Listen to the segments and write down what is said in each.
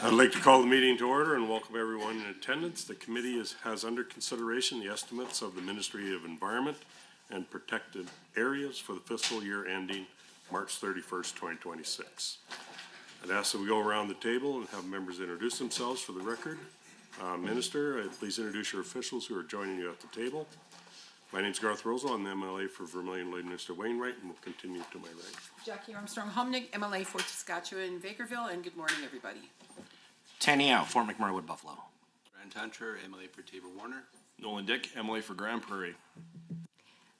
I'd like to call the meeting to order and welcome everyone in attendance. The committee has under consideration the estimates of the Ministry of Environment and Protected Areas for the fiscal year ending March 31st, 2026. I'd ask that we go around the table and have members introduce themselves for the record. Minister, please introduce your officials who are joining you at the table. My name is Garth Rosal. I'm the MLA for Vermilion Lloydminster Wainwright, and we'll continue to my right. Jackie Armstrong-Homnig, MLA for Saskatchewan, Bakerville, and good morning, everybody. Tanny Out, Fort McMurray Wood Buffalo. Brian Tancher, MLA for Tabor Warner. Nolan Dick, MLA for Grand Prairie.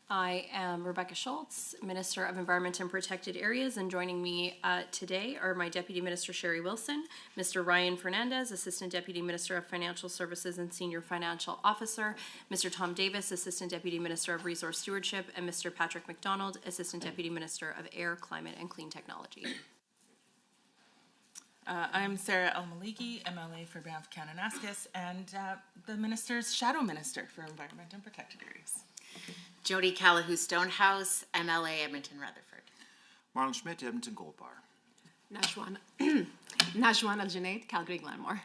I am Rebecca Schultz, Minister of Environment and Protected Areas, and joining me today are my Deputy Minister Sherry Wilson, Mr. Ryan Fernandez, Assistant Deputy Minister of Financial Services and Senior Financial Officer, Mr. Tom Davis, Assistant Deputy Minister of Resource Stewardship, and Mr. Patrick McDonald, Assistant Deputy Minister of Air, Climate, and Clean Technology. I'm Sarah El-Maliki, MLA for Banff Kananaskis, and the Minister's Shadow Minister for Environment and Protected Areas. Jody Callahoo Stonehouse, MLA Edmonton Rutherford. Marlon Schmidt, Edmonton Gold Bar. Najwan Al-Junaid, Calgary Glenmore.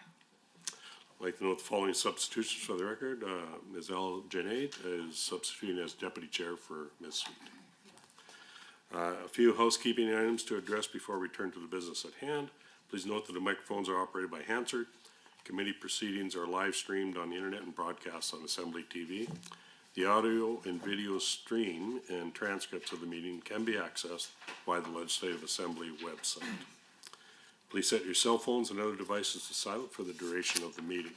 I'd like to note the following substitutions for the record. Ms. Al-Junaid is substituting as Deputy Chair for Ms. Sweet. A few housekeeping items to address before we turn to the business at hand. Please note that the microphones are operated by Hansard. Committee proceedings are live streamed on the internet and broadcast on Assembly TV. The audio and video stream and transcripts of the meeting can be accessed by the Legislative Assembly website. Please set your cell phones and other devices to silent for the duration of the meeting.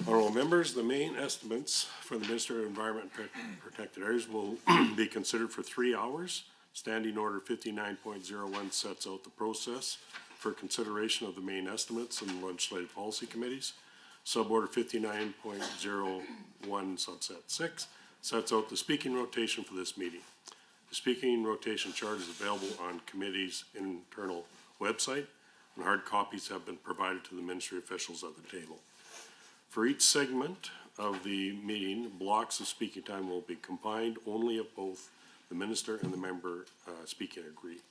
Honorable members, the main estimates for the Minister of Environment and Protected Areas will be considered for 3 hours. Standing Order 59.01 sets out the process for consideration of the main estimates in the Legislative Policy Committees. Suborder 59.01 subset 6 sets out the speaking rotation for this meeting. The speaking rotation chart is available on committee's internal website, and hard copies have been provided to the ministry officials at the table. For each segment of the meeting, blocks of speaking time will be combined only if both the minister and the member speaking agree.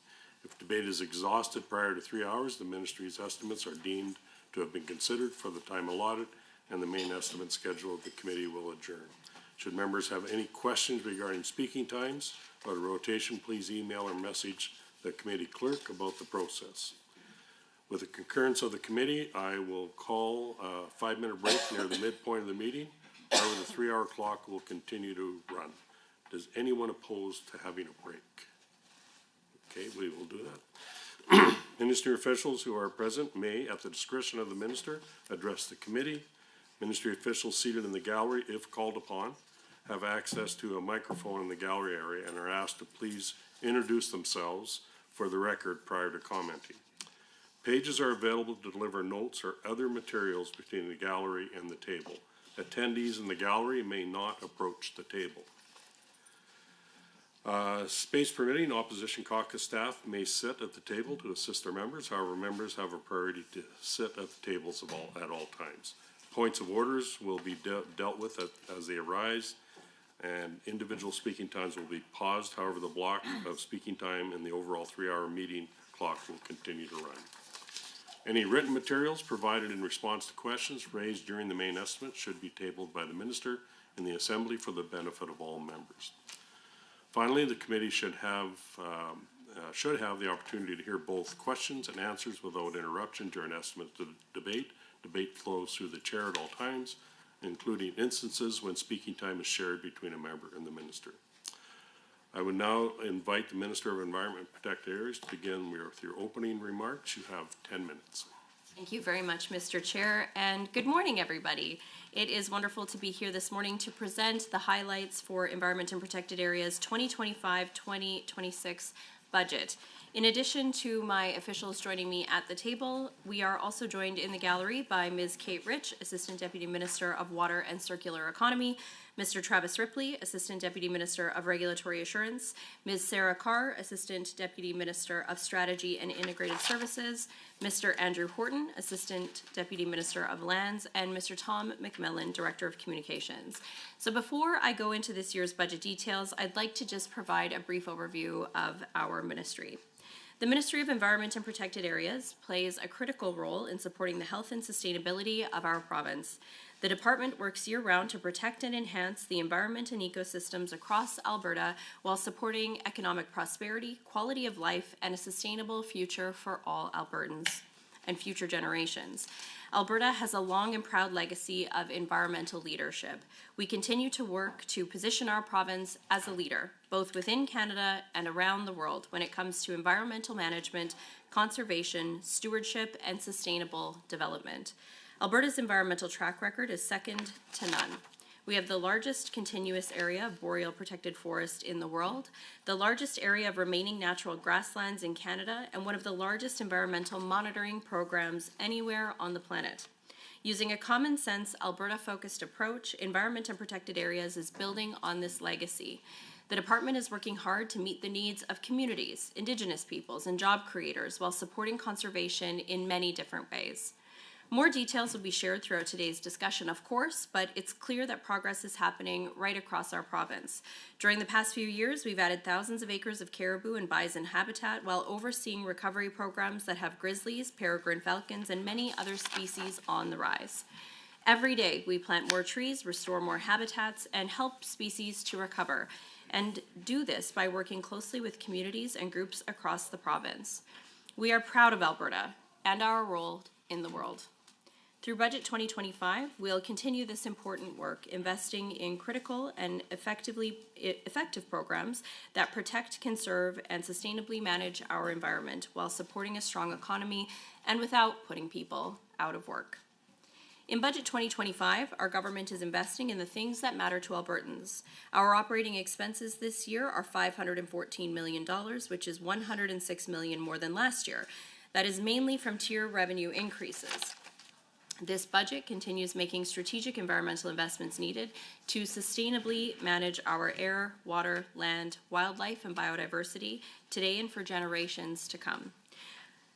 If debate is exhausted prior to 3 hours, the ministry's estimates are deemed to have been considered for the time allotted, and the main estimate schedule of the committee will adjourn. Should members have any questions regarding speaking times or the rotation, please email or message the committee clerk about the process. With the concurrence of the committee, I will call a 5-minute break near the midpoint of the meeting. However, the 3-hour clock will continue to run. Does anyone oppose to having a break? Okay, we will do that. Ministry officials who are present may, at the discretion of the minister, address the committee. Ministry officials seated in the gallery, if called upon, have access to a microphone in the gallery area and are asked to please introduce themselves for the record prior to commenting. Pages are available to deliver notes or other materials between the gallery and the table. Attendees in the gallery may not approach the table. Space permitting, opposition caucus staff may sit at the table to assist their members. However, members have a priority to sit at the tables at all times. Points of orders will be dealt with as they arise, and individual speaking times will be paused. However, the block of speaking time in the overall 3-hour meeting clock will continue to run. Any written materials provided in response to questions raised during the main estimate should be tabled by the minister in the assembly for the benefit of all members. Finally, the committee should have the opportunity to hear both questions and answers without interruption during estimate debate. Debate flows through the chair at all times, including instances when speaking time is shared between a member and the minister. I would now invite the Minister of Environment and Protected Areas to begin with your opening remarks. You have 10 minutes. Thank you very much, Mr. Chair, and good morning, everybody. It is wonderful to be here this morning to present the highlights for Environment and Protected Areas 2025-2026 budget. In addition to my officials joining me at the table, we are also joined in the gallery by Ms. Kate Rich, Assistant Deputy Minister of Water and Circular Economy, Mr. Travis Ripley, Assistant Deputy Minister of Regulatory Assurance, Ms. Sarah Carr, Assistant Deputy Minister of Strategy and Integrated Services, Mr. Andrew Horton, Assistant Deputy Minister of Lands, and Mr. Tom McMillan, Director of Communications. So before I go into this year's budget details, I'd like to just provide a brief overview of our ministry. The Ministry of Environment and Protected Areas plays a critical role in supporting the health and sustainability of our province. The department works year-round to protect and enhance the environment and ecosystems across Alberta while supporting economic prosperity, quality of life, and a sustainable future for all Albertans and future generations. Alberta has a long and proud legacy of environmental leadership. We continue to work to position our province as a leader, both within Canada and around the world, when it comes to environmental management, conservation, stewardship, and sustainable development. Alberta's environmental track record is second to none. We have the largest continuous area of boreal protected forest in the world, the largest area of remaining natural grasslands in Canada, and one of the largest environmental monitoring programs anywhere on the planet. Using a common sense, Alberta-focused approach, Environment and Protected Areas is building on this legacy. The department is working hard to meet the needs of communities, Indigenous peoples, and job creators while supporting conservation in many different ways. More details will be shared throughout today's discussion, of course, but it's clear that progress is happening right across our province. During the past few years, we've added thousands of acres of caribou and bison habitat while overseeing recovery programs that have grizzlies, peregrine falcons, and many other species on the rise. Every day, we plant more trees, restore more habitats, and help species to recover, and do this by working closely with communities and groups across the province. We are proud of Alberta and our role in the world. Through Budget 2025, we'll continue this important work, investing in critical and effective programs that protect, conserve, and sustainably manage our environment while supporting a strong economy and without putting people out of work. In Budget 2025, our government is investing in the things that matter to Albertans. Our operating expenses this year are $514 million, which is $106 million more than last year. That is mainly from tier revenue increases. This budget continues making strategic environmental investments needed to sustainably manage our air, water, land, wildlife, and biodiversity today and for generations to come.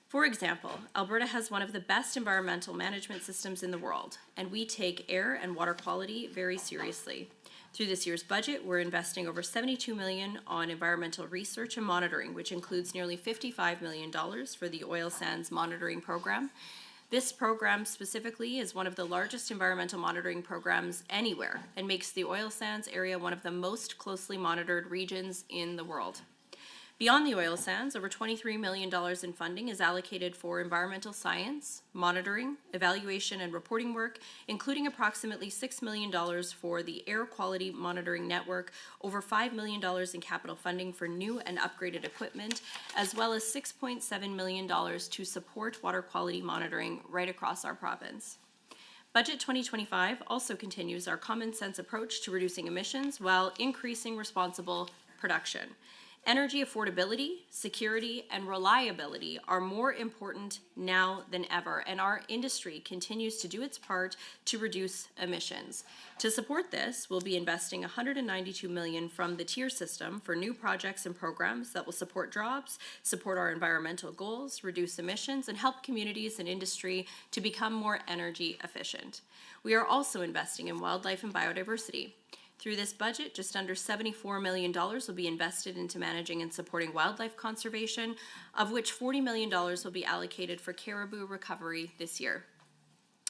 For example, Alberta has one of the best environmental management systems in the world, and we take air and water quality very seriously. Through this year's budget, we're investing over $72 million on environmental research and monitoring, which includes nearly $55 million for the oil sands monitoring program. This program specifically is one of the largest environmental monitoring programs anywhere and makes the oil sands area one of the most closely monitored regions in the world. Beyond the oil sands, over $23 million in funding is allocated for environmental science, monitoring, evaluation, and reporting work, including approximately $6 million for the air quality monitoring network, over $5 million in capital funding for new and upgraded equipment, as well as $6.7 million to support water quality monitoring right across our province. Budget 2025 also continues our common sense approach to reducing emissions while increasing responsible production. Energy affordability, security, and reliability are more important now than ever, and our industry continues to do its part to reduce emissions. To support this, we'll be investing $192 million from the tier system for new projects and programs that will support jobs, support our environmental goals, reduce emissions, and help communities and industry to become more energy efficient. We are also investing in wildlife and biodiversity. Through this budget, just under $74 million will be invested into managing and supporting wildlife conservation, of which $40 million will be allocated for caribou recovery this year.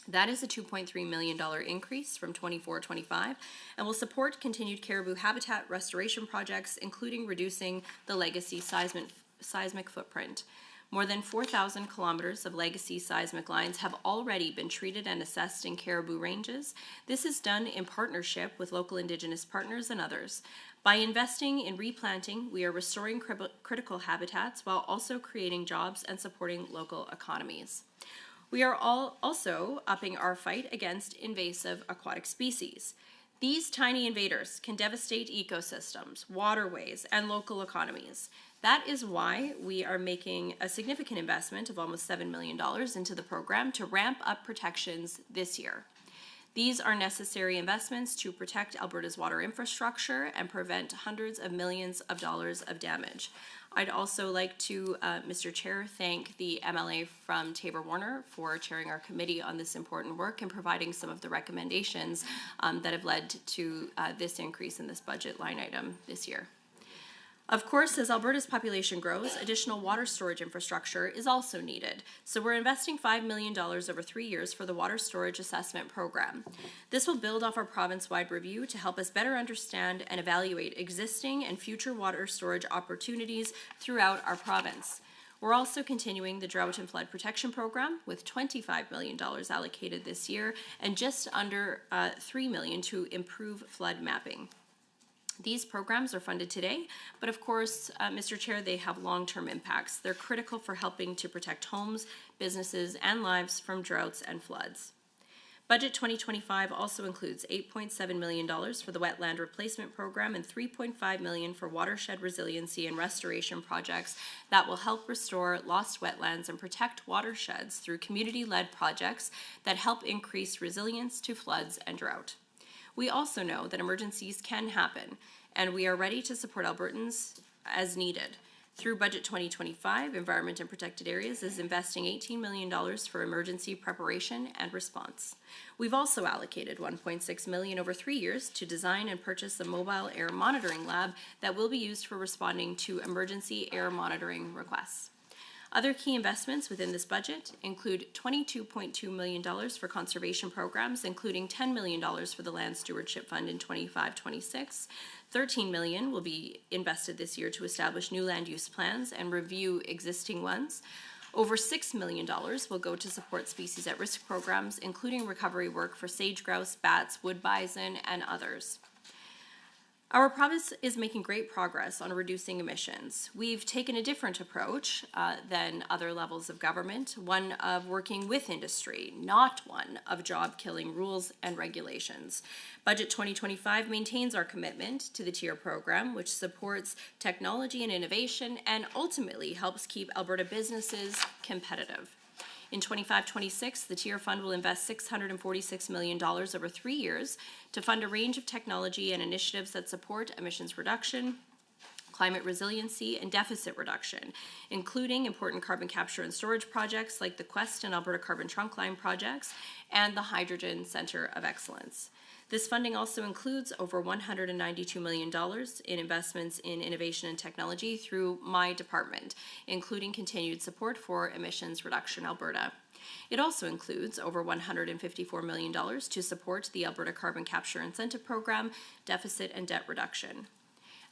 That is a $2.3 million increase from 24-25 and will support continued caribou habitat restoration projects, including reducing the legacy seismic footprint. More than 4,000 kilometers of legacy seismic lines have already been treated and assessed in caribou ranges. This is done in partnership with local Indigenous partners and others. By investing in replanting, we are restoring critical habitats while also creating jobs and supporting local economies. We are also upping our fight against invasive aquatic species. These tiny invaders can devastate ecosystems, waterways, and local economies. That is why we are making a significant investment of almost $7 million into the program to ramp up protections this year. These are necessary investments to protect Alberta's water infrastructure and prevent hundreds of millions of dollars of damage. I'd also like to, Mr. Chair, thank the MLA from Taber-Warner for chairing our committee on this important work and providing some of the recommendations that have led to this increase in this budget line item this year. Of course, as Alberta's population grows, additional water storage infrastructure is also needed. So we're investing $5 million over 3 years for the Water Storage Assessment Program. This will build off our province-wide review to help us better understand and evaluate existing and future water storage opportunities throughout our province. We're also continuing the Drought and Flood Protection Program with $25 million allocated this year and just under $3 million to improve flood mapping. These programs are funded today, but of course, Mr. Chair, they have long-term impacts. They're critical for helping to protect homes, businesses, and lives from droughts and floods. Budget 2025 also includes $8.7 million for the Wetland Replacement Program and $3.5 million for watershed resiliency and restoration projects that will help restore lost wetlands and protect watersheds through community-led projects that help increase resilience to floods and drought. We also know that emergencies can happen, and we are ready to support Albertans as needed. Through Budget 2025, Environment and Protected Areas is investing $18 million for emergency preparation and response. We've also allocated $1.6 million over 3 years to design and purchase a mobile air monitoring lab that will be used for responding to emergency air monitoring requests. Other key investments within this budget include $22.2 million for conservation programs, including $10 million for the Land Stewardship Fund in 25-26. $13 million will be invested this year to establish new land use plans and review existing ones. Over $6 million will go to support species at risk programs, including recovery work for sage grouse, bats, wood bison, and others. Our province is making great progress on reducing emissions. We've taken a different approach than other levels of government, one of working with industry, not one of job-killing rules and regulations. Budget 2025 maintains our commitment to the TIER program, which supports technology and innovation and ultimately helps keep Alberta businesses competitive. In 25-26, the TIER Fund will invest $646 million over 3 years to fund a range of technology and initiatives that support emissions reduction, climate resiliency, and deficit reduction, including important carbon capture and storage projects like the Quest and Alberta Carbon Trunk Line projects and the Hydrogen Centre of Excellence. This funding also includes over $192 million in investments in innovation and technology through my department, including continued support for Emissions Reduction Alberta. It also includes over $154 million to support the Alberta Carbon Capture Incentive Program, deficit and debt reduction.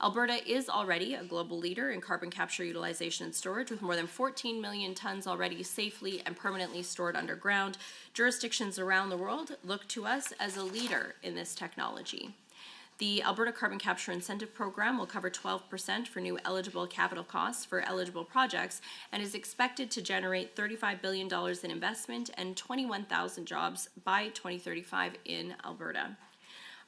Alberta is already a global leader in carbon capture, utilization, and storage, with more than 14 million tons already safely and permanently stored underground. Jurisdictions around the world look to us as a leader in this technology. The Alberta Carbon Capture Incentive Program will cover 12% for new eligible capital costs for eligible projects and is expected to generate $35 billion in investment and 21,000 jobs by 2035 in Alberta.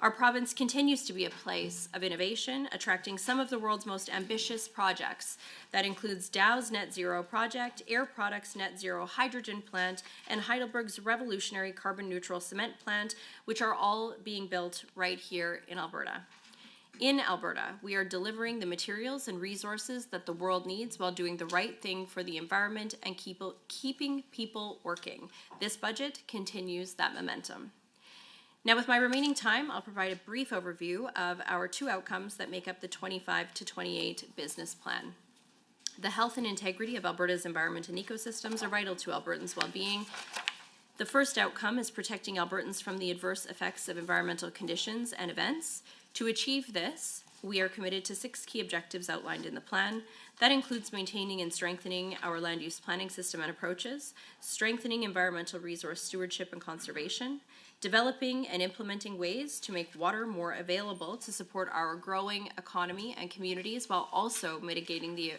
Our province continues to be a place of innovation, attracting some of the world's most ambitious projects. That includes Dow's Net Zero project, Air Products' Net Zero hydrogen plant, and Heidelberg's revolutionary carbon neutral cement plant, which are all being built right here in Alberta. In Alberta, we are delivering the materials and resources that the world needs while doing the right thing for the environment and keeping people working. This budget continues that momentum. Now, with my remaining time, I'll provide a brief overview of our 2 outcomes that make up the 25-28 business plan. The health and integrity of Alberta's environment and ecosystems are vital to Albertans' well-being. The first outcome is protecting Albertans from the adverse effects of environmental conditions and events. To achieve this, we are committed to 6 key objectives outlined in the plan. That includes maintaining and strengthening our land use planning system and approaches, strengthening environmental resource stewardship and conservation, developing and implementing ways to make water more available to support our growing economy and communities while also mitigating the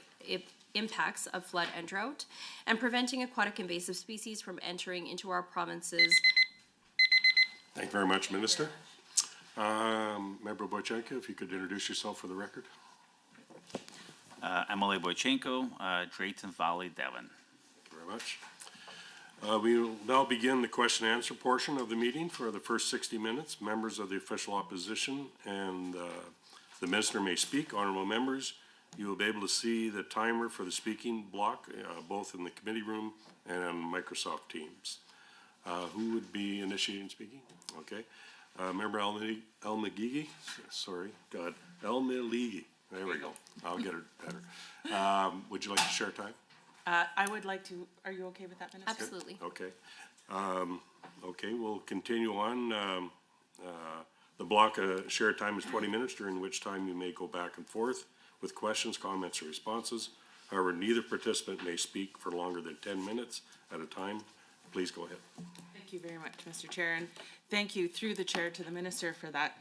impacts of flood and drought, and preventing aquatic invasive species from entering into our provinces. Thank you very much, Minister. Member Boychenko, if you could introduce yourself for the record. MLA Boychenko, Drayton Valley, Devon. Thank you very much. We will now begin the question and answer portion of the meeting for the first 60 minutes. Members of the official opposition and the minister may speak. Honorable members, you will be able to see the timer for the speaking block, both in the committee room and on Microsoft Teams. Who would be initiating speaking? Okay. Member El Maligi, There we go. I'll get it better. Would you like to share time? I would like to, are you okay with that, Minister? Absolutely. Okay. Okay, we'll continue on. The block share time is 20 minutes, during which time you may go back and forth with questions, comments, or responses. However, neither participant may speak for longer than 10 minutes at a time. Please go ahead. Thank you very much, Mr. Chair, and thank you through the chair to the minister for that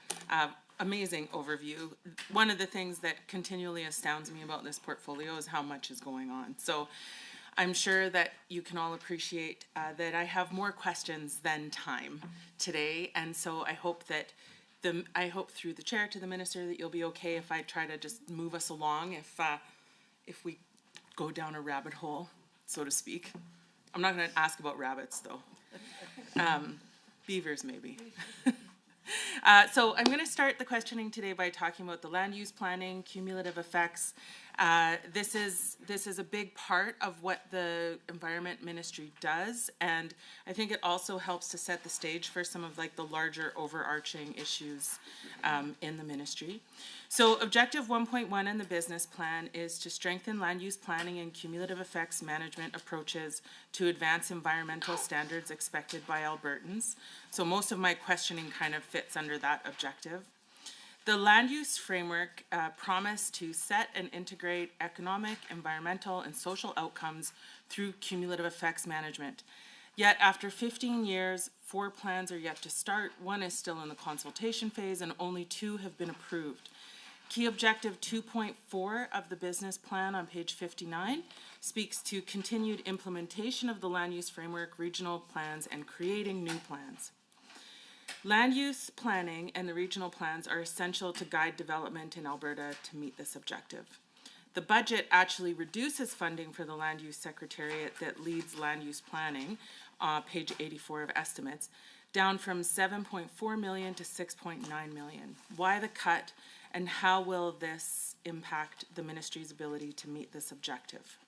amazing overview. One of the things that continually astounds me about this portfolio is how much is going on. So I'm sure that you can all appreciate that I have more questions than time today, and so I hope that I hope through the chair to the minister that you'll be okay if I try to just move us along if we go down a rabbit hole, so to speak. I'm not going to ask about rabbits, though. Beavers, maybe. So I'm going to start the questioning today by talking about the land use planning, cumulative effects. This is a big part of what the Environment Ministry does, and I think it also helps to set the stage for some of like the larger overarching issues in the ministry. So objective 1.1 in the business plan is to strengthen land use planning and cumulative effects management approaches to advance environmental standards expected by Albertans. So most of my questioning kind of fits under that objective. The land use framework promised to set and integrate economic, environmental, and social outcomes through cumulative effects management. Yet after 15 years, 4 plans are yet to start. 1 is still in the consultation phase, and only 2 have been approved. Key objective 2.4 of the business plan on page 59 speaks to continued implementation of the land use framework, regional plans, and creating new plans. Land use planning and the regional plans are essential to guide development in Alberta to meet this objective. The budget actually reduces funding for the Land Use Secretariat that leads land use planning, page 84 of estimates, down from 7.4 million to 6.9 million. Why the cut, and how will this impact the ministry's ability to meet this objective?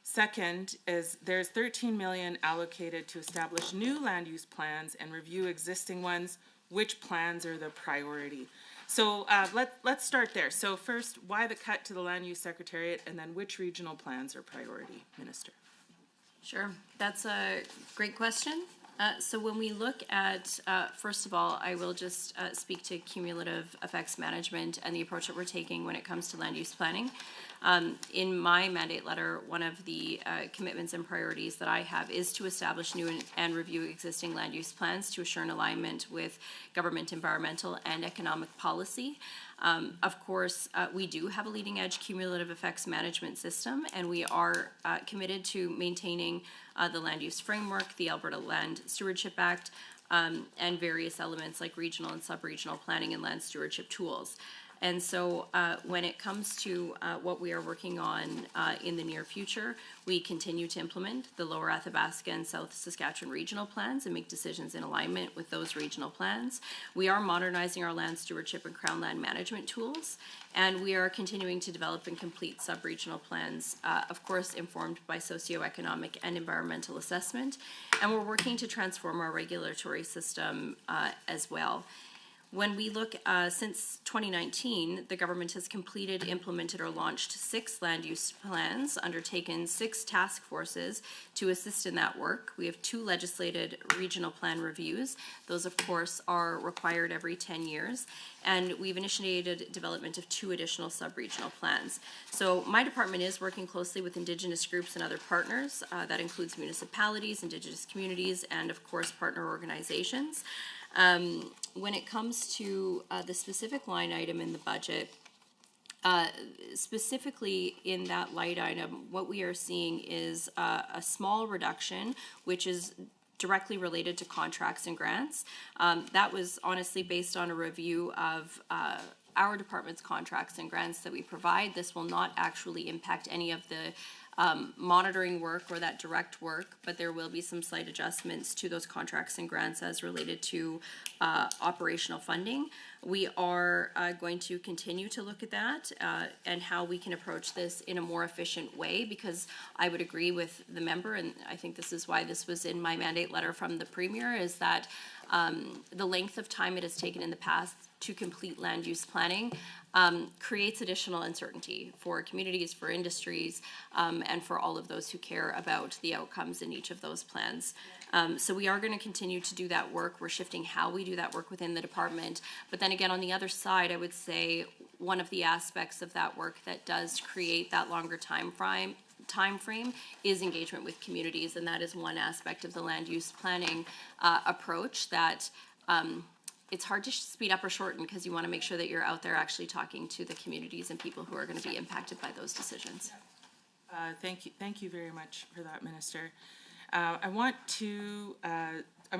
Second is there's 13 million allocated to establish new land use plans and review existing ones. Which plans are the priority? So let's start there. So first, why the cut to the Land Use Secretariat, and then which regional plans are priority, Minister? Sure, that's a great question. So when we look at, first of all, I will just speak to cumulative effects management and the approach that we're taking when it comes to land use planning. In my mandate letter, one of the commitments and priorities that I have is to establish new and review existing land use plans to assure an alignment with government environmental and economic policy. Of course, we do have a leading edge cumulative effects management system, and we are committed to maintaining the land use framework, the Alberta Land Stewardship Act, and various elements like regional and sub-regional planning and land stewardship tools. And so when it comes to what we are working on in the near future, we continue to implement the Lower Athabasca and South Saskatchewan regional plans and make decisions in alignment with those regional plans. We are modernizing our land stewardship and crown land management tools, and we are continuing to develop and complete sub-regional plans, of course informed by socioeconomic and environmental assessment. And we're working to transform our regulatory system as well. When we look, since 2019, the government has completed, implemented, or launched 6 land use plans, undertaken 6 task forces to assist in that work. We have 2 legislated regional plan reviews. Those, of course, are required every 10 years. And we've initiated development of 2 additional sub-regional plans. So my department is working closely with Indigenous groups and other partners. That includes municipalities, Indigenous communities, and, of course, partner organizations. When it comes to the specific line item in the budget, specifically in that line item, what we are seeing is a small reduction, which is directly related to contracts and grants. That was honestly based on a review of our department's contracts and grants that we provide. This will not actually impact any of the monitoring work or that direct work, but there will be some slight adjustments to those contracts and grants as related to operational funding. We are going to continue to look at that and how we can approach this in a more efficient way, because I would agree with the member, and I think this is why this was in my mandate letter from the Premier, is that the length of time it has taken in the past to complete land use planning creates additional uncertainty for communities, for industries, and for all of those who care about the outcomes in each of those plans. So we are going to continue to do that work. We're shifting how we do that work within the department. But then again, on the other side, I would say one of the aspects of that work that does create that longer time frame is engagement with communities, and that is one aspect of the land use planning approach that it's hard to speed up or shorten because you want to make sure that you're out there actually talking to the communities and people who are going to be impacted by those decisions. Thank you very much for that, Minister. I'm going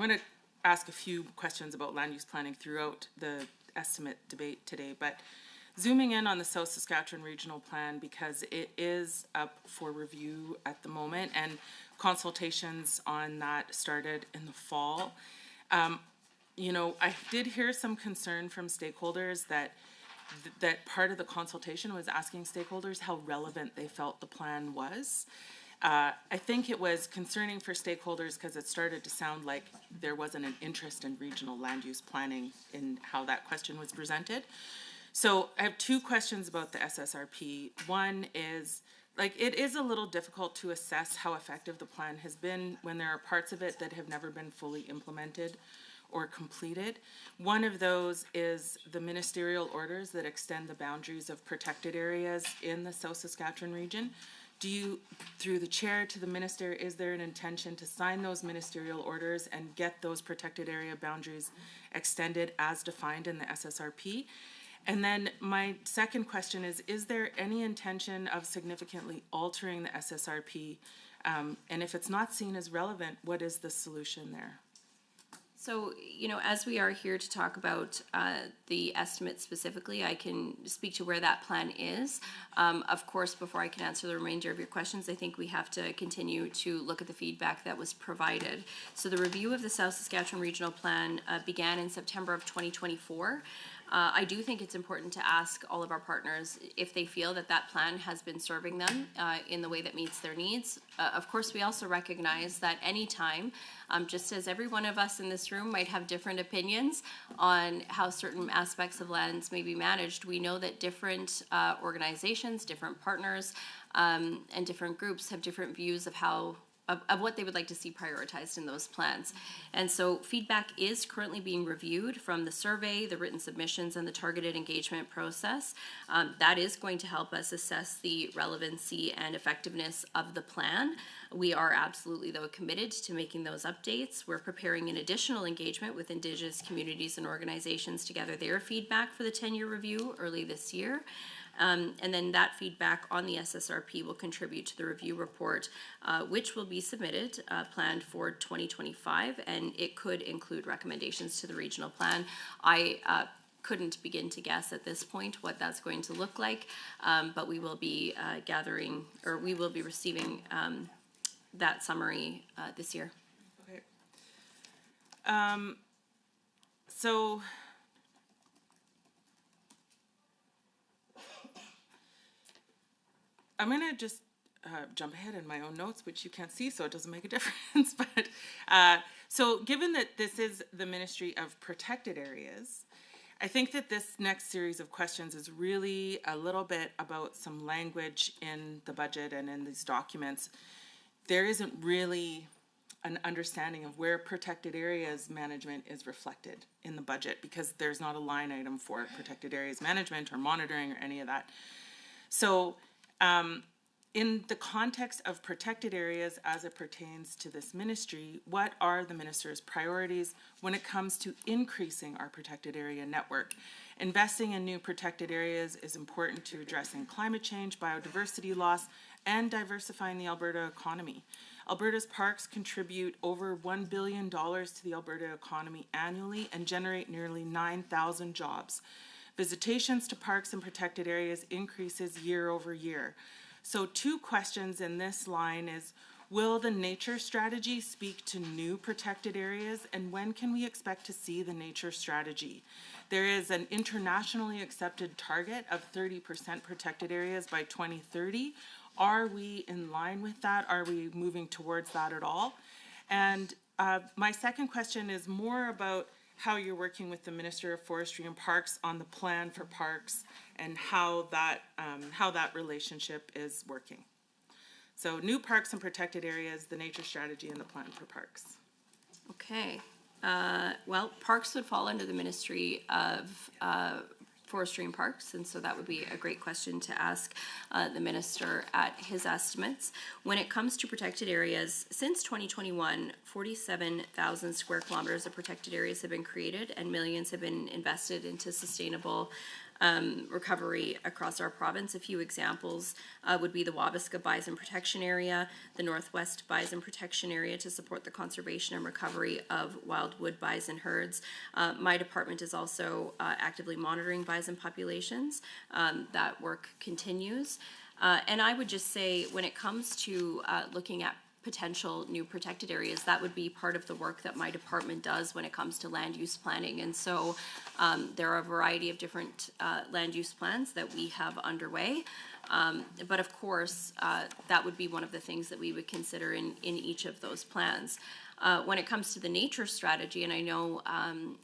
to ask a few questions about land use planning throughout the estimate debate today, but zooming in on the South Saskatchewan Regional Plan, because it is up for review at the moment and consultations on that started in the fall. You know, I did hear some concern from stakeholders that part of the consultation was asking stakeholders how relevant they felt the plan was. I think it was concerning for stakeholders because it started to sound like there wasn't an interest in regional land use planning in how that question was presented. So I have two questions about the SSRP. One is, like, it is a little difficult to assess how effective the plan has been when there are parts of it that have never been fully implemented or completed. One of those is the ministerial orders that extend the boundaries of protected areas in the South Saskatchewan region. Do you, through the chair to the minister, is there an intention to sign those ministerial orders and get those protected area boundaries extended as defined in the SSRP? And then my second question is there any intention of significantly altering the SSRP? And if it's not seen as relevant, what is the solution there? So, you know, as we are here to talk about the estimate specifically, I can speak to where that plan is. Of course, before I can answer the remainder of your questions, I think we have to continue to look at the feedback that was provided. So the review of the South Saskatchewan Regional Plan began in September of 2024. I do think it's important to ask all of our partners if they feel that that plan has been serving them in the way that meets their needs. Of course, we also recognize that any time, just as every one of us in this room might have different opinions on how certain aspects of lands may be managed, we know that different organizations, different partners, and different groups have different views of how of what they would like to see prioritized in those plans. And so feedback is currently being reviewed from the survey, the written submissions, and the targeted engagement process. That is going to help us assess the relevancy and effectiveness of the plan. We are absolutely, though, committed to making those updates. We're preparing an additional engagement with Indigenous communities and organizations to gather their feedback for the 10-year review early this year. And then that feedback on the SSRP will contribute to the review report, which will be submitted, planned for 2025, and it could include recommendations to the regional plan. I couldn't begin to guess at this point what that's going to look like, but we will be we will be receiving that summary this year. Okay. So I'm going to just jump ahead in my own notes, which you can't see, so it doesn't make a difference. But so given that this is the Ministry of Protected Areas, I think that this next series of questions is really a little bit about some language in the budget and in these documents. There isn't really an understanding of where protected areas management is reflected in the budget because there's not a line item for protected areas management or monitoring or any of that. So in the context of protected areas as it pertains to this ministry, what are the minister's priorities when it comes to increasing our protected area network? Investing in new protected areas is important to addressing climate change, biodiversity loss, and diversifying the Alberta economy. Alberta's parks contribute over $1 billion to the Alberta economy annually and generate nearly 9,000 jobs. Visitations to parks and protected areas increases year over year. So two questions in this line is, will the nature strategy speak to new protected areas, and when can we expect to see the nature strategy? There is an internationally accepted target of 30% protected areas by 2030. Are we in line with that? Are we moving towards that at all? And my second question is more about how you're working with the Minister of Forestry and Parks on the plan for parks and how that relationship is working. So new parks and protected areas, the nature strategy, and the plan for parks. Okay. Well, parks would fall under the Ministry of Forestry and Parks, and so that would be a great question to ask the minister at his estimates. When it comes to protected areas, since 2021, 47,000 square kilometers of protected areas have been created and millions have been invested into sustainable recovery across our province. A few examples would be the Wabasca Bison Protection Area, the Northwest Bison Protection Area to support the conservation and recovery of wild wood bison herds. My department is also actively monitoring bison populations. That work continues. And I would just say, when it comes to looking at potential new protected areas, that would be part of the work that my department does when it comes to land use planning. And so there are a variety of different land use plans that we have underway. But of course, that would be one of the things that we would consider in each of those plans. When it comes to the nature strategy, and I know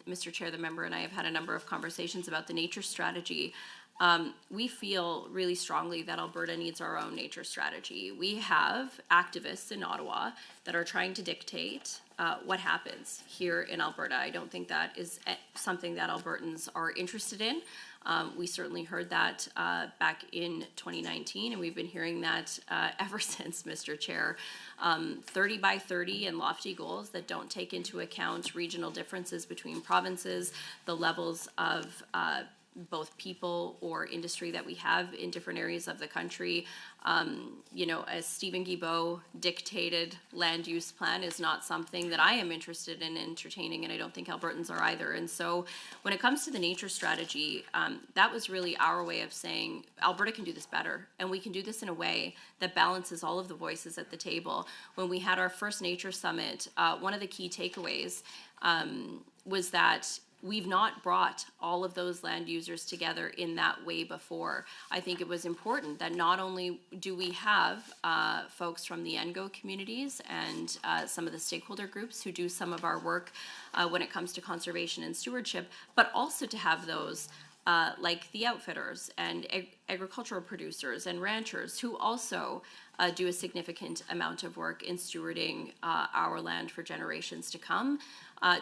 Mr. Chair, the member, and I have had a number of conversations about the nature strategy, we feel really strongly that Alberta needs our own nature strategy. We have activists in Ottawa that are trying to dictate what happens here in Alberta. I don't think that is something that Albertans are interested in. We certainly heard that back in 2019, and we've been hearing that ever since, Mr. Chair. 30 by 30 and lofty goals that don't take into account regional differences between provinces, the levels of both people or industry that we have in different areas of the country. You know, a Stephen Guilbeault dictated land use plan is not something that I am interested in entertaining, and I don't think Albertans are either. And so when it comes to the nature strategy, that was really our way of saying Alberta can do this better, and we can do this in a way that balances all of the voices at the table. When we had our first nature summit, one of the key takeaways was that we've not brought all of those land users together in that way before. I think it was important that not only do we have folks from the NGO communities and some of the stakeholder groups who do some of our work when it comes to conservation and stewardship, but also to have those like the outfitters and agricultural producers and ranchers who also do a significant amount of work in stewarding our land for generations to come.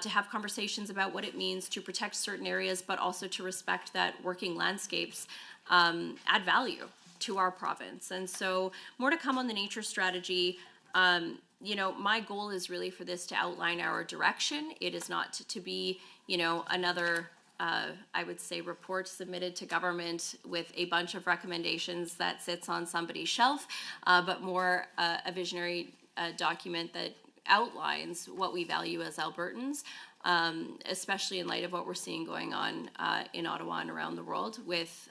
To have conversations about what it means to protect certain areas, but also to respect that working landscapes add value to our province. And so more to come on the nature strategy. You know, my goal is really for this to outline our direction. It is not to be, you know, another I would say report submitted to government with a bunch of recommendations that sits on somebody's shelf, but more a visionary document that outlines what we value as Albertans, especially in light of what we're seeing going on in Ottawa and around the world with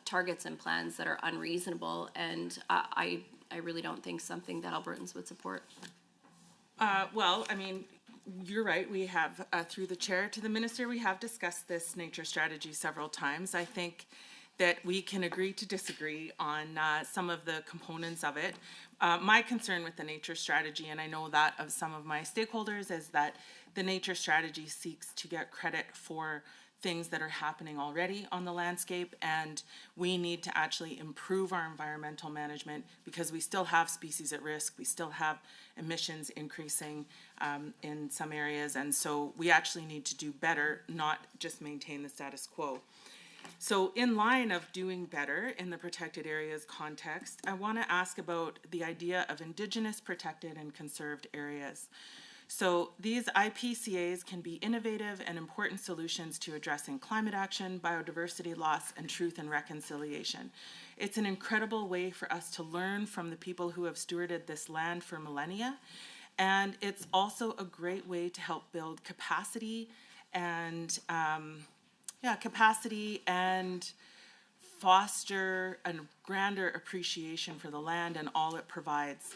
targets and plans that are unreasonable, and I really don't think something that Albertans would support. Well, I mean, you're right. We have, through the chair to the minister, we have discussed this nature strategy several times. I think that we can agree to disagree on some of the components of it. My concern with the nature strategy, and I know that of some of my stakeholders, is that the nature strategy seeks to get credit for things that are happening already on the landscape, and we need to actually improve our environmental management because we still have species at risk, we still have emissions increasing in some areas, and so we actually need to do better, not just maintain the status quo. So in line of doing better in the protected areas context, I want to ask about the idea of Indigenous protected and conserved areas. So these IPCAs can be innovative and important solutions to addressing climate action, biodiversity loss, and truth and reconciliation. It's an incredible way for us to learn from the people who have stewarded this land for millennia, and it's also a great way to help build capacity and foster a grander appreciation for the land and all it provides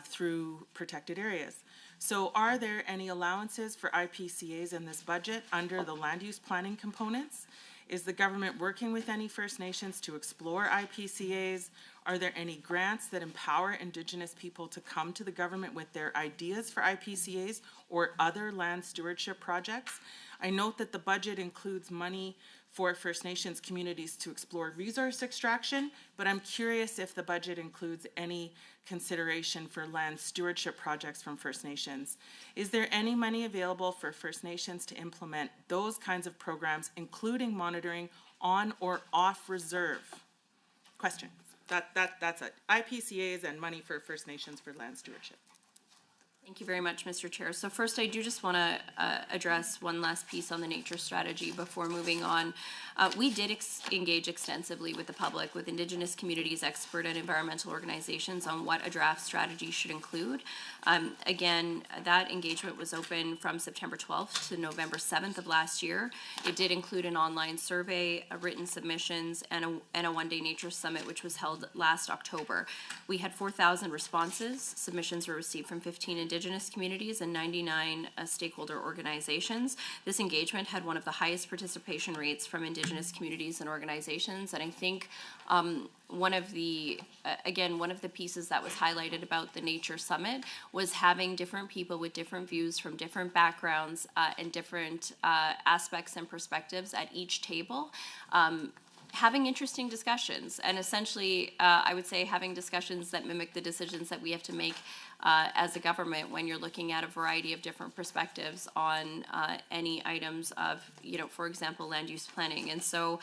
through protected areas. So are there any allowances for IPCAs in this budget under the land use planning components? Is the government working with any First Nations to explore IPCAs? Are there any grants that empower Indigenous people to come to the government with their ideas for IPCAs or other land stewardship projects? I note that the budget includes money for First Nations communities to explore resource extraction, but I'm curious if the budget includes any consideration for land stewardship projects from First Nations. Is there any money available for First Nations to implement those kinds of programs, including monitoring on or off reserve? Question. That's it. IPCAs and money for First Nations for land stewardship. Thank you very much, Mr. Chair. So first, I do just want to address one last piece on the nature strategy before moving on. We did engage extensively with the public, with Indigenous communities, expert and environmental organizations on what a draft strategy should include. Again, that engagement was open from September 12th to November 7th of last year. It did include an online survey, written submissions, and a one-day nature summit, which was held last October. We had 4,000 responses. Submissions were received from 15 Indigenous communities and 99 stakeholder organizations. This engagement had one of the highest participation rates from Indigenous communities and organizations, and I think one of the pieces that was highlighted about the Nature Summit was having different people with different views from different backgrounds and different aspects and perspectives at each table. Having interesting discussions, and essentially, I would say having discussions that mimic the decisions that we have to make as a government when you're looking at a variety of different perspectives on any items of, for example, land use planning. And so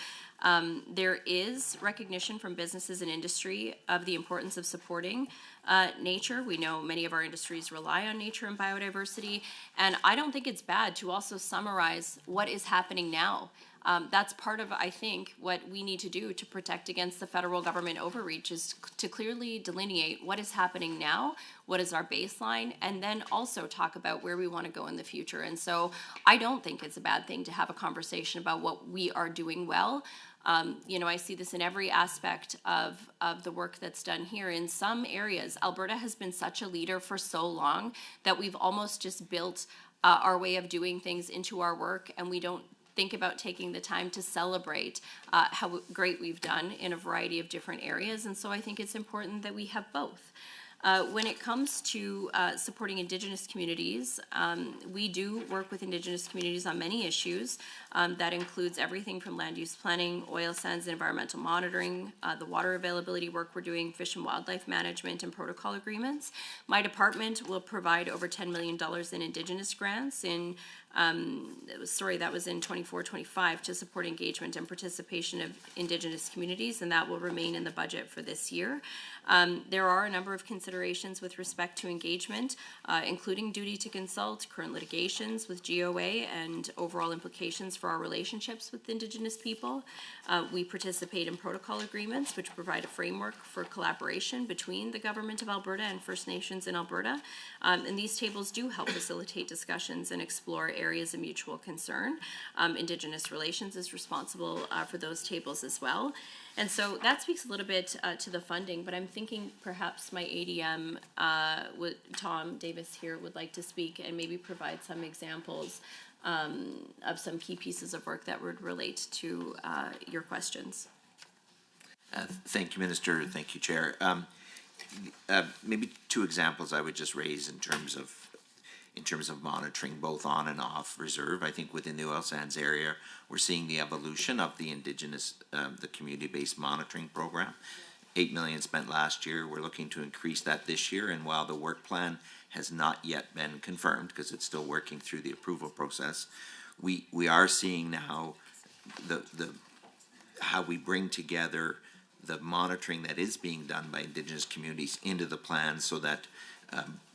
there is recognition from businesses and industry of the importance of supporting nature. We know many of our industries rely on nature and biodiversity, and I don't think it's bad to also summarize what is happening now. That's part of, I think, what we need to do to protect against the federal government overreach, is to clearly delineate what is happening now, what is our baseline, and then also talk about where we want to go in the future. And so I don't think it's a bad thing to have a conversation about what we are doing well. I see this in every aspect of the work that's done here. In some areas, Alberta has been such a leader for so long that we've almost just built our way of doing things into our work, and we don't think about taking the time to celebrate how great we've done in a variety of different areas. And so I think it's important that we have both. When it comes to supporting Indigenous communities, we do work with Indigenous communities on many issues. That includes everything from land use planning, oil sands and environmental monitoring, the water availability work we're doing, fish and wildlife management, and protocol agreements. My department will provide over $10 million in Indigenous grants in that was in 24-25 to support engagement and participation of Indigenous communities, and that will remain in the budget for this year. There are a number of considerations with respect to engagement, including duty to consult, current litigations with GOA, and overall implications for our relationships with Indigenous people. We participate in protocol agreements, which provide a framework for collaboration between the Government of Alberta and First Nations in Alberta. And these tables do help facilitate discussions and explore areas of mutual concern. Indigenous Relations is responsible for those tables as well. And so that speaks a little bit to the funding, but I'm thinking perhaps my ADM, Tom Davis here, would like to speak and maybe provide some examples of some key pieces of work that would relate to your questions. Thank you, Minister. Thank you, Chair. Maybe two examples I would just raise in terms of monitoring both on and off reserve. I think within the oil sands area, we're seeing the evolution of the Indigenous, the community-based monitoring program. $8 million spent last year. We're looking to increase that this year, and while the work plan has not yet been confirmed because it's still working through the approval process, we are seeing now how we bring together the monitoring that is being done by Indigenous communities into the plan, so that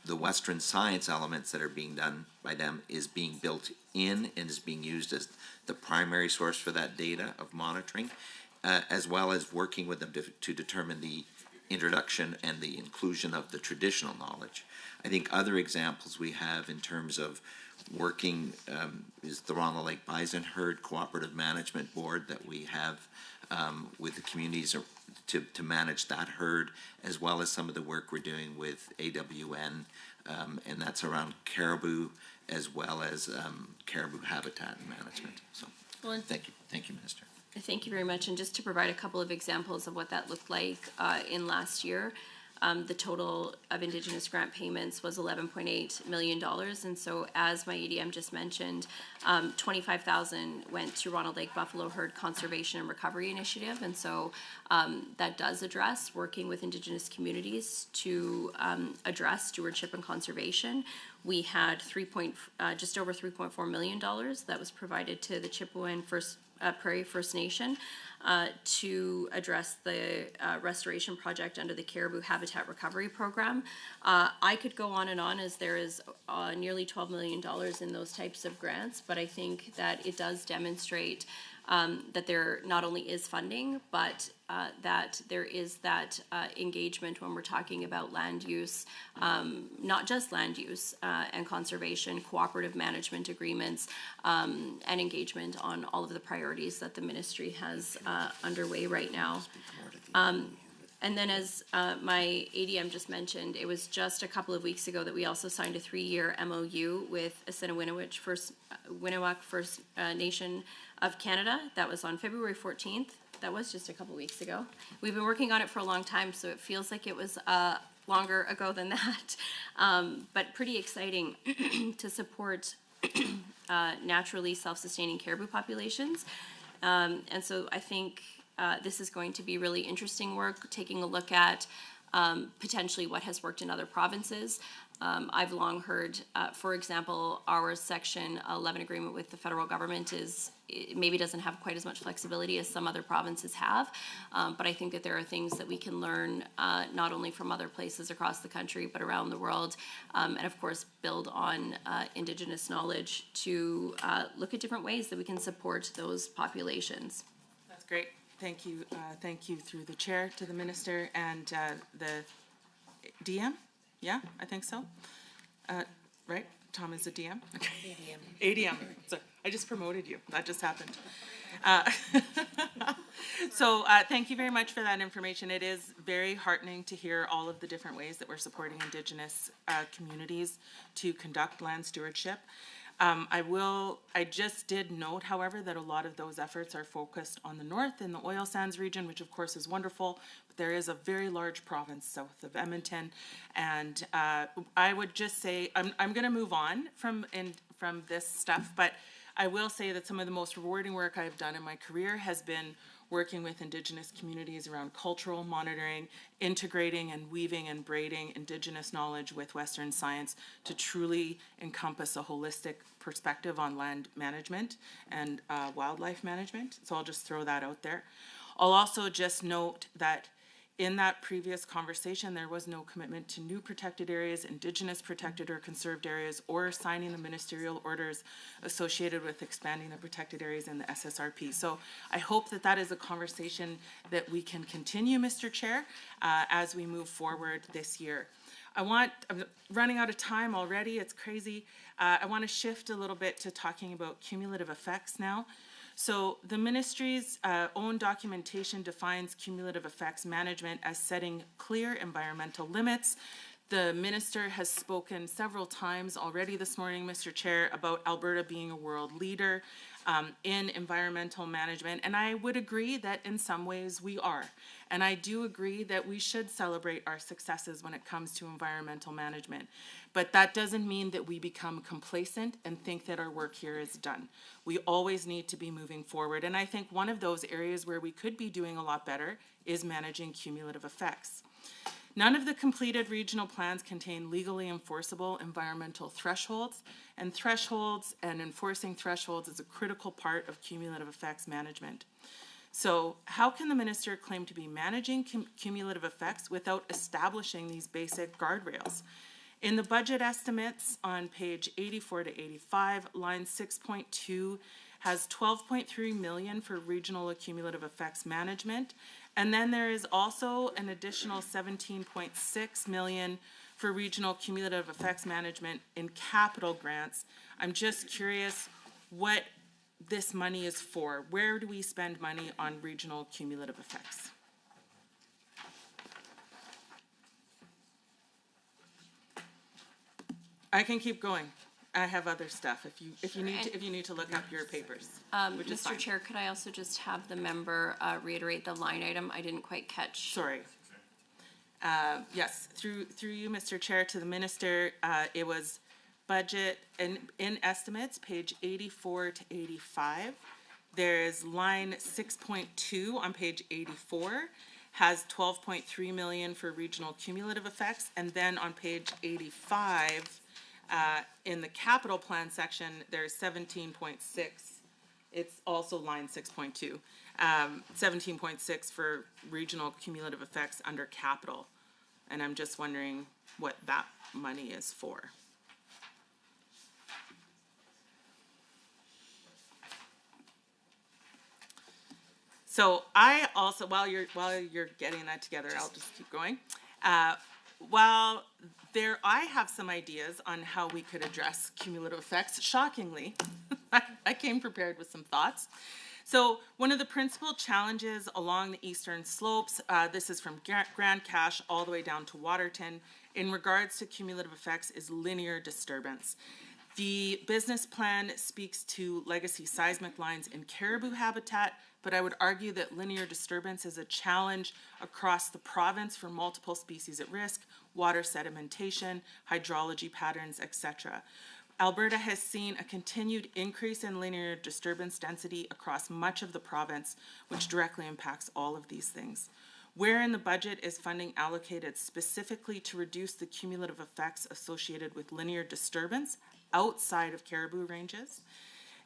the Western science elements that are being done by them is being built in and is being used as the primary source for that data of monitoring, as well as working with them to determine the introduction and the inclusion of the traditional knowledge. I think other examples we have in terms of working is the Ronald Lake Bison Herd Cooperative Management Board that we have with the communities to manage that herd, as well as some of the work we're doing with AWN, and that's around caribou as well as caribou habitat and management. So, thank you, Minister. Thank you very much. And just to provide a couple of examples of what that looked like in last year, the total of Indigenous grant payments was $11.8 million. And so as my ADM just mentioned, $25,000 went to Ronald Lake Buffalo Herd Conservation and Recovery Initiative. And so that does address working with Indigenous communities to address stewardship and conservation. We had just over $3.4 million that was provided to the Chippewa Prairie First Nation to address the restoration project under the Caribou Habitat Recovery Program. I could go on and on, as there is nearly $12 million in those types of grants, but I think that it does demonstrate that there not only is funding, but that there is that engagement when we're talking about land use, not just land use and conservation, cooperative management agreements, and engagement on all of the priorities that the ministry has underway right now. And then as my ADM just mentioned, it was just a couple of weeks ago that we also signed a 3-year MOU with Assiniboine Winniwak First Nation of Canada. That was on February 14th. That was just a couple weeks ago. We've been working on it for a long time, so it feels like it was longer ago than that. But pretty exciting to support naturally self-sustaining caribou populations. And so I think this is going to be really interesting work, taking a look at potentially what has worked in other provinces. I've long heard, for example, our Section 11 agreement with the federal government it maybe doesn't have quite as much flexibility as some other provinces have, but I think that there are things that we can learn not only from other places across the country, but around the world, and of course build on Indigenous knowledge to look at different ways that we can support those populations. That's great. Thank you. Thank you through the chair to the minister and the DM. Yeah, I think so. Right? Tom is a DM? Okay. ADM. So I just promoted you. That just happened. So thank you very much for that information. It is very heartening to hear all of the different ways that we're supporting Indigenous communities to conduct land stewardship. I just did note, however, that a lot of those efforts are focused on the north in the oil sands region, which of course is wonderful, but there is a very large province south of Edmonton. And I would just say, I'm gonna move on from this stuff, but I will say that some of the most rewarding work I've done in my career has been working with Indigenous communities around cultural monitoring, integrating and weaving and braiding Indigenous knowledge with Western science to truly encompass a holistic perspective on land management and wildlife management. So I'll just throw that out there. I'll also just note that in that previous conversation, there was no commitment to new protected areas, Indigenous protected or conserved areas, or signing the ministerial orders associated with expanding the protected areas in the SSRP. So I hope that that is a conversation that we can continue, Mr. Chair, as we move forward this year. I'm running out of time already, it's crazy. I want to shift a little bit to talking about cumulative effects now. So the ministry's own documentation defines cumulative effects management as setting clear environmental limits. The minister has spoken several times already this morning, Mr. Chair, about Alberta being a world leader in environmental management, and I would agree that in some ways we are. And I do agree that we should celebrate our successes when it comes to environmental management. But that doesn't mean that we become complacent and think that our work here is done. We always need to be moving forward. And I think one of those areas where we could be doing a lot better is managing cumulative effects. None of the completed regional plans contain legally enforceable environmental thresholds, and enforcing thresholds is a critical part of cumulative effects management. So how can the minister claim to be managing cumulative effects without establishing these basic guardrails? In the budget estimates on page 84 to 85, line 6.2 has 12.3 million for regional cumulative effects management. And then there is also an additional 17.6 million for regional cumulative effects management in capital grants. I'm just curious what this money is for. Where do we spend money on regional cumulative effects? I can keep going. I have other stuff if you need to look up your papers, which is Mr. fine. Chair, could I also just have the member reiterate the line item? I didn't quite catch. Sorry. Yes, through you, Mr. Chair, to the minister, it was budget in estimates, page 84 to 85. There's line 6.2 on page 84, has 12.3 million for regional cumulative effects, and then on page 85, in the capital plan section, there's 17.6. It's also line 6.2. 17.6 for regional cumulative effects under capital. And I'm just wondering what that money is for. So I also, while you're getting that together, I'll just keep going. While I have some ideas on how we could address cumulative effects. Shockingly, I came prepared with some thoughts. So one of the principal challenges along the eastern slopes, this is from Grand Cache all the way down to Waterton, in regards to cumulative effects, is linear disturbance. The business plan speaks to legacy seismic lines in caribou habitat, but I would argue that linear disturbance is a challenge across the province for multiple species at risk, water sedimentation, hydrology patterns, etc. Alberta has seen a continued increase in linear disturbance density across much of the province, which directly impacts all of these things. Where in the budget is funding allocated specifically to reduce the cumulative effects associated with linear disturbance outside of caribou ranges?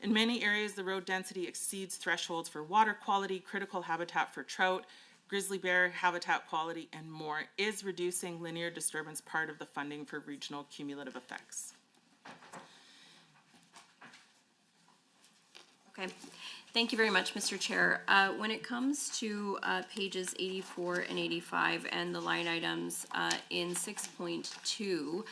In many areas, the road density exceeds thresholds for water quality, critical habitat for trout, grizzly bear habitat quality, and more. Is reducing linear disturbance part of the funding for regional cumulative effects? Okay, thank you very much, Mr. Chair. When it comes to pages 84 and 85 and the line items in 6.2,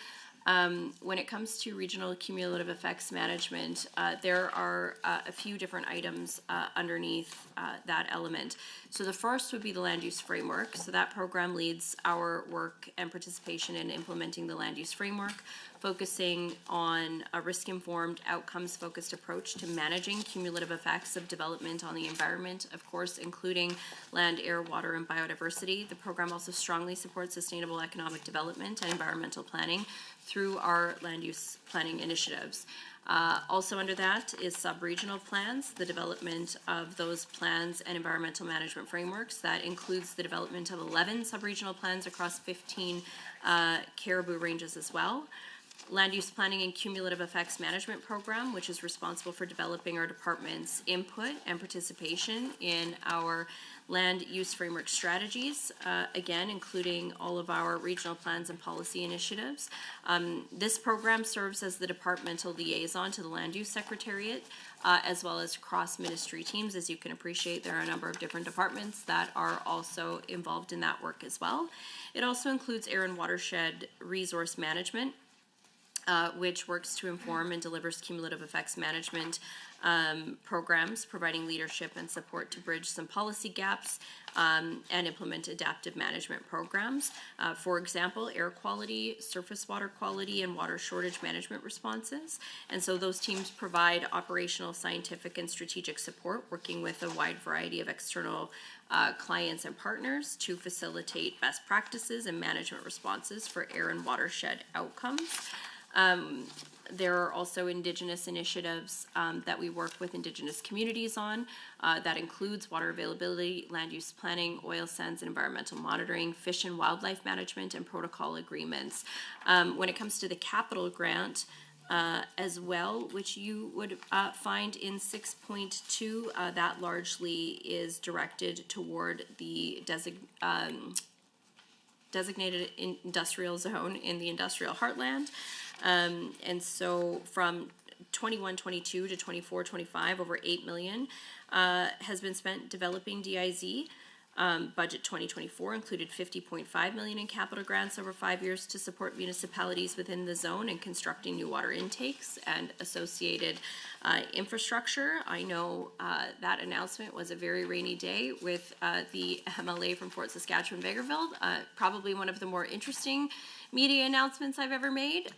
when it comes to regional cumulative effects management, there are a few different items underneath that element. So the first would be the land use framework. So that program leads our work and participation in implementing the land use framework, focusing on a risk-informed, outcomes-focused approach to managing cumulative effects of development on the environment, of course, including land, air, water, and biodiversity. The program also strongly supports sustainable economic development and environmental planning through our land use planning initiatives. Also under that is sub-regional plans, the development of those plans and environmental management frameworks. That includes the development of 11 sub-regional plans across 15 caribou ranges as well. Land use planning and cumulative effects management program, which is responsible for developing our department's input and participation in our land use framework strategies, again, including all of our regional plans and policy initiatives. This program serves as the departmental liaison to the Land Use Secretariat, as well as cross-ministry teams. As you can appreciate, there are a number of different departments that are also involved in that work as well. It also includes air and watershed resource management, which works to inform and delivers cumulative effects management programs, providing leadership and support to bridge some policy gaps and implement adaptive management programs. For example, air quality, surface water quality, and water shortage management responses. And so those teams provide operational, scientific, and strategic support, working with a wide variety of external clients and partners to facilitate best practices and management responses for air and watershed outcomes. There are also Indigenous initiatives that we work with Indigenous communities on. That includes water availability, land use planning, oil sands and environmental monitoring, fish and wildlife management, and protocol agreements. When it comes to the capital grant as well, which you would find in 6.2, that largely is directed toward the designated industrial zone in the industrial heartland. And so from 21-22 to 24-25, over 8 million has been spent developing DIZ. Budget 2024 included 50.5 million in capital grants over 5 years to support municipalities within the zone in constructing new water intakes and associated infrastructure. I know that announcement was a very rainy day with the MLA from Fort Saskatchewan-Vegreville, probably one of the more interesting media announcements I've ever made.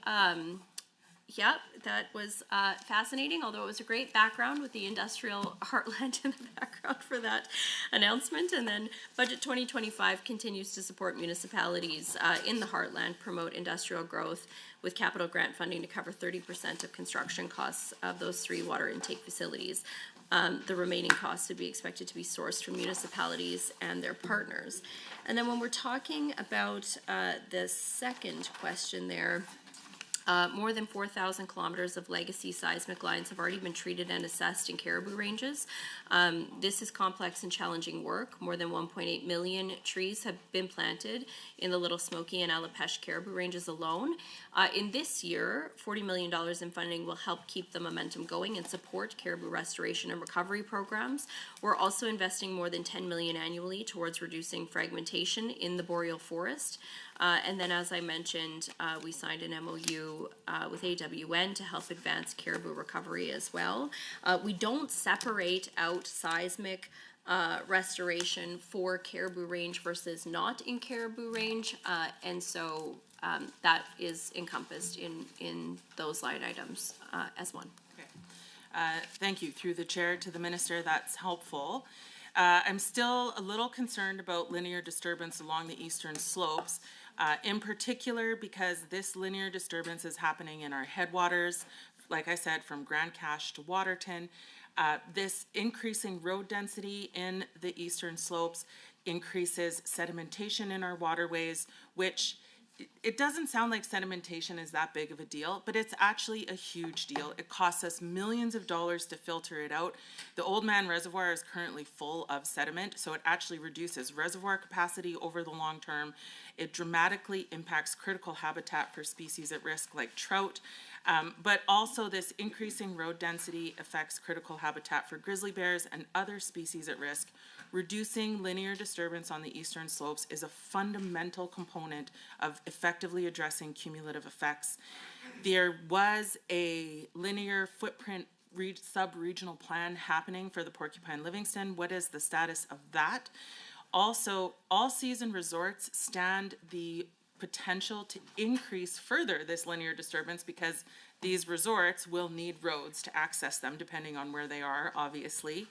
Yep, that was fascinating, although it was a great background with the industrial heartland in the background for that announcement. And then Budget 2025 continues to support municipalities in the heartland, promote industrial growth with capital grant funding to cover 30% of construction costs of those 3 water intake facilities. The remaining costs would be expected to be sourced from municipalities and their partners. And then when we're talking about the second question there, more than 4,000 kilometers of legacy seismic lines have already been treated and assessed in caribou ranges. This is complex and challenging work. More than 1.8 million trees have been planted in the Little Smoky and Alapesh caribou ranges alone. In this year, $40 million in funding will help keep the momentum going and support caribou restoration and recovery programs. We're also investing more than $10 million annually towards reducing fragmentation in the boreal forest. And then, as I mentioned, we signed an MOU with AWN to help advance caribou recovery as well. We don't separate out seismic restoration for caribou range versus not in caribou range, and so that is encompassed in those line items as one. Okay. Thank you. Through the chair to the minister, that's helpful. I'm still a little concerned about linear disturbance along the eastern slopes. In particular, because this linear disturbance is happening in our headwaters, like I said, from Grand Cache to Waterton. This increasing road density in the eastern slopes increases sedimentation in our waterways, which it doesn't sound like sedimentation is that big of a deal, but it's actually a huge deal. It costs us millions of dollars to filter it out. The Old Man Reservoir is currently full of sediment, so it actually reduces reservoir capacity over the long term. It dramatically impacts critical habitat for species at risk like trout, but also this increasing road density affects critical habitat for grizzly bears and other species at risk. Reducing linear disturbance on the eastern slopes is a fundamental component of effectively addressing cumulative effects. There was a linear footprint sub-regional plan happening for the Porcupine Livingston. What is the status of that? Also, all-season resorts stand the potential to increase further this linear disturbance because these resorts will need roads to access them depending on where they are, obviously.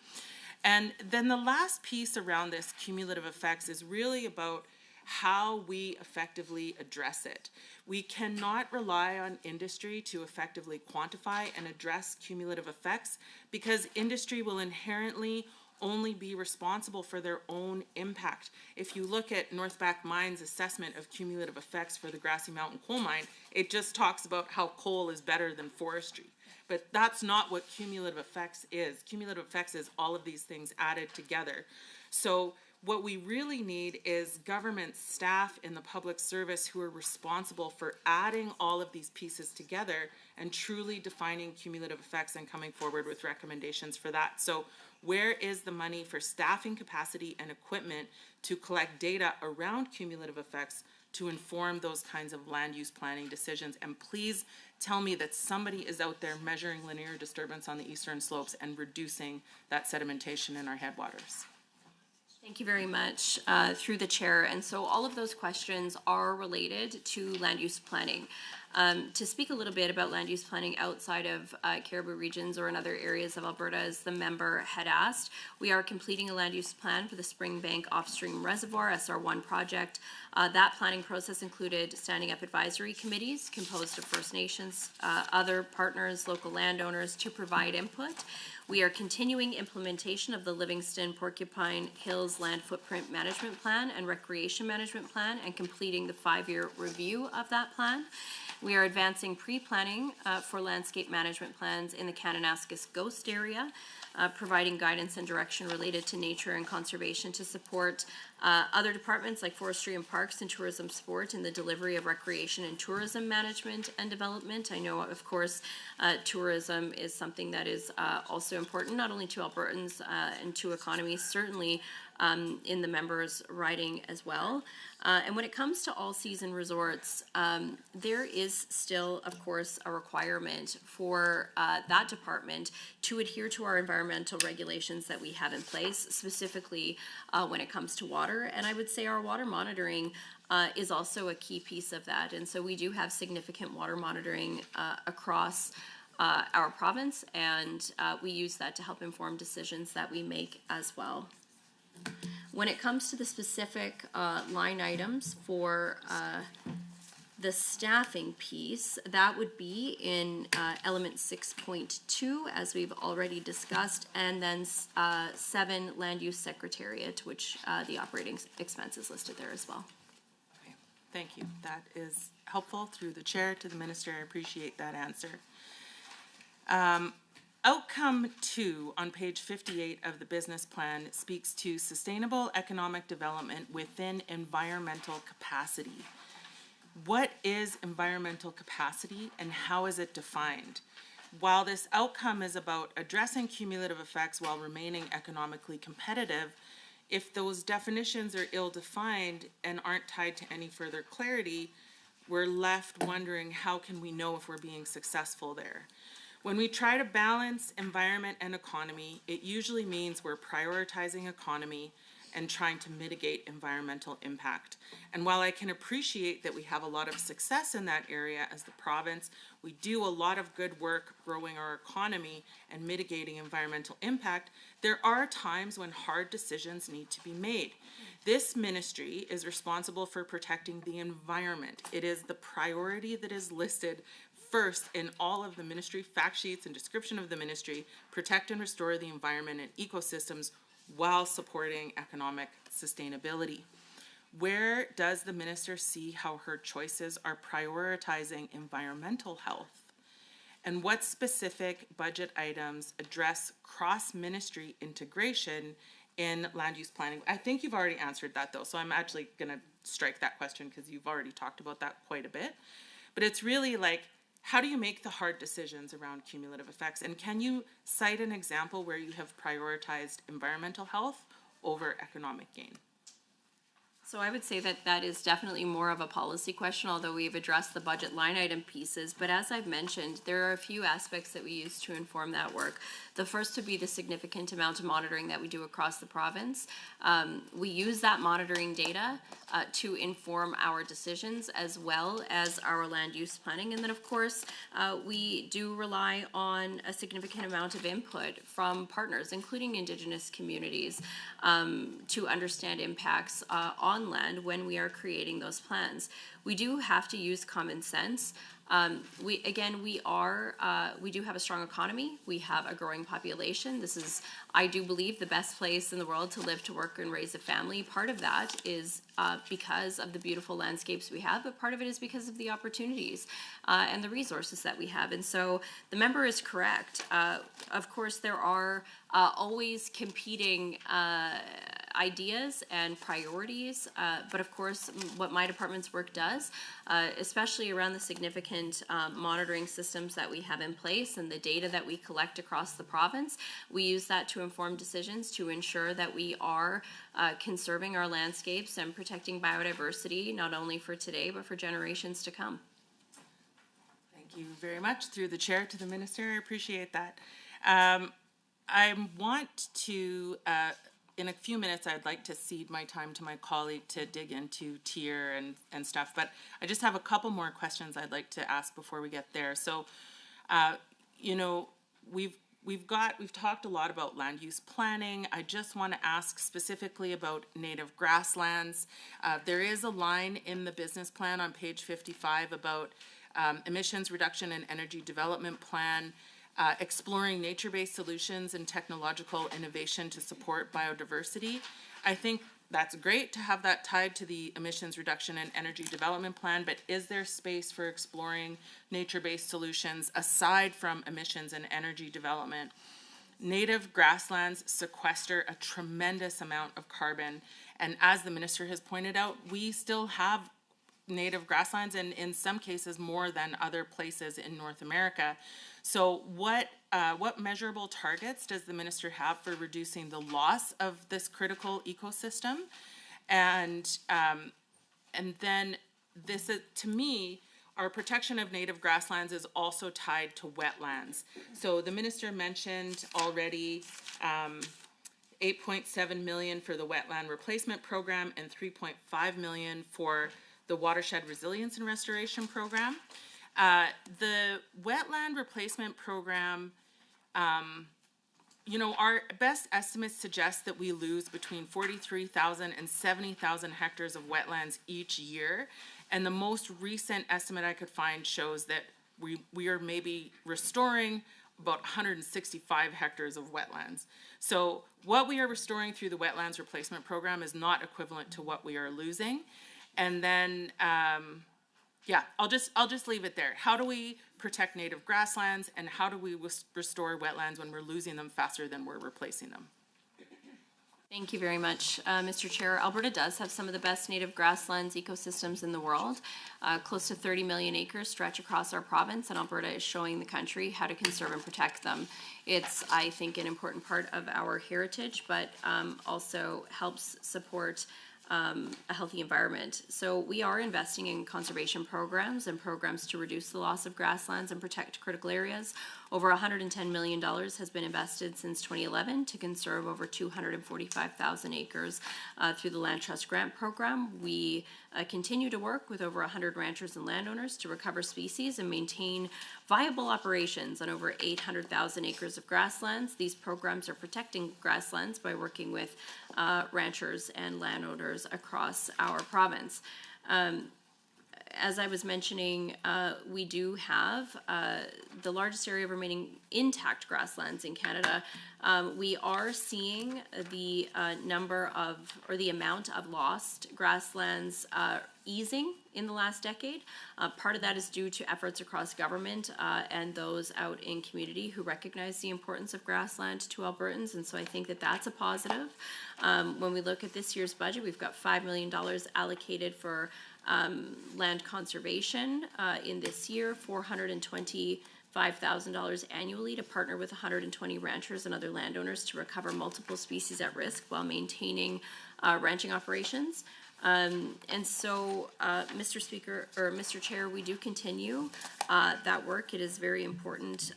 And then the last piece around this cumulative effects is really about how we effectively address it. We cannot rely on industry to effectively quantify and address cumulative effects because industry will inherently only be responsible for their own impact. If you look at Northback Mine's assessment of cumulative effects for the Grassy Mountain coal mine, it just talks about how coal is better than forestry. But that's not what cumulative effects is. Cumulative effects is all of these things added together. So what we really need is government staff in the public service who are responsible for adding all of these pieces together and truly defining cumulative effects and coming forward with recommendations for that. So where is the money for staffing capacity and equipment to collect data around cumulative effects to inform those kinds of land use planning decisions? And please tell me that somebody is out there measuring linear disturbance on the eastern slopes and reducing that sedimentation in our headwaters. Thank you very much, through the chair. And so all of those questions are related to land use planning. To speak a little bit about land use planning outside of caribou regions or in other areas of Alberta, as the member had asked, we are completing a land use plan for the Springbank Offstream Reservoir SR1 project. That planning process included standing up advisory committees composed of First Nations, other partners, local landowners to provide input. We are continuing implementation of the Livingston Porcupine Hills Land Footprint Management Plan and Recreation Management Plan and completing the 5-year review of that plan. We are advancing pre-planning for landscape management plans in the Kananaskis Ghost area, providing guidance and direction related to nature and conservation to support other departments like forestry and parks and tourism sport in the delivery of recreation and tourism management and development. I know, of course, tourism is something that is also important, not only to Albertans and to economies, certainly in the members' riding as well. And when it comes to all-season resorts, there is still, of course, a requirement for that department to adhere to our environmental regulations that we have in place, specifically when it comes to water. And I would say our water monitoring is also a key piece of that. And so we do have significant water monitoring across our province, and we use that to help inform decisions that we make as well. When it comes to the specific line items for the staffing piece, that would be in element 6.2, as we've already discussed, and then 7, land use secretariat, which the operating expense is listed there as well. Okay, thank you. That is helpful through the chair to the minister. I appreciate that answer. Outcome 2 on page 58 of the business plan speaks to sustainable economic development within environmental capacity. What is environmental capacity and how is it defined? While this outcome is about addressing cumulative effects while remaining economically competitive, if those definitions are ill-defined and aren't tied to any further clarity, we're left wondering how can we know if we're being successful there? When we try to balance environment and economy, it usually means we're prioritizing economy and trying to mitigate environmental impact. And while I can appreciate that we have a lot of success in that area as the province, we do a lot of good work growing our economy and mitigating environmental impact, there are times when hard decisions need to be made. This ministry is responsible for protecting the environment. It is the priority that is listed first in all of the ministry fact sheets and description of the ministry: protect and restore the environment and ecosystems while supporting economic sustainability. Where does the minister see how her choices are prioritizing environmental health? And what specific budget items address cross-ministry integration in land use planning? I think you've already answered that though, so I'm actually gonna strike that question because you've already talked about that quite a bit. But it's really like, how do you make the hard decisions around cumulative effects? And can you cite an example where you have prioritized environmental health over economic gain? So I would say that that is definitely more of a policy question, although we've addressed the budget line item pieces. But as I've mentioned, there are a few aspects that we use to inform that work. The first would be the significant amount of monitoring that we do across the province. We use that monitoring data to inform our decisions as well as our land use planning. And then of course, we do rely on a significant amount of input from partners, including Indigenous communities, to understand impacts on land when we are creating those plans. We do have to use common sense. We do have a strong economy. We have a growing population. This is, I do believe, the best place in the world to live, to work, and raise a family. Part of that is because of the beautiful landscapes we have, but part of it is because of the opportunities and the resources that we have. And so the member is correct. Of course, there are always competing ideas and priorities, but of course what my department's work does, especially around the significant monitoring systems that we have in place and the data that we collect across the province, we use that to inform decisions to ensure that we are conserving our landscapes and protecting biodiversity, not only for today but for generations to come. Thank you very much. Through the chair to the minister, I appreciate that. I want to in a few minutes, I'd like to cede my time to my colleague to dig into tier and stuff, but I just have a couple more questions I'd like to ask before we get there. So, you know, we've talked a lot about land use planning. I just want to ask specifically about native grasslands. There is a line in the business plan on page 55 about emissions reduction and energy development plan, exploring nature-based solutions and technological innovation to support biodiversity. I think that's great to have that tied to the emissions reduction and energy development plan, but is there space for exploring nature-based solutions aside from emissions and energy development? Native grasslands sequester a tremendous amount of carbon, and as the minister has pointed out, we still have native grasslands, and in some cases more than other places in North America. So what measurable targets does the minister have for reducing the loss of this critical ecosystem? And then this is, to me, our protection of native grasslands is also tied to wetlands. So the minister mentioned already 8.7 million for the wetland replacement program, and 3.5 million for the watershed resilience and restoration program. The wetland replacement program, you know, our best estimates suggest that we lose between 43,000 and 70,000 hectares of wetlands each year. And the most recent estimate I could find shows that we are maybe restoring about 165 hectares of wetlands. So what we are restoring through the wetlands replacement program is not equivalent to what we are losing. And then, yeah, I'll just leave it there. How do we protect native grasslands, and how do we restore wetlands when we're losing them faster than we're replacing them? Thank you very much, Mr. Chair. Alberta does have some of the best native grasslands ecosystems in the world. Close to 30 million acres stretch across our province, and Alberta is showing the country how to conserve and protect them. It's, I think, an important part of our heritage, but also helps support a healthy environment. So we are investing in conservation programs and programs to reduce the loss of grasslands and protect critical areas. Over $110 million has been invested since 2011 to conserve over 245,000 acres through the Land Trust Grant Program. We continue to work with over 100 ranchers and landowners to recover species and maintain viable operations on over 800,000 acres of grasslands. These programs are protecting grasslands by working with ranchers and landowners across our province. As I was mentioning, we do have the largest area of remaining intact grasslands in Canada. We are seeing the number of, or the amount of lost grasslands easing in the last decade. Part of that is due to efforts across government and those out in community who recognize the importance of grassland to Albertans, and so I think that that's a positive. When we look at this year's budget, we've got $5 million allocated for land conservation in this year, $425,000 annually to partner with 120 ranchers and other landowners to recover multiple species at risk while maintaining ranching operations. And so, Mr. Speaker, or Mr. Chair, we do continue that work. It is very important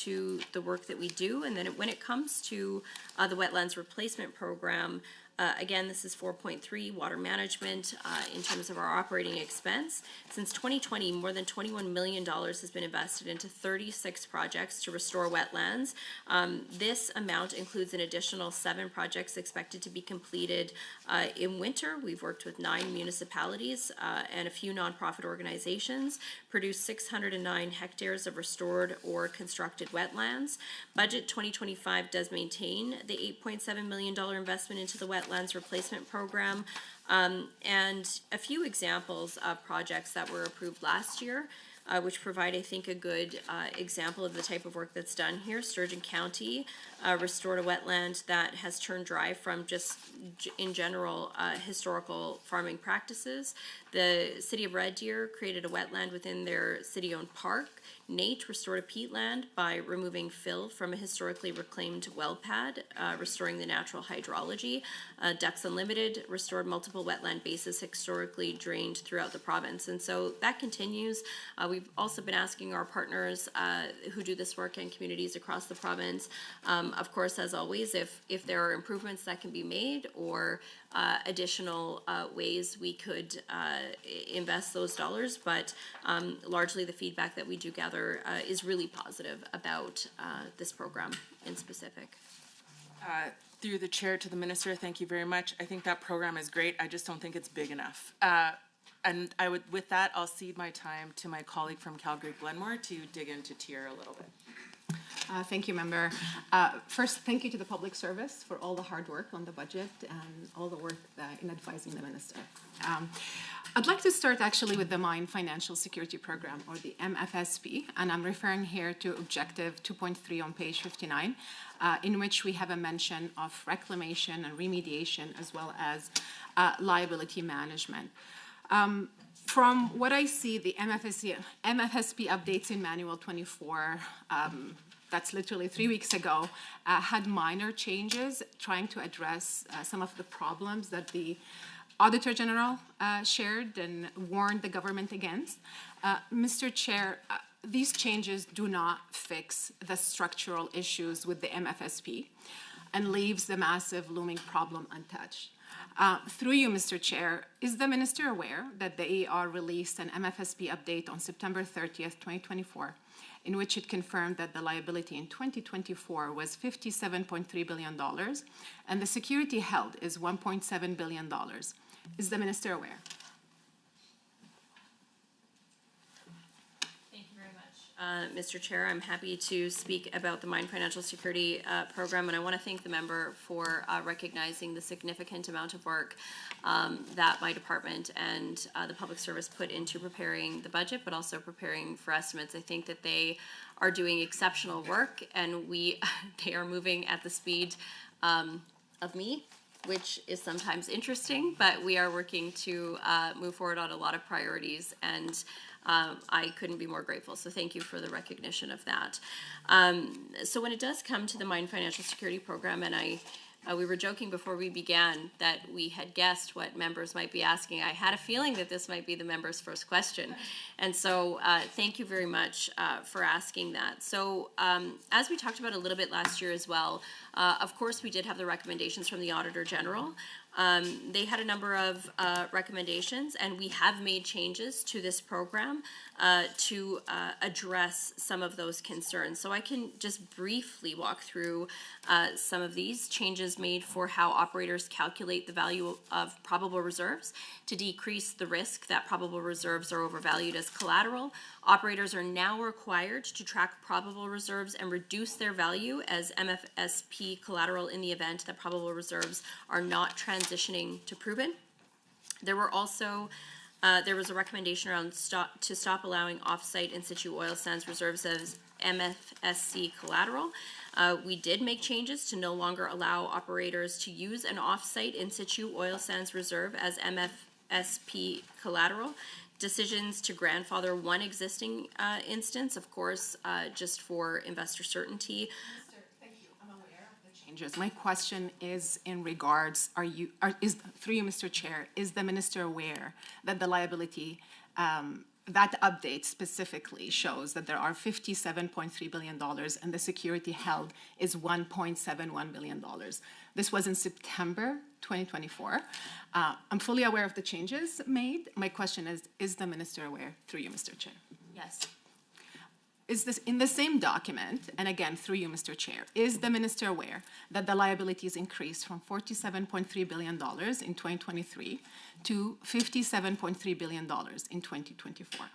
to the work that we do. And then when it comes to the Wetlands Replacement Program, again, this is 4.3 water management in terms of our operating expense. Since 2020, more than $21 million has been invested into 36 projects to restore wetlands. This amount includes an additional 7 projects expected to be completed in winter. We've worked with 9 municipalities and a few nonprofit organizations, produced 609 hectares of restored or constructed wetlands. Budget 2025 does maintain the $8.7 million investment into the Wetlands Replacement Program, and a few examples of projects that were approved last year, which provide, I think, a good example of the type of work that's done here. Sturgeon County restored a wetland that has turned dry from just in general historical farming practices. The City of Red Deer created a wetland within their city-owned park. Nate restored a peatland by removing fill from a historically reclaimed well pad, restoring the natural hydrology. Ducks Unlimited restored multiple wetland bases historically drained throughout the province. And so that continues. We've also been asking our partners who do this work in communities across the province, of course, as always, if there are improvements that can be made or additional ways we could invest those dollars, but largely the feedback that we do gather is really positive about this program in specific. Through the chair to the minister, thank you very much. I think that program is great. I just don't think it's big enough. And I would, with that, I'll cede my time to my colleague from Calgary Glenmore to dig into TIER a little bit. Thank you, Member. First, thank you to the Public Service for all the hard work on the budget and all the work in advising the Minister. I'd like to start actually with the Mine Financial Security Program, or the MFSP, and I'm referring here to Objective 2.3 on page 59, in which we have a mention of reclamation and remediation as well as liability management. From what I see, the MFSP updates in Manual 24, that's literally 3 weeks ago, had minor changes trying to address some of the problems that the Auditor General shared and warned the government against. Mr. Chair, these changes do not fix the structural issues with the MFSP. and leaves the massive looming problem untouched. Through you, Mr. Chair, is the minister aware that the AER released an MFSP update on September 30th, 2024, in which it confirmed that the liability in 2024 was $57.3 billion and the security held is $1.7 billion? Is the minister aware? Mr. Chair, I'm happy to speak about the Mine Financial Security Program, and I want to thank the member for recognizing the significant amount of work that my department and the public service put into preparing the budget, but also preparing for estimates. I think that they are doing exceptional work, and they are moving at the speed of me, which is sometimes interesting, but we are working to move forward on a lot of priorities, and I couldn't be more grateful. So thank you for the recognition of that. So when it does come to the Mine Financial Security Program, and we were joking before we began that we had guessed what members might be asking. I had a feeling that this might be the member's first question. And so thank you very much for asking that. So as we talked about a little bit last year as well, of course, we did have the recommendations from the Auditor General. They had a number of recommendations, and we have made changes to this program to address some of those concerns. So I can just briefly walk through some of these changes made for how operators calculate the value of probable reserves to decrease the risk that probable reserves are overvalued as collateral. Operators are now required to track probable reserves and reduce their value as MFSP collateral in the event that probable reserves are not transitioning to proven. There were also there was a recommendation around to stop allowing off-site in situ oil sands reserves as MFSC collateral. We did make changes to no longer allow operators to use an off-site in situ oil sands reserve as MFSP collateral. Decisions to grandfather one existing instance, of course, just for investor certainty. Thank you. I'm aware of the changes. My question is in regards, through you, Mr. Chair, is the minister aware that the liability, that update specifically shows that there are $57.3 billion and the security held is $1.71 billion? This was in September 2024. I'm fully aware of the changes made. My question is the minister aware, through you, Mr. Chair? Yes. Is this in the same document, and again, through you, Mr. Chair, is the minister aware that the liabilities increased from $47.3 billion in 2023 to $57.3 billion in 2024?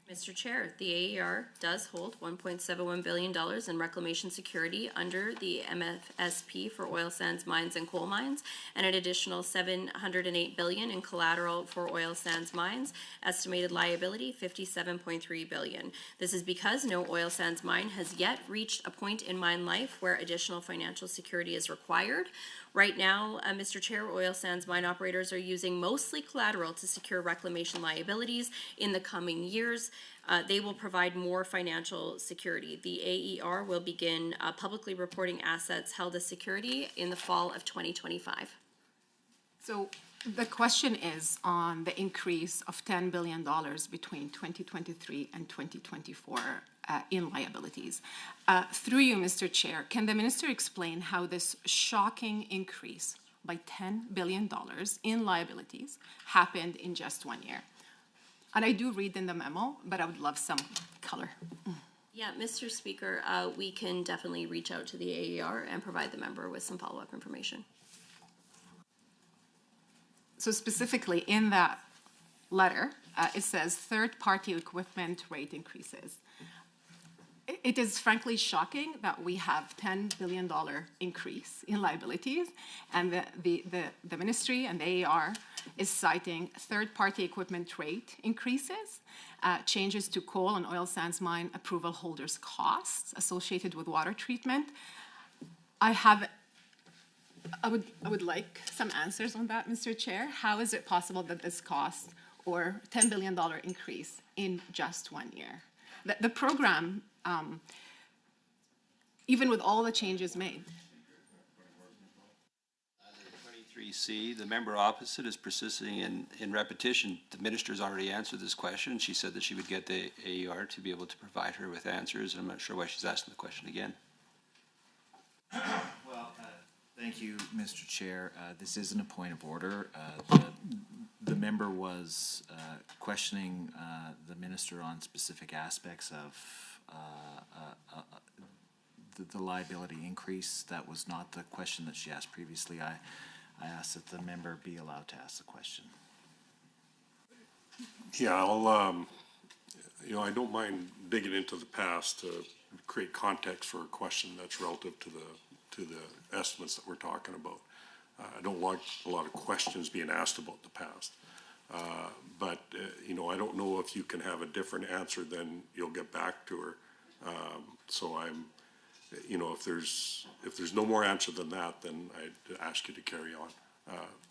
Mr. Chair, the AER does hold $1.71 billion in reclamation security under the MFSP for oil sands mines and coal mines, and an additional $708 billion in collateral for oil sands mines. Estimated liability, $57.3 billion. This is because no oil sands mine has yet reached a point in mine life where additional financial security is required. Right now, Mr. Chair, oil sands mine operators are using mostly collateral to secure reclamation liabilities. In the coming years, they will provide more financial security. The AER will begin publicly reporting assets held as security in the fall of 2025. So the question is on the increase of $10 billion between 2023 and 2024 in liabilities. Through you, Mr. Chair, can the minister explain how this shocking increase by $10 billion in liabilities happened in just 1 year? And I do read in the memo, but I would love some color. Yeah, Mr. Speaker, we can definitely reach out to the AER and provide the member with some follow-up information. So specifically in that letter, it says third-party equipment rate increases. It is frankly shocking that we have $10 billion increase in liabilities, and the ministry and the AER is citing third-party equipment rate increases, changes to coal and oil sands mine approval holders' costs associated with water treatment. I would like some answers on that, Mr. Chair. How is it possible that this cost or $10 billion increase in just 1 year? The program, even with all the changes made. 23C, the member opposite is persisting in repetition. The minister's already answered this question. She said that she would get the AER to be able to provide her with answers, and I'm not sure why she's asking the question again. Well, Thank you, Mr. Chair. This is an point of order. The member was questioning the minister on specific aspects of the liability increase. That was not the question that she asked previously. I asked that the member be allowed to ask the question. Yeah, I don't mind digging into the past to create context for a question that's relative to the estimates that we're talking about. I don't like a lot of questions being asked about the past. But I don't know if you can have a different answer, then you'll get back to her. So if there's no more answer than that, then I'd ask you to carry on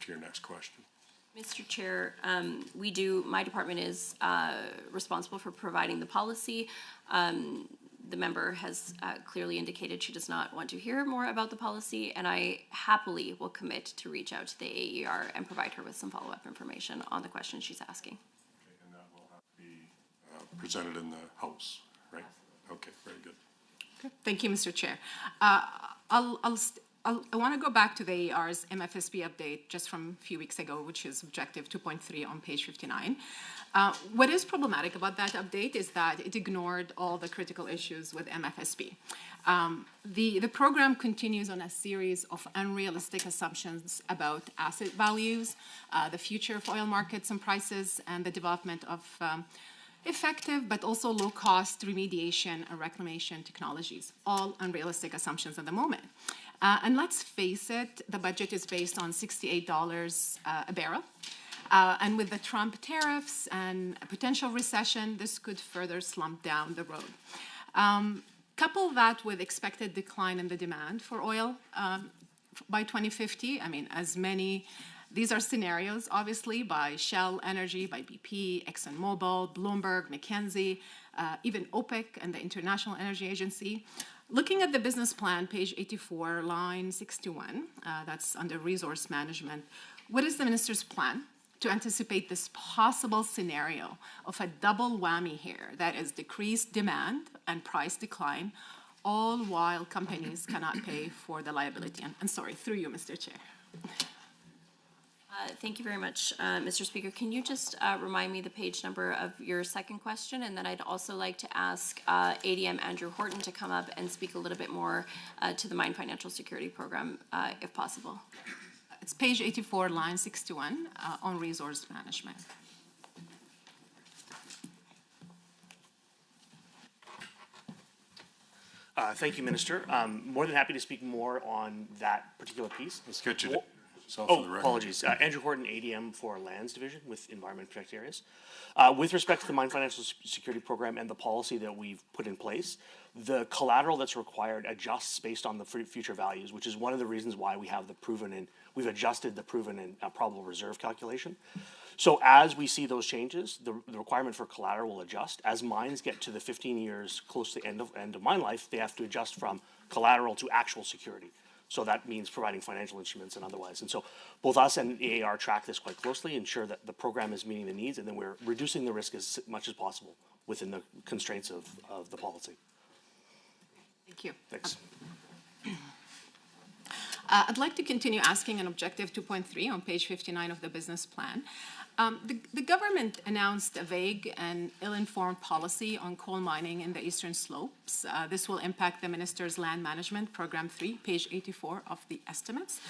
to your next question. Mr. Chair, my department is responsible for providing the policy. The member has clearly indicated she does not want to hear more about the policy, and I happily will commit to reach out to the AER and provide her with some follow-up information on the question she's asking. Okay, and that will have to be presented in the House, right? Okay, very good. Okay. Thank you, Mr. Chair. I want to go back to the AER's MFSB update just from a few weeks ago, which is objective 2.3 on page 59. What is problematic about that update is that it ignored all the critical issues with MFSB. The program continues on a series of unrealistic assumptions about asset values, the future of oil markets and prices, and the development of effective but also low-cost remediation and reclamation technologies, all unrealistic assumptions at the moment. And let's face it, the budget is based on $68 a barrel. And with the Trump tariffs and a potential recession, this could further slump down the road. Couple that with expected decline in the demand for oil by 2050. These are scenarios, obviously, by Shell Energy, by BP, ExxonMobil, Bloomberg, McKinsey, even OPEC and the International Energy Agency. Looking at the business plan, page 84, line 61, that's under resource management, what is the minister's plan to anticipate this possible scenario of a double whammy here, that is decreased demand and price decline, all while companies cannot pay for the liability? And sorry, through you, Mr. Chair. Thank you very much, Mr. Speaker. Can you just remind me the page number of your second question? And then I'd also like to ask ADM Andrew Horton to come up and speak a little bit more to the Mine Financial Security Program, if possible. It's page 84, line 61, on resource management. Thank you, Minister. More than happy to speak more on that particular piece. Let's get you apologies. Andrew Horton, ADM for Lands Division with Environment Protected Areas. With respect to the Mine Financial Security Program and the policy that we've put in place, the collateral that's required adjusts based on the future values, which is one of the reasons why we have we've adjusted the proven and probable reserve calculation. So as we see those changes, the requirement for collateral will adjust. As mines get to the 15 years close to the end of mine life, they have to adjust from collateral to actual security. So that means providing financial instruments and otherwise. And so both us and AAR track this quite closely, ensure that the program is meeting the needs, and then we're reducing the risk as much as possible within the constraints of the policy. Thank you. Thanks. I'd like to continue asking on objective 2.3 on page 59 of the business plan. The government announced a vague and ill-informed policy on coal mining in the eastern slopes. This will impact the minister's land management, program 3, page 84 of the estimates.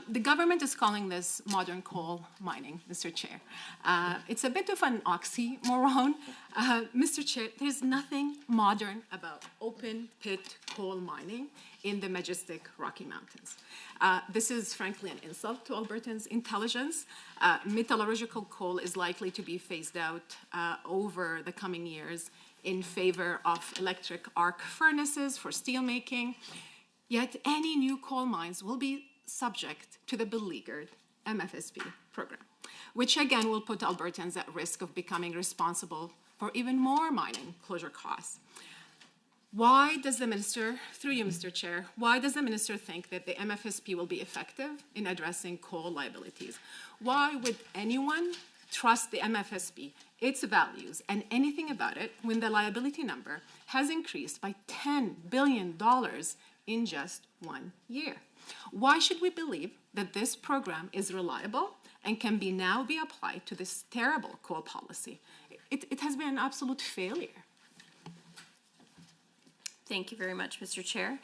The government is calling this modern coal mining, Mr. Chair. It's a bit of an oxymoron. Mr. Chair, there's nothing modern about open pit coal mining in the majestic Rocky Mountains. This is frankly an insult to Albertans' intelligence. Metallurgical coal is likely to be phased out over the coming years in favor of electric arc furnaces for steelmaking. Yet any new coal mines will be subject to the beleaguered MFSB program, which again will put Albertans at risk of becoming responsible for even more mining closure costs. Why does the minister, through you, Mr. Chair, why does the minister think that the MFSB will be effective in addressing coal liabilities? Why would anyone trust the MFSB, its values, and anything about it when the liability number has increased by $10 billion in just 1 year. Why should we believe that this program is reliable and can now be applied to this terrible coal policy? It has been an absolute failure. Thank you very much, Mr. Chair.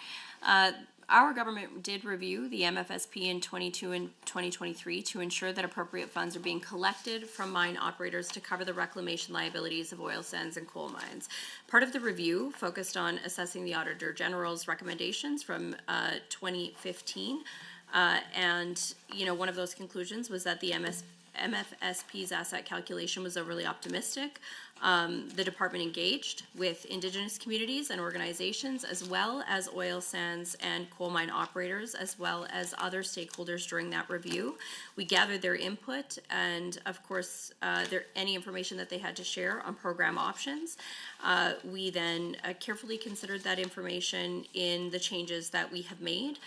Our government did review the MFSP in 22 and 2023 to ensure that appropriate funds are being collected from mine operators to cover the reclamation liabilities of oil sands and coal mines. Part of the review focused on assessing the Auditor General's recommendations from 2015. And, you know, one of those conclusions was that the MFSP's asset calculation was overly optimistic. The department engaged with Indigenous communities and organizations, as well as oil sands and coal mine operators, as well as other stakeholders during that review. We gathered their input and, of course, any information that they had to share on program options. We then carefully considered that information in the changes that we have made,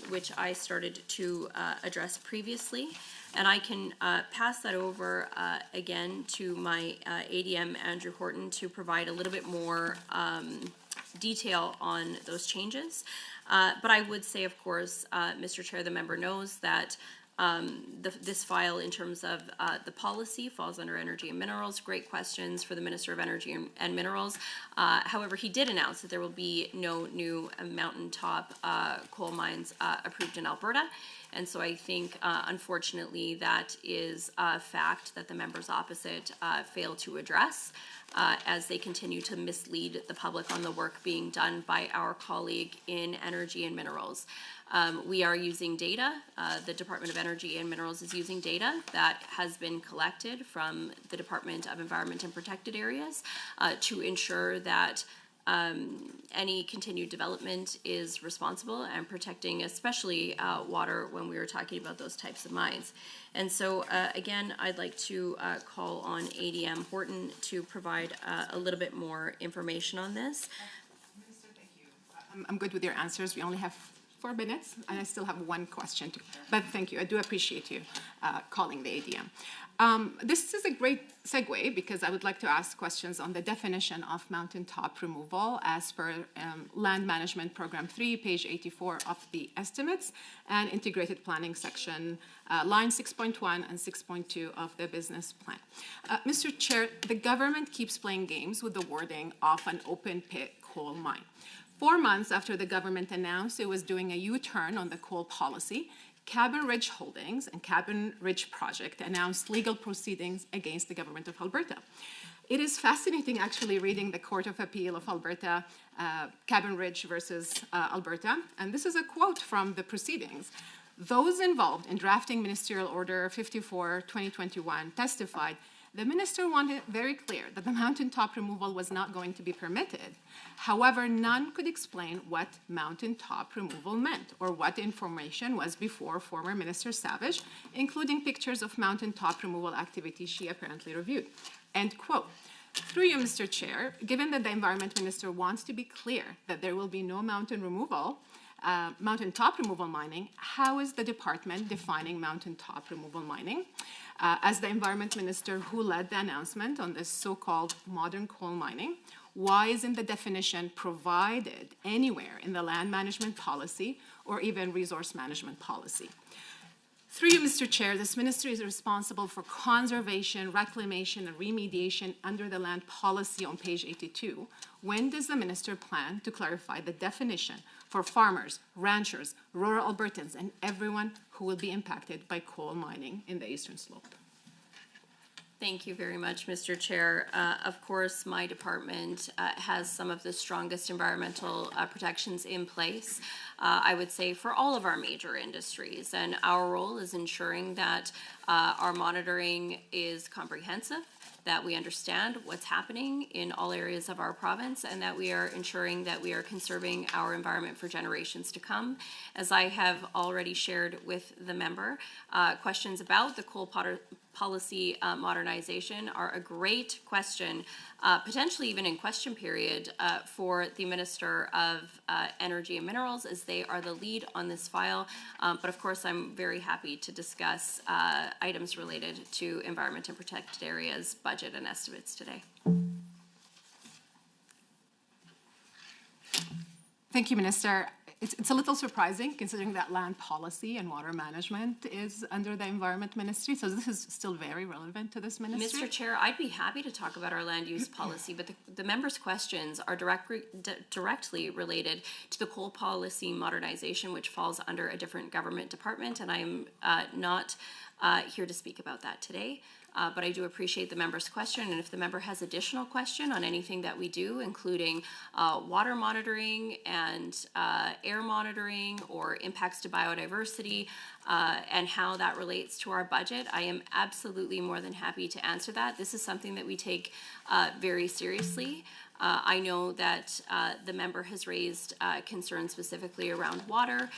which I started to address previously. And I can pass that over again to my ADM, Andrew Horton, to provide a little bit more detail on those changes. But I would say, of course, Mr. Chair, the member knows that this file in terms of the policy falls under Energy and Minerals. Great questions for the Minister of Energy and Minerals. However, he did announce that there will be no new mountaintop coal mines approved in Alberta. And so I think, unfortunately, that is a fact that the members opposite fail to address as they continue to mislead the public on the work being done by our colleague in Energy and Minerals. We are using data. The Department of Energy and Minerals is using data that has been collected from the Department of Environment and Protected Areas to ensure that any continued development is responsible and protecting especially water when we are talking about those types of mines. And so again, I'd like to call on ADM Horton to provide a little bit more information on this. Minister, thank you. I'm good with your answers. We only have 4 minutes, and I still have one question too. But thank you. I do appreciate you calling the ADM. This is a great segue because I would like to ask questions on the definition of mountaintop removal as per Land Management Program 3, page 84 of the estimates and integrated planning section, line 6.1 and 6.2 of the business plan. Mr. Chair, the government keeps playing games with the wording of an open pit coal mine. 4 months after the government announced it was doing a U-turn on the coal policy, Cabin Ridge Holdings and Cabin Ridge Project announced legal proceedings against the government of Alberta. It is fascinating actually reading the Court of Appeal of Alberta, Cabin Ridge versus Alberta, and this is a quote from the proceedings. Those involved in drafting Ministerial Order 54/2021 testified the minister wanted very clear that the mountaintop removal was not going to be permitted. However, none could explain what mountaintop removal meant or what information was before former Minister Savage, including pictures of mountaintop removal activities she apparently reviewed. End quote. Through you, Mr. Chair, given that the Environment Minister wants to be clear that there will be no mountaintop removal mining, how is the department defining mountaintop removal mining? As the Environment Minister who led the announcement on this so-called modern coal mining, why isn't the definition provided anywhere in the land management policy or even resource management policy? Through you, Mr. Chair, this ministry is responsible for conservation, reclamation, and remediation under the land policy on page 82. When does the minister plan to clarify the definition for farmers, ranchers, rural Albertans, and everyone who will be impacted by coal mining in the Eastern Slope? Thank you very much, Mr. Chair. Of course, my department has some of the strongest environmental protections in place, I would say, for all of our major industries. And our role is ensuring that our monitoring is comprehensive, that we understand what's happening in all areas of our province, and that we are ensuring that we are conserving our environment for generations to come. As I have already shared with the member, questions about the coal policy modernization are a great question, potentially even in question period for the Minister of Energy and Minerals, as they are the lead on this file. But of course, I'm very happy to discuss items related to Environment and Protected Areas, budget and estimates today. Thank you, Minister. It's a little surprising considering that land policy and water management is under the Environment Ministry. So this is still very relevant to this ministry. Mr. Chair, I'd be happy to talk about our land use policy, but the members' questions are directly related to the coal policy modernization, which falls under a different government department, and I am not here to speak about that today. But I do appreciate the member's question, and if the member has additional question on anything that we do, including water monitoring and air monitoring or impacts to biodiversity and how that relates to our budget, I am absolutely more than happy to answer that. This is something that we take very seriously. I know that the member has raised concerns specifically around water.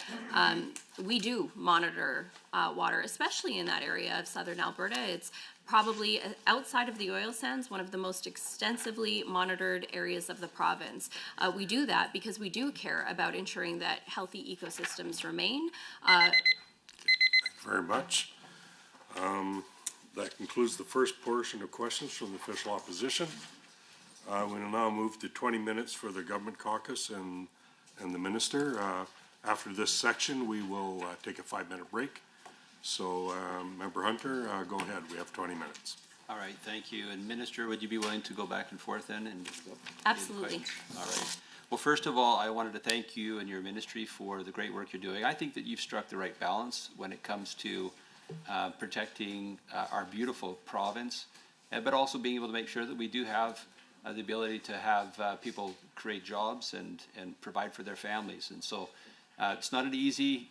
We do monitor water, especially in that area of southern Alberta. It's probably outside of the oil sands, one of the most extensively monitored areas of the province. We do that because we do care about ensuring that healthy ecosystems remain. Thank you very much. That concludes the first portion of questions from the official opposition. We will now move to 20 minutes for the government caucus and the minister. After this section, we will take a 5-minute break. So, Member Hunter, go ahead. We have 20 minutes. All right, thank you. And Minister, would you be willing to go back and forth then? Absolutely. All right. Well, first of all, I wanted to thank you and your ministry for the great work you're doing. I think that you've struck the right balance when it comes to protecting our beautiful province, but also being able to make sure that we do have the ability to have people create jobs and provide for their families. And so it's not an easy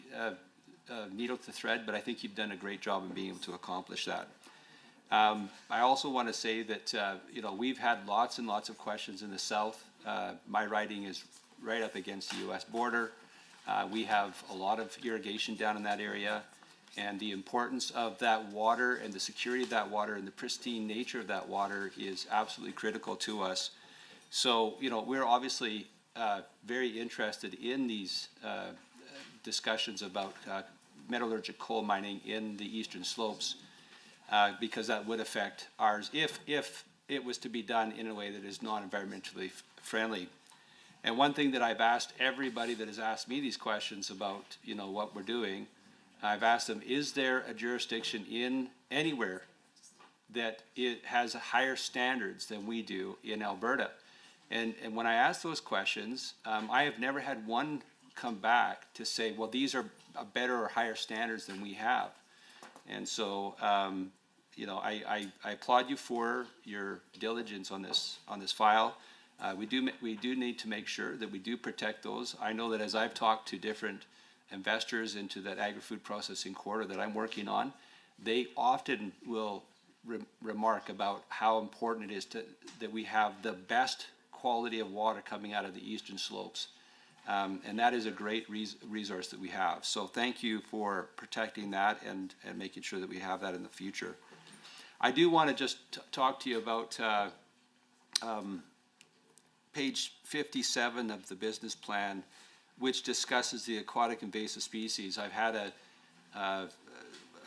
needle to thread, but I think you've done a great job in being able to accomplish that. I also want to say that, you know, we've had lots and lots of questions in the south. My riding is right up against the U.S. border. We have a lot of irrigation down in that area, and the importance of that water and the security of that water and the pristine nature of that water is absolutely critical to us. So, you know, we're obviously very interested in these discussions about metallurgic coal mining in the eastern slopes because that would affect ours if it was to be done in a way that is non-environmentally friendly. And one thing that I've asked everybody that has asked me these questions about, you know, what we're doing, I've asked them, is there a jurisdiction in anywhere that it has higher standards than we do in Alberta? And when I ask those questions, I have never had one come back to say, well, these are better or higher standards than we have. And so, you know, I applaud you for your diligence on this file. We do need to make sure that we do protect those. I know that as I've talked to different investors into that agri-food processing corridor that I'm working on, they often will remark about how important it is that we have the best quality of water coming out of the eastern slopes. And that is a great resource that we have. So thank you for protecting that and making sure that we have that in the future. I do want to just talk to you about page 57 of the business plan, which discusses the aquatic invasive species. I've had a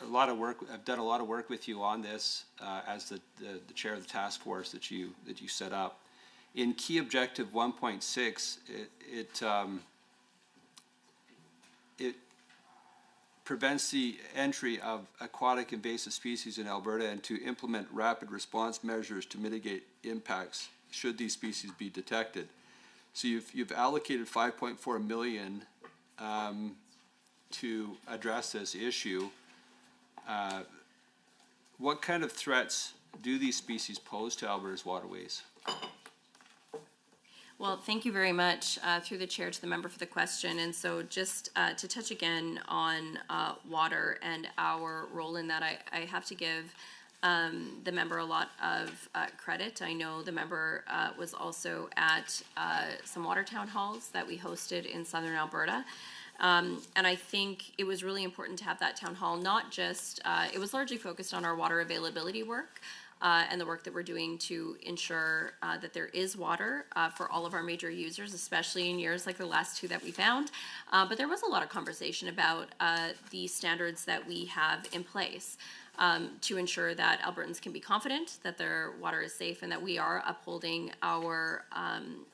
lot of work. I've done a lot of work with you on this as the chair of the task force that you set up. In key objective 1.6, it prevents the entry of aquatic invasive species in Alberta and to implement rapid response measures to mitigate impacts should these species be detected. So you've allocated $5.4 million to address this issue. What kind of threats do these species pose to Alberta's waterways? Well, thank you very much through the chair to the member for the question. And so just to touch again on water and our role in that, I have to give the member a lot of credit. I know the member was also at some water town halls that we hosted in southern Alberta. And I think it was really important to have that town hall, not just, it was largely focused on our water availability work and the work that we're doing to ensure that there is water for all of our major users, especially in years like the last two that we found. But there was a lot of conversation about the standards that we have in place. to ensure that Albertans can be confident that their water is safe and that we are upholding our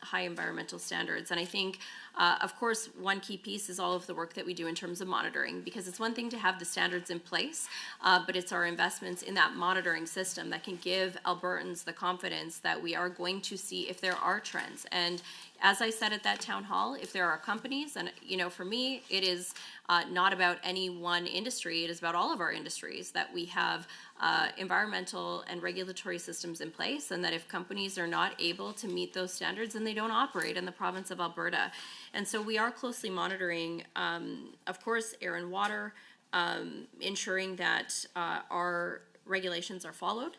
high environmental standards. And I think, of course, one key piece is all of the work that we do in terms of monitoring, because it's one thing to have the standards in place, but it's our investments in that monitoring system that can give Albertans the confidence that we are going to see if there are trends. And as I said at that town hall, if there are companies, and for me, it is not about any one industry, it is about all of our industries, that we have environmental and regulatory systems in place, and that if companies are not able to meet those standards, then they don't operate in the province of Alberta. And so we are closely monitoring, of course, air and water, ensuring that our regulations are followed.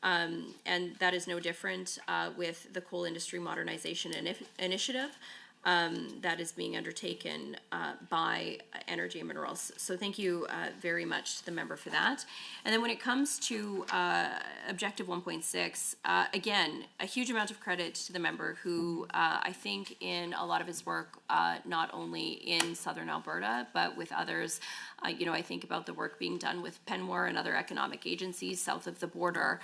And that is no different with the Coal Industry Modernization Initiative that is being undertaken by Energy and Minerals. So thank you very much to the member for that. And then when it comes to Objective 1.6, again, a huge amount of credit to the member who I think in a lot of his work, not only in Southern Alberta, but with others, I think about the work being done with Penmore and other economic agencies south of the border.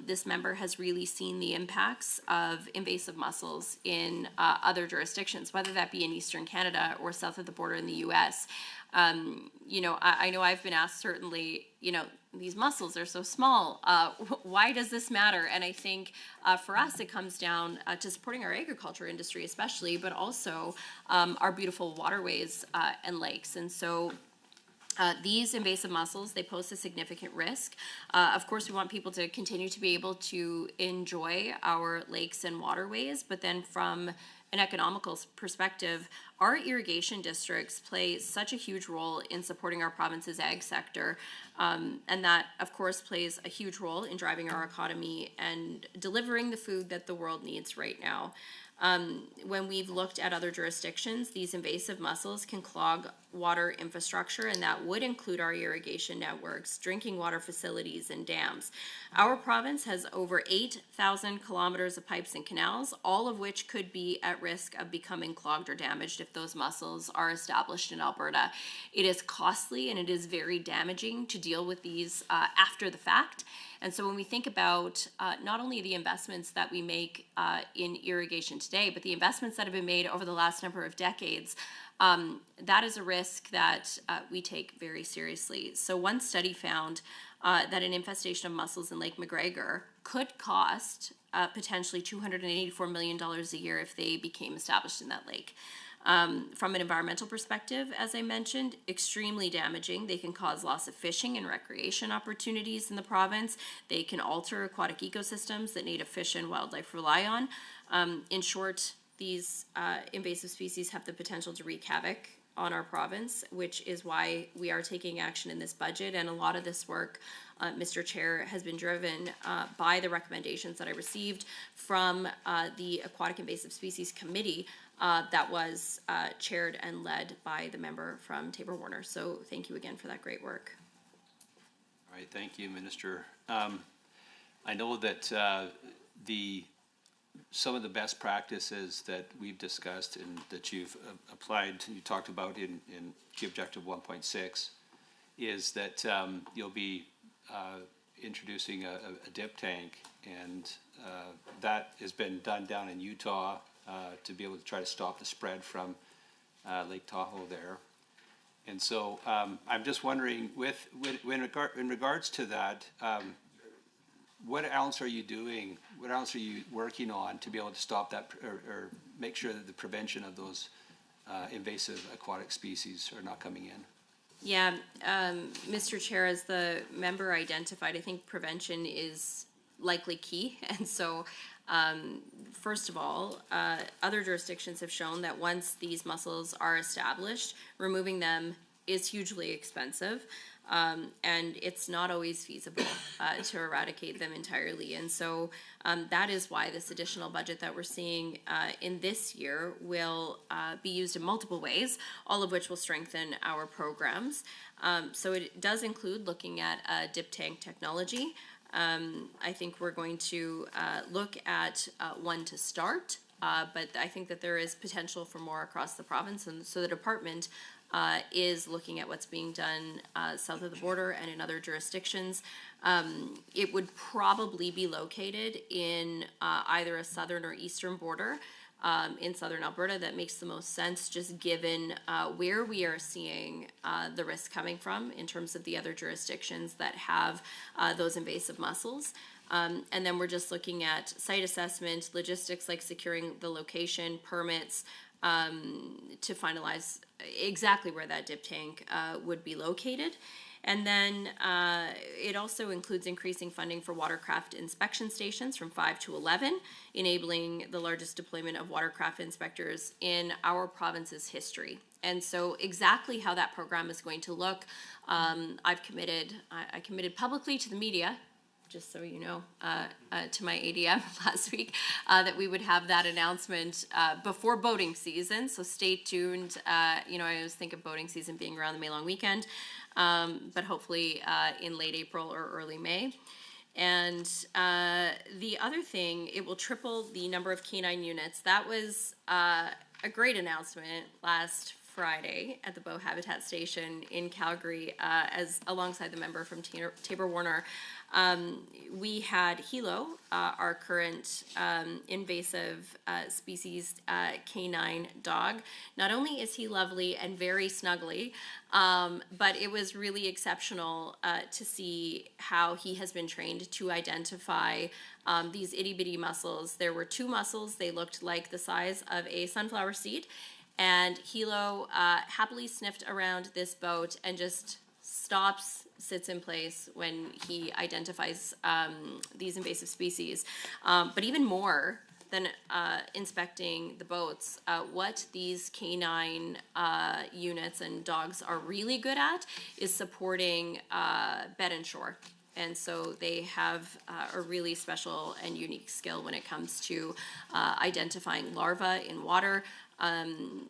This member has really seen the impacts of invasive mussels in other jurisdictions, whether that be in Eastern Canada or south of the border in the US. I know I've been asked, certainly, these mussels are so small. Why does this matter? And I think for us, it comes down to supporting our agriculture industry especially, but also our beautiful waterways and lakes. And so these invasive mussels, they pose a significant risk. Of course, we want people to continue to be able to enjoy our lakes and waterways, but then from an economical perspective, our irrigation districts play such a huge role in supporting our province's ag sector, and that, of course, plays a huge role in driving our economy and delivering the food that the world needs right now. When we've looked at other jurisdictions, these invasive mussels can clog water infrastructure, and that would include our irrigation networks, drinking water facilities, and dams. Our province has over 8,000 kilometers of pipes and canals, all of which could be at risk of becoming clogged or damaged if those mussels are established in Alberta. It is costly and it is very damaging to deal with these after the fact. And so when we think about not only the investments that we make in irrigation today, but the investments that have been made over the last number of decades, that is a risk that we take very seriously. So one study found that an infestation of mussels in Lake McGregor could cost potentially $284 million a year if they became established in that lake. From an environmental perspective, as I mentioned, extremely damaging. They can cause loss of fishing and recreation opportunities in the province. They can alter aquatic ecosystems that native fish and wildlife rely on. In short, these invasive species have the potential to wreak havoc on our province, which is why we are taking action in this budget. And a lot of this work, Mr. Chair, has been driven by the recommendations that I received from the Aquatic Invasive Species Committee that was chaired and led by the member from Taber-Warner. So thank you again for that great work. All right, thank you, Minister. I know that some of the best practices that we've discussed and that you've applied, you talked about in key objective 1.6, is that you'll be introducing a dip tank, and that has been done down in Utah to be able to try to stop the spread from Lake Tahoe there. And so I'm just wondering, in regards to that, what else are you doing? What else are you working on to be able to stop that or make sure that the prevention of those invasive aquatic species are not coming in? Yeah, Mr. Chair, as the member identified, I think prevention is likely key. And so, first of all, other jurisdictions have shown that once these mussels are established, removing them is hugely expensive. And it's not always feasible to eradicate them entirely. And so that is why this additional budget that we're seeing in this year will be used in multiple ways, all of which will strengthen our programs. So it does include looking at dip tank technology. I think we're going to look at one to start, but I think that there is potential for more across the province, and so the department is looking at what's being done south of the border and in other jurisdictions. It would probably be located in either a southern or eastern border in southern Alberta. That makes the most sense, just given where we are seeing the risk coming from in terms of the other jurisdictions that have those invasive mussels. And then we're just looking at site assessment, logistics like securing the location, permits, to finalize exactly where that dip tank would be located. And then it also includes increasing funding for watercraft inspection stations from 5 to 11, enabling the largest deployment of watercraft inspectors in our province's history. And so exactly how that program is going to look, I committed publicly to the media, just so you know, to my ADM last week, that we would have that announcement before boating season. So stay tuned. I always think of boating season being around the May long weekend, but hopefully in late April or early May. And the other thing, it will triple the number of canine units. That was a great announcement last Friday at the Bow Habitat Station in Calgary, as alongside the member from Tabor-Warner. We had Hilo, our current invasive species canine dog. Not only is he lovely and very snuggly, but it was really exceptional to see how he has been trained to identify these itty-bitty mussels. There were 2 mussels. They looked like the size of a sunflower seed. And Hilo happily sniffed around this boat and just stops, sits in place when he identifies these invasive species. But even more than inspecting the boats, what these canine units and dogs are really good at is supporting bed and shore. And so they have a really special and unique skill when it comes to identifying larvae in water. And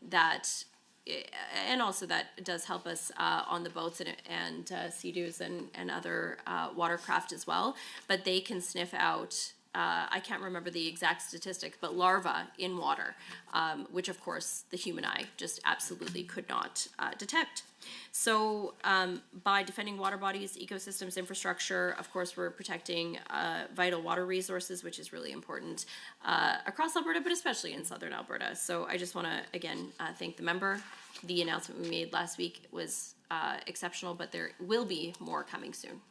also that does help us on the boats and Sea-Doos and other watercraft as well. But they can sniff out, I can't remember the exact statistics, but larvae in water, which of course the human eye just absolutely could not detect. So by defending water bodies, ecosystems, infrastructure, of course we're protecting vital water resources, which is really important across Alberta, but especially in southern Alberta. So I just want to, again, thank the member. The announcement we made last week was exceptional, but there will be more coming soon.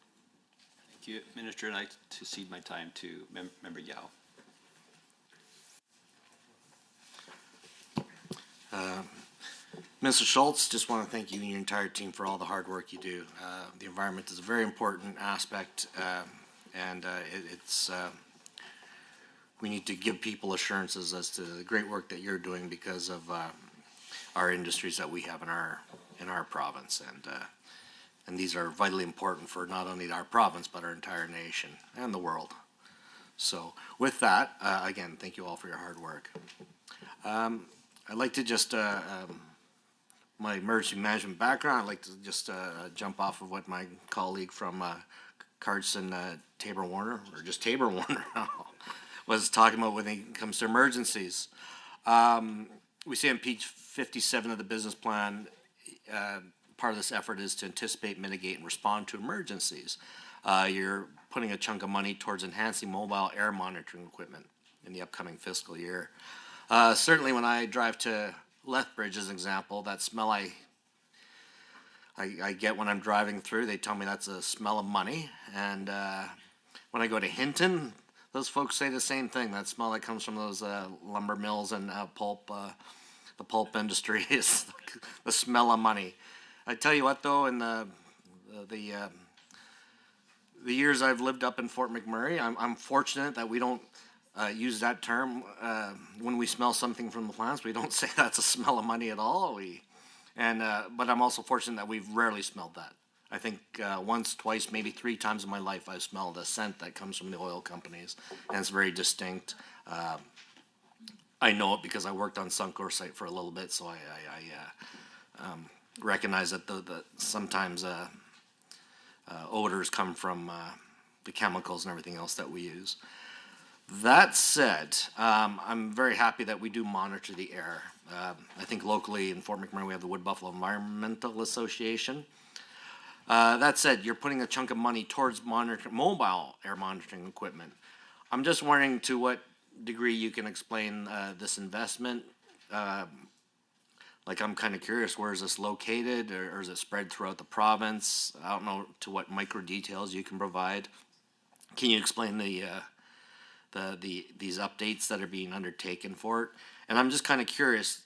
Thank you, Minister. I'd like to cede my time to Member Yao. Mr. Schultz, just want to thank you and your entire team for all the hard work you do. The environment is a very important aspect, and we need to give people assurances as to the great work that you're doing because of our industries that we have in our province, and these are vitally important for not only our province but our entire nation and the world. So, with that, again, thank you all for your hard work. I'd like to just my emergency management background, I'd like to just jump off of what my colleague from Carson Tabor-Warner, or just Tabor-Warner, was talking about when it comes to emergencies. We see on page 57 of the business plan, part of this effort is to anticipate, mitigate, and respond to emergencies. You're putting a chunk of money towards enhancing mobile air monitoring equipment in the upcoming fiscal year. Certainly when I drive to Lethbridge, as an example, that smell I get when I'm driving through, they tell me that's a smell of money. And when I go to Hinton, those folks say the same thing. That smell that comes from those lumber mills and the pulp industry is the smell of money. I tell you what, though, in the years I've lived up in Fort McMurray, I'm fortunate that we don't use that term when we smell something from the plants. We don't say that's a smell of money at all. But I'm also fortunate that we've rarely smelled that. I think once, twice, maybe 3 times in my life I've smelled a scent that comes from the oil companies, and it's very distinct. I know it because I worked on Suncor site for a little bit, so I recognize that sometimes odors come from the chemicals and everything else that we use. That said, I'm very happy that we do monitor the air. I think locally in Fort McMurray, we have the Wood Buffalo Environmental Association. That said, you're putting a chunk of money towards mobile air monitoring equipment. I'm just wondering to what degree you can explain this investment. Like, I'm kind of curious, where is this located, or is it spread throughout the province? I don't know to what micro details you can provide. Can you explain these updates that are being undertaken for it? And I'm just kind of curious,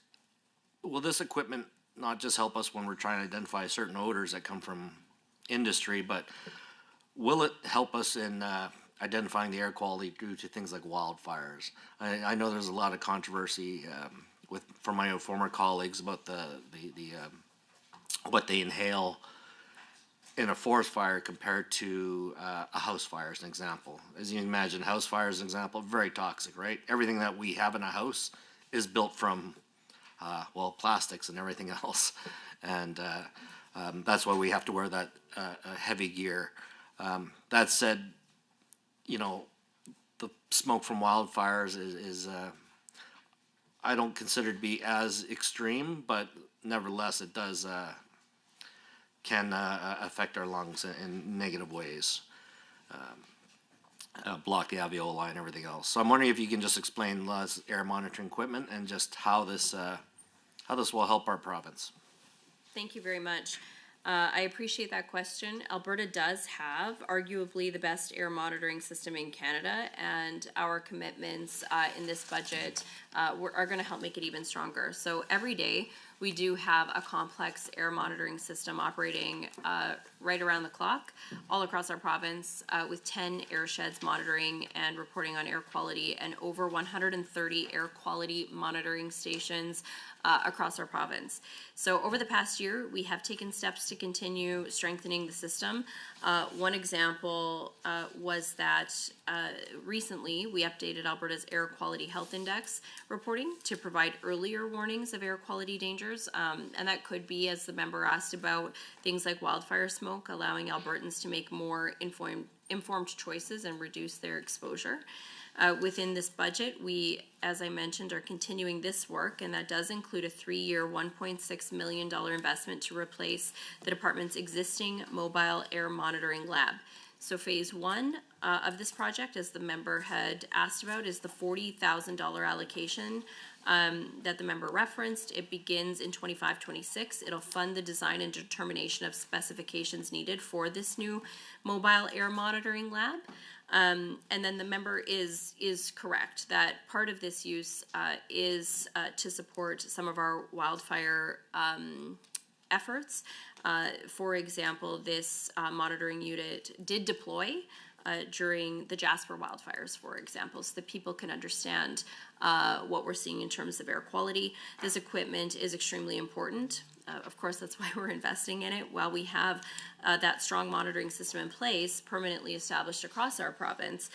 will this equipment not just help us when we're trying to identify certain odors that come from industry, but will it help us in identifying the air quality due to things like wildfires? I know there's a lot of controversy from my former colleagues about the what they inhale in a forest fire compared to a house fire, as an example. As you can imagine, house fire as an example, very toxic, right? Everything that we have in a house is built from, plastics and everything else. And that's why we have to wear that heavy gear. That said, you know, the smoke from wildfires is I don't consider to be as extreme, but nevertheless, it does can affect our lungs in negative ways, block the alveoli and everything else. So I'm wondering if you can just explain air monitoring equipment and just how this will help our province. Thank you very much. I appreciate that question. Alberta does have arguably the best air monitoring system in Canada, and our commitments in this budget are going to help make it even stronger. So every day we do have a complex air monitoring system operating right around the clock all across our province with 10 air sheds monitoring and reporting on air quality, and over 130 air quality monitoring stations across our province. So over the past year, we have taken steps to continue strengthening the system. One example was that recently we updated Alberta's Air Quality Health Index reporting to provide earlier warnings of air quality dangers. And that could be, as the member asked about, things like wildfire smoke, allowing Albertans to make more informed choices and reduce their exposure. Within this budget, we, as I mentioned, are continuing this work, and that does include a 3-year, $1.6 million investment to replace the department's existing mobile air monitoring lab. So phase 1 of this project, as the member had asked about, is the $40,000 allocation that the member referenced. It begins in 25-26. It'll fund the design and determination of specifications needed for this new mobile air monitoring lab. And then the member is correct that part of this use is to support some of our wildfire efforts. For example, this monitoring unit did deploy during the Jasper wildfires, for example, so that people can understand what we're seeing in terms of air quality. This equipment is extremely important. Of course, that's why we're investing in it. While we have that strong monitoring system in place, permanently established across our province,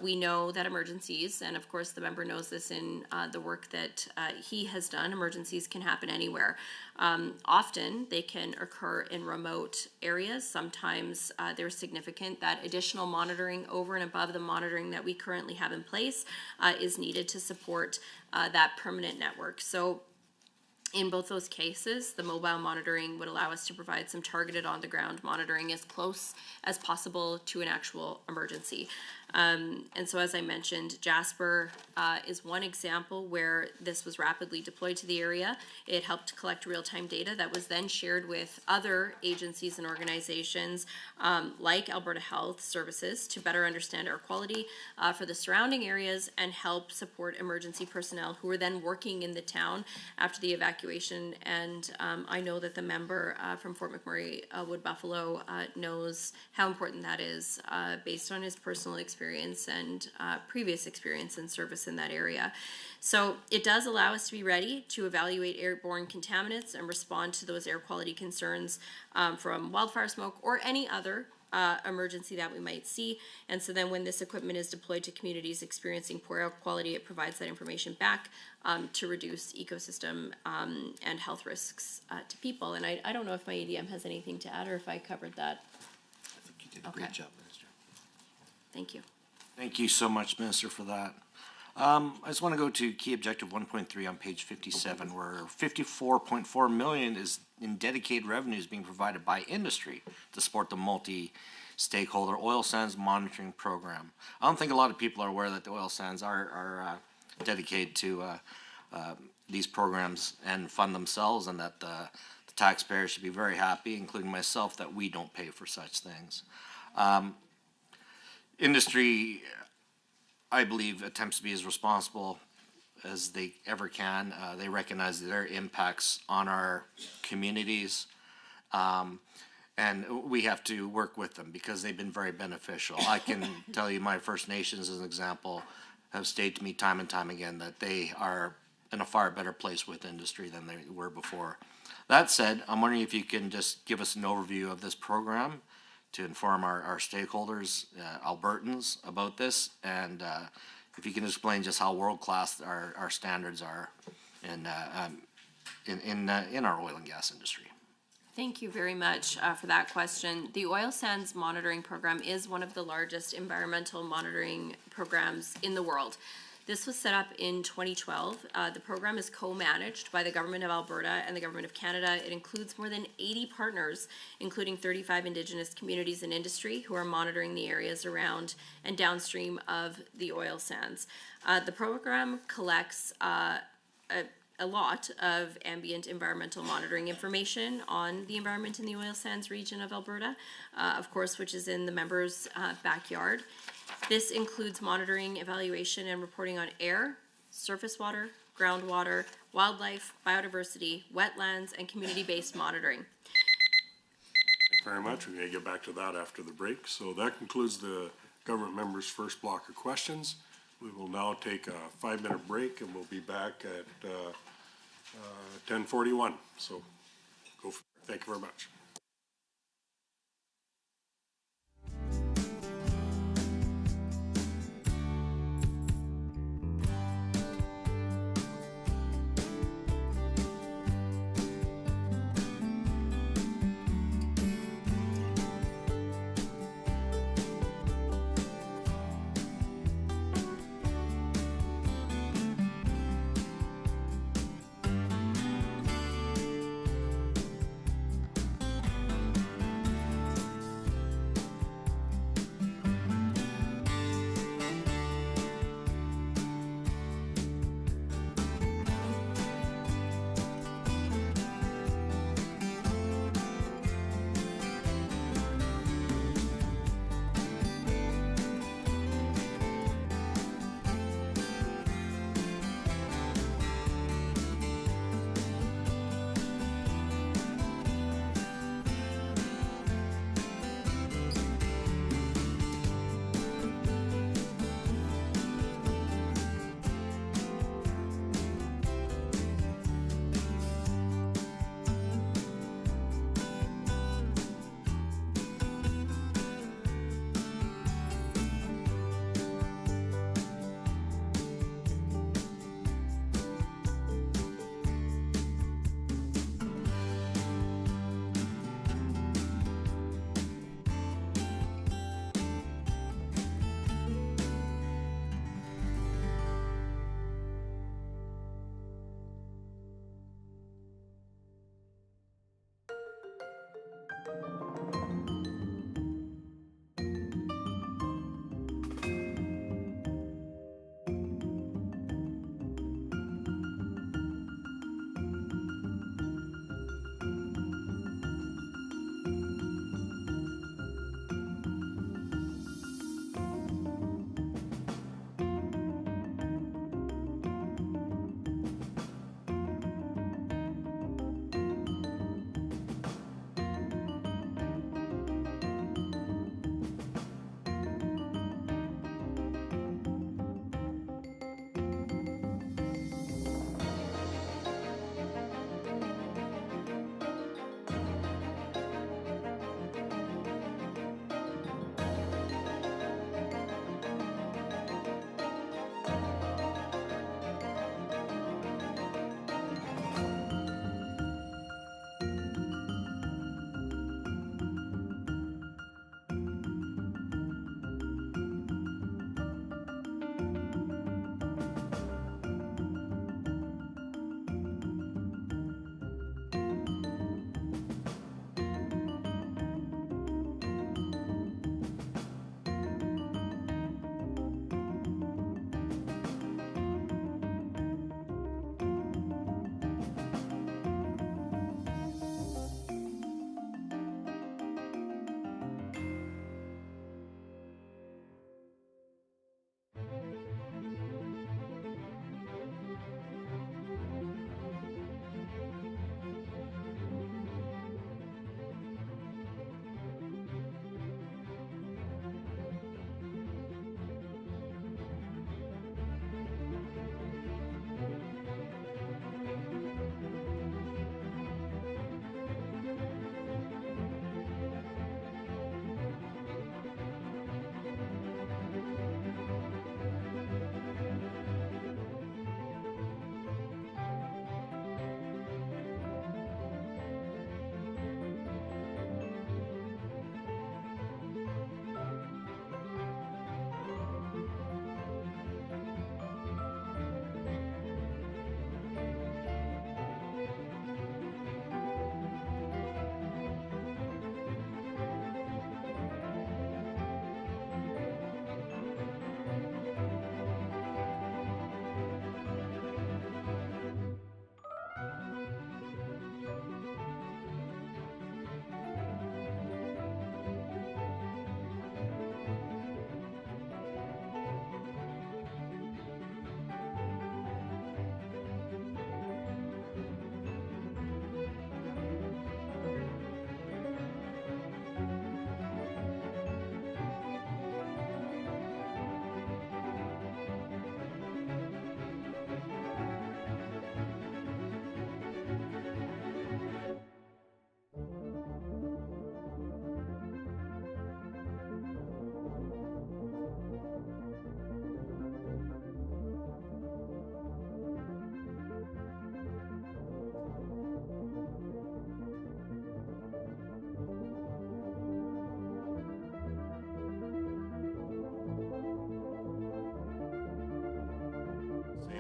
we know that emergencies, and of course the member knows this in the work that he has done, emergencies can happen anywhere. Often they can occur in remote areas. Sometimes they're significant. That additional monitoring over and above the monitoring that we currently have in place is needed to support that permanent network. So in both those cases, the mobile monitoring would allow us to provide some targeted on-the-ground monitoring as close as possible to an actual emergency. And so, as I mentioned, Jasper is one example where this was rapidly deployed to the area. It helped collect real-time data that was then shared with other agencies and organizations like Alberta Health Services to better understand air quality for the surrounding areas and help support emergency personnel who were then working in the town after the evacuation. And I know that the member from Fort McMurray, Wood Buffalo, knows how important that is based on his personal experience and previous experience and service in that area. So it does allow us to be ready to evaluate airborne contaminants and respond to those air quality concerns from wildfire smoke or any other emergency that we might see. And so then when this equipment is deployed to communities experiencing poor air quality, it provides that information back to reduce ecosystem and health risks to people. And I don't know if my ADM has anything to add or if I covered that. I think you did a great job, Minister. Thank you. Thank you so much, Minister, for that. I just want to go to key objective 1.3 on page 57, where 54.4 million is in dedicated revenues being provided by industry to support the multi-stakeholder oil sands monitoring program. I don't think a lot of people are aware that the oil sands are dedicated to these programs and fund themselves, and that the taxpayers should be very happy, including myself, that we don't pay for such things. Industry, I believe, attempts to be as responsible as they ever can. They recognize their impacts on our communities. And we have to work with them because they've been very beneficial. I can tell you my First Nations, as an example, have stated to me time and time again that they are in a far better place with industry than they were before. That said, I'm wondering if you can just give us an overview of this program to inform our stakeholders, Albertans, about this, and if you can explain just how world-class our standards are in our oil and gas industry. Thank you very much for that question. The Oil Sands Monitoring Program is one of the largest environmental monitoring programs in the world. This was set up in 2012. The program is co-managed by the Government of Alberta and the Government of Canada. It includes more than 80 partners, including 35 Indigenous communities and industry who are monitoring the areas around and downstream of the oil sands. The program collects a lot of ambient environmental monitoring information on the environment in the oil sands region of Alberta, of course, which is in the members' backyard. This includes monitoring, evaluation, and reporting on air, surface water, groundwater, wildlife, biodiversity, wetlands, and community-based monitoring. Thank you very much. We're gonna get back to that after the break. So that concludes the government members' first block of questions. We will now take a 5-minute break and we'll be back at 10:41. So go for it. Thank you very much.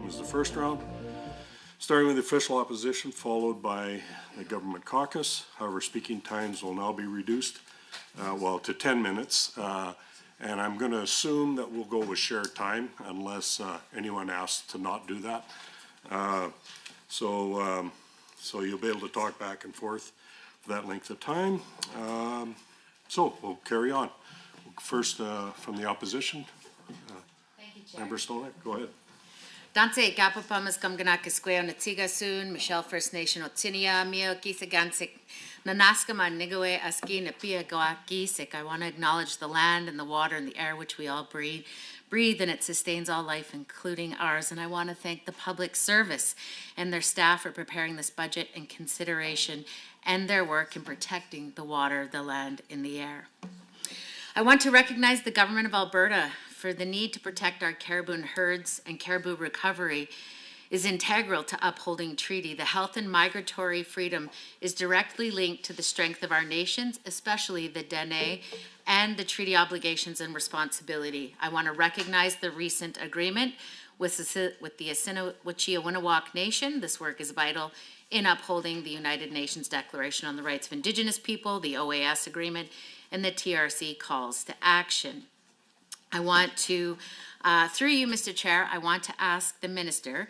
is the first round. Starting with the official opposition, followed by the government caucus. However, speaking times will now be reduced, to 10 minutes. And I'm going to assume that we'll go with shared time unless anyone asks to not do that. So you'll be able to talk back and forth for that length of time. So we'll carry on. First, from the opposition, Thank you, Chair. Member Stolnick, go ahead. Dante Gapapamas Gamganakisqueo Natigasun, Michelle First Nation Otinia, Mio Gisagansik, Nanaskama Nigawe Aski Napia Goakisik. I want to acknowledge the land and the water and the air which we all breathe, and it sustains all life, including ours. And I want to thank the public service and their staff for preparing this budget and consideration and their work in protecting the water, the land, and the air. I want to recognize the Government of Alberta for the need to protect our caribou herds, and caribou recovery is integral to upholding treaty. The health and migratory freedom is directly linked to the strength of our nations, especially the Dene, and the treaty obligations and responsibility. I want to recognize the recent agreement with the Assiniboia-Winawak Nation. This work is vital in upholding the United Nations Declaration on the Rights of Indigenous People, the OAS Agreement, and the TRC calls to action. I want to, through you, Mr. Chair, I want to ask the Minister,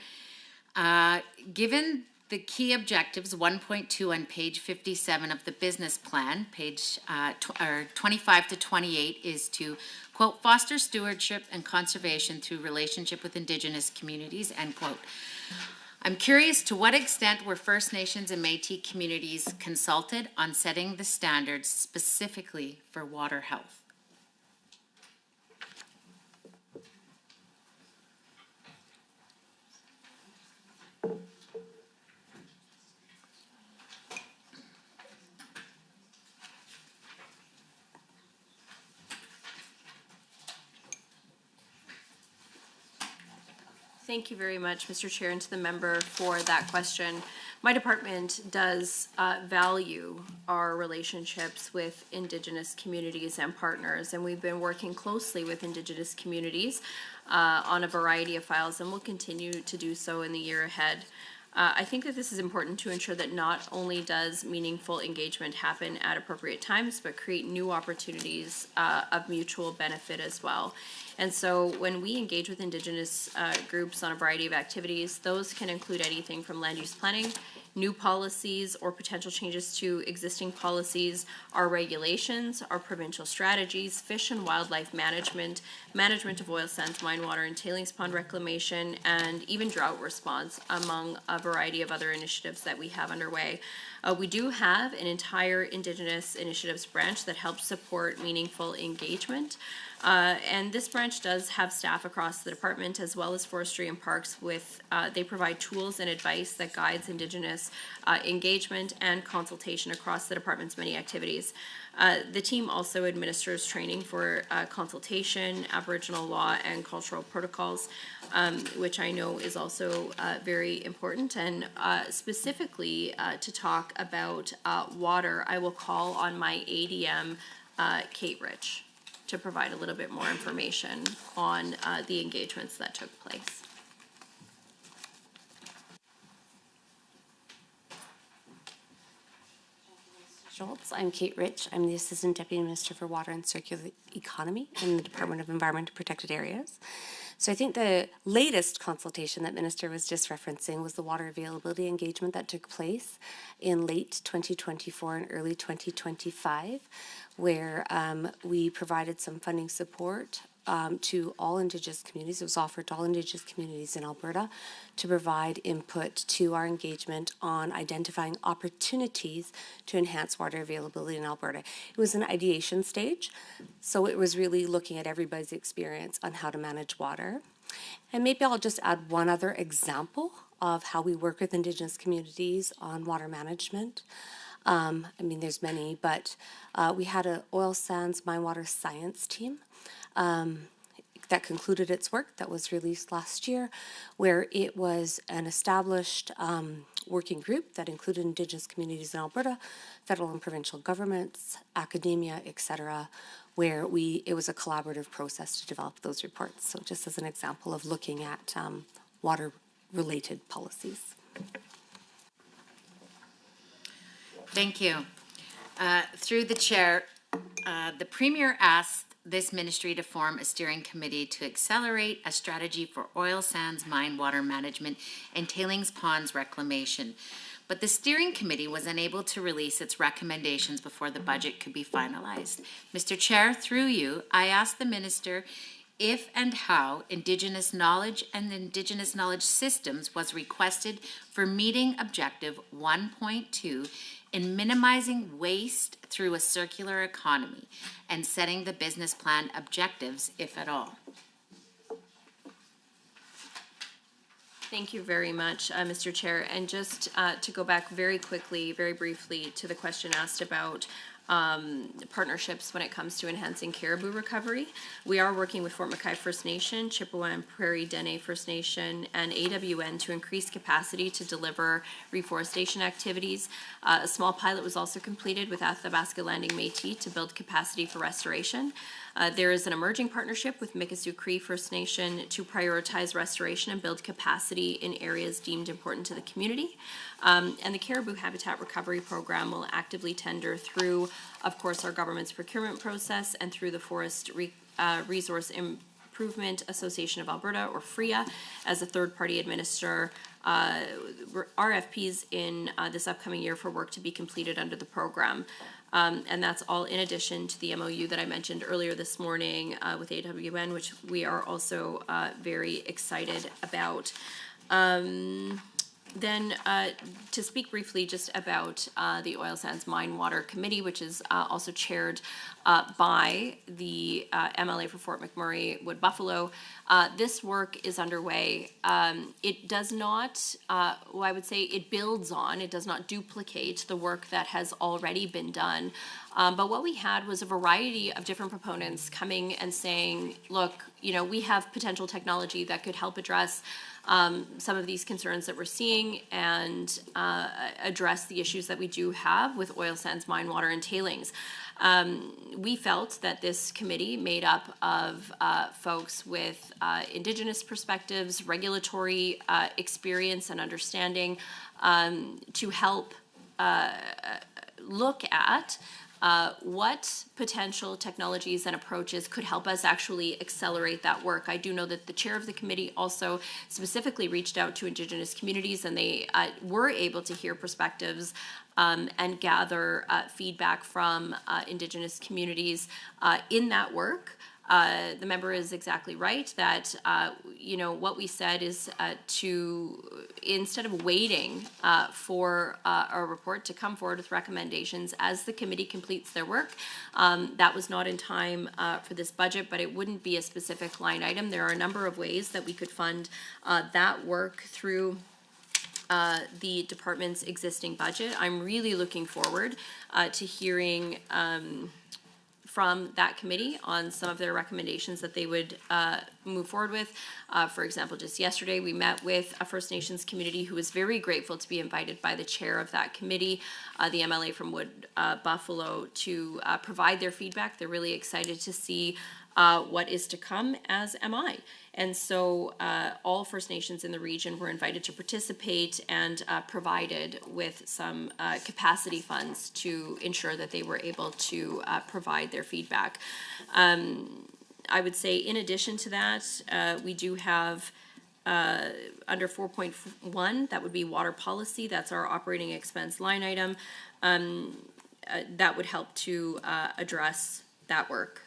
given the key objectives, 1.2 on page 57 of the business plan, page 25 to 28 is to, quote, foster stewardship and conservation through relationship with Indigenous communities, end quote. I'm curious to what extent were First Nations and Métis communities consulted on setting the standards specifically for water health? Thank you very much, Mr. Chair, and to the member for that question. My department does value our relationships with Indigenous communities and partners, and we've been working closely with Indigenous communities on a variety of files, and will continue to do so in the year ahead. I think that this is important to ensure that not only does meaningful engagement happen at appropriate times, but create new opportunities of mutual benefit as well. And so when we engage with Indigenous groups on a variety of activities, those can include anything from land use planning, new policies or potential changes to existing policies, our regulations, our provincial strategies, fish and wildlife management, management of oil sands, mine water and tailings pond reclamation, and even drought response, among a variety of other initiatives that we have underway. We do have an entire Indigenous initiatives branch that helps support meaningful engagement. And this branch does have staff across the department as well as forestry and parks with, they provide tools and advice that guides Indigenous engagement and consultation across the department's many activities. The team also administers training for consultation, Aboriginal law, and cultural protocols, which I know is also very important. And specifically to talk about water, I will call on my ADM, Kate Rich, to provide a little bit more information on the engagements that took place. Schultz. I'm Kate Rich. I'm the Assistant Deputy Minister for Water and Circular Economy in the Department of Environment and Protected Areas. So I think the latest consultation that Minister was just referencing was the water availability engagement that took place in late 2024 and early 2025, where we provided some funding support to all Indigenous communities. It was offered to all Indigenous communities in Alberta to provide input to our engagement on identifying opportunities to enhance water availability in Alberta. It was an ideation stage, so it was really looking at everybody's experience on how to manage water. And maybe I'll just add one other example of how we work with Indigenous communities on water management. I mean, there's many, but we had an oil sands mine water science team that concluded its work that was released last year, where it was an established working group that included Indigenous communities in Alberta, federal and provincial governments, academia, etc., where it was a collaborative process to develop those reports. So just as an example of looking at water related policies. Thank you. Through the chair, the Premier asked this ministry to form a steering committee to accelerate a strategy for oil sands mine water management and tailings ponds reclamation. But the steering committee was unable to release its recommendations before the budget could be finalized. Mr. Chair, through you, I asked the minister if and how Indigenous knowledge and Indigenous knowledge systems was requested for meeting objective 1.2 in minimizing waste through a circular economy and setting the business plan objectives, if at all. Thank you very much, Mr. Chair. And just to go back very quickly, very briefly to the question asked about partnerships when it comes to enhancing caribou recovery. We are working with Fort McKay First Nation, Chippewa and Prairie Dene First Nation, and AWN to increase capacity to deliver reforestation activities. A small pilot was also completed with Athabasca Landing Métis to build capacity for restoration. There is an emerging partnership with Mikisew Cree First Nation to prioritize restoration and build capacity in areas deemed important to the community. And the Caribou Habitat Recovery Program will actively tender through, of course, our government's procurement process and through the Forest Resource Improvement Association of Alberta, or FRIA, as a third-party administrator. RFPs in this upcoming year for work to be completed under the program. And that's all in addition to the MOU that I mentioned earlier this morning with AWN, which we are also very excited about. Then to speak briefly just about the Oil Sands Mine Water Committee, which is also chaired by the MLA for Fort McMurray Wood Buffalo. This work is underway. It does not, well, I would say it builds on, it does not duplicate the work that has already been done. But what we had was a variety of different proponents coming and saying, look, you know, we have potential technology that could help address some of these concerns that we're seeing and address the issues that we do have with oil sands, mine water, and tailings. We felt that this committee, made up of folks with Indigenous perspectives, regulatory experience and understanding, to help look at what potential technologies and approaches could help us actually accelerate that work. I do know that the chair of the committee also specifically reached out to Indigenous communities, and they were able to hear perspectives and gather feedback from Indigenous communities in that work. The member is exactly right that, you know, what we said is to, instead of waiting for our report to come forward with recommendations as the committee completes their work, that was not in time for this budget, but it wouldn't be a specific line item. There are a number of ways that we could fund that work through the department's existing budget. I'm really looking forward to hearing from that committee on some of their recommendations that they would move forward with. For example, just yesterday we met with a First Nations community who was very grateful to be invited by the chair of that committee, the MLA from Wood Buffalo, to provide their feedback. They're really excited to see what is to come, as am I. And so all First Nations in the region were invited to participate and provided with some capacity funds to ensure that they were able to provide their feedback. I would say in addition to that, we do have under 4.1, that would be water policy. That's our operating expense line item. That would help to address that work.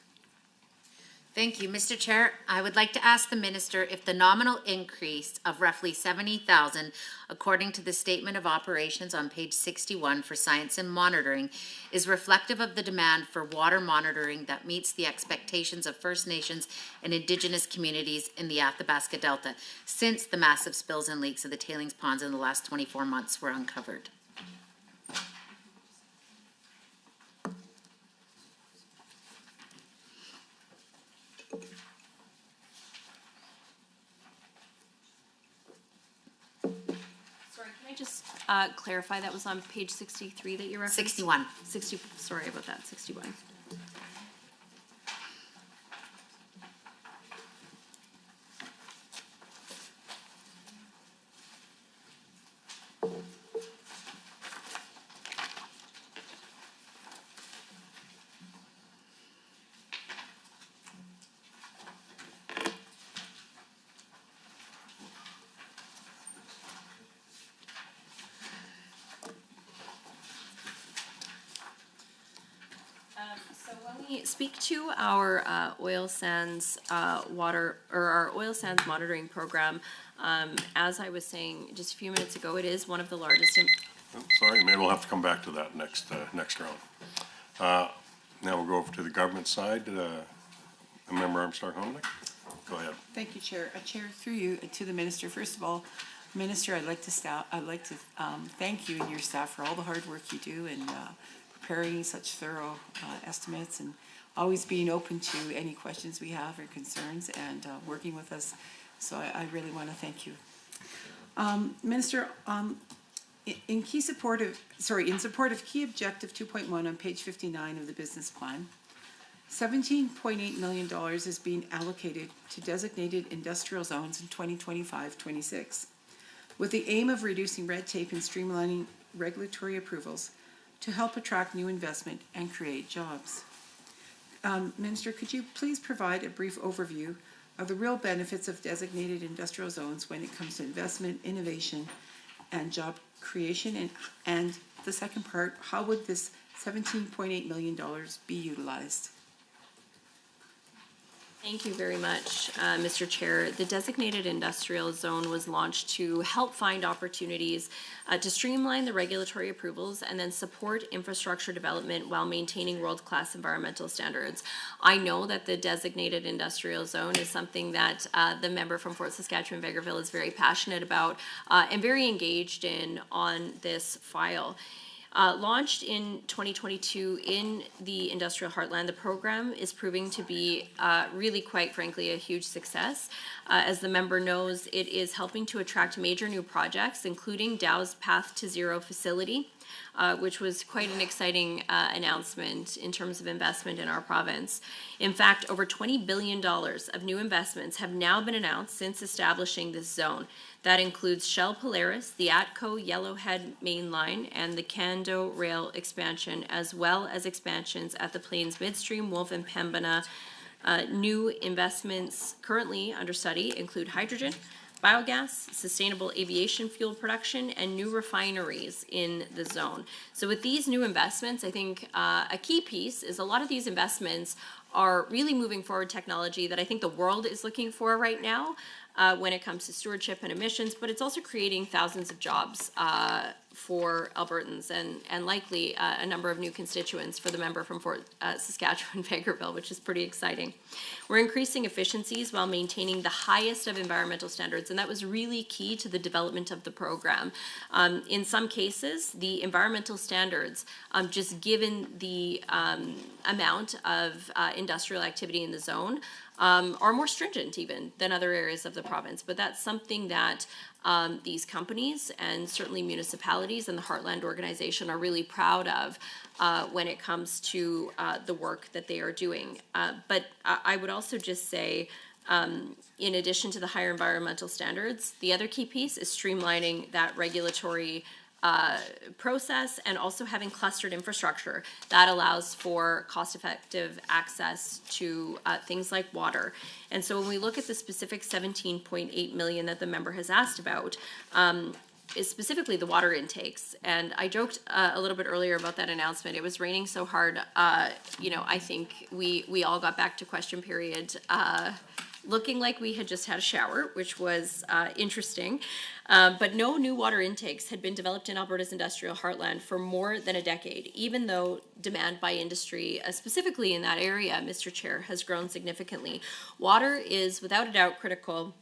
Thank you. Mr. Chair, I would like to ask the minister if the nominal increase of roughly 70,000, according to the Statement of Operations on page 61 for Science and Monitoring, is reflective of the demand for water monitoring that meets the expectations of First Nations and Indigenous communities in the Athabasca Delta since the massive spills and leaks of the tailings ponds in the last 24 months were uncovered. Just clarify, that was on page 63 that you referenced? 61. 60, sorry about that, 61. Speak to our oil sands our oil sands monitoring program. As I was saying just a few minutes ago, it is one of the largest. Oh, sorry, maybe we'll have to come back to that next round. Now we'll go over to the government side. Member Armstrong Hominick, go ahead. Thank you, Chair. Chair, through you to the Minister. First of all, Minister, I'd like to thank you and your staff for all the hard work you do in preparing such thorough estimates and always being open to any questions we have or concerns and working with us. So I really want to thank you. Minister, in support of key objective 2.1 on page 59 of the business plan, $17.8 million is being allocated to designated industrial zones in 2025-26, with the aim of reducing red tape and streamlining regulatory approvals to help attract new investment and create jobs. Minister, could you please provide a brief overview of the real benefits of designated industrial zones when it comes to investment, innovation, and job creation? And the second part, how would this $17.8 million be utilized? Thank you very much, Mr. Chair. The designated industrial zone was launched to help find opportunities to streamline the regulatory approvals and then support infrastructure development while maintaining world-class environmental standards. I know that the designated industrial zone is something that the member from Fort Saskatchewan-Vegreville is very passionate about and very engaged in on this file. Launched in 2022 in the industrial heartland, the program is proving to be really, quite frankly, a huge success. As the member knows, it is helping to attract major new projects, including Dow's Path to Zero facility, which was quite an exciting announcement in terms of investment in our province. In fact, over $20 billion of new investments have now been announced since establishing this zone. That includes Shell Polaris, the ATCO Yellowhead Main Line, and the Cando Rail expansion, as well as expansions at the Plains Midstream, Wolf and Pembina. New investments currently under study include hydrogen, biogas, sustainable aviation fuel production, and new refineries in the zone. So with these new investments, I think a key piece is a lot of these investments are really moving forward technology that I think the world is looking for right now when it comes to stewardship and emissions, but it's also creating thousands of jobs for Albertans and likely a number of new constituents for the member from Fort Saskatchewan-Vegreville, which is pretty exciting. We're increasing efficiencies while maintaining the highest of environmental standards, and that was really key to the development of the program. In some cases, the environmental standards, just given the amount of industrial activity in the zone, are more stringent even than other areas of the province. But that's something that these companies and certainly municipalities and the Heartland organization are really proud of when it comes to the work that they are doing. But I would also just say, in addition to the higher environmental standards, the other key piece is streamlining that regulatory process and also having clustered infrastructure that allows for cost-effective access to things like water. And so when we look at the specific $17.8 million that the member has asked about, is specifically the water intakes. And I joked a little bit earlier about that announcement. It was raining so hard, I think we all got back to question period looking like we had just had a shower, which was interesting. But no new water intakes had been developed in Alberta's industrial heartland for more than a decade, even though demand by industry, specifically in that area, Mr. Chair, has grown significantly. Water is without a doubt critical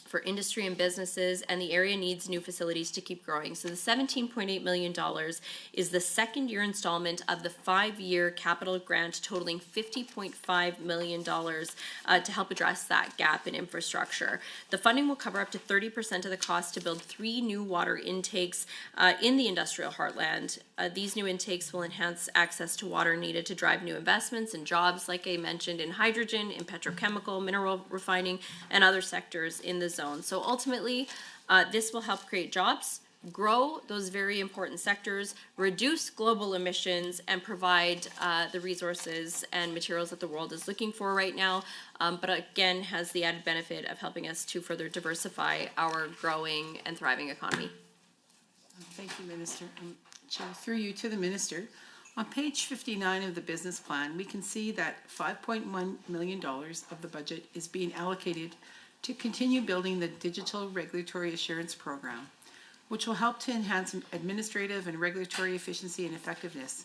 for industry and businesses, and the area needs new facilities to keep growing. So the $17.8 million is the second year installment of the 5-year capital grant totaling $50.5 million to help address that gap in infrastructure. The funding will cover up to 30% of the cost to build 3 new water intakes in the industrial heartland. These new intakes will enhance access to water needed to drive new investments and jobs, like I mentioned, in hydrogen, in petrochemical, mineral refining, and other sectors in the zone. So ultimately, this will help create jobs, grow those very important sectors, reduce global emissions, and provide the resources and materials that the world is looking for right now, but again has the added benefit of helping us to further diversify our growing and thriving economy. Thank you, Minister. Chair, through you to the Minister. On page 59 of the business plan, we can see that $5.1 million of the budget is being allocated to continue building the digital regulatory assurance program, which will help to enhance administrative and regulatory efficiency and effectiveness.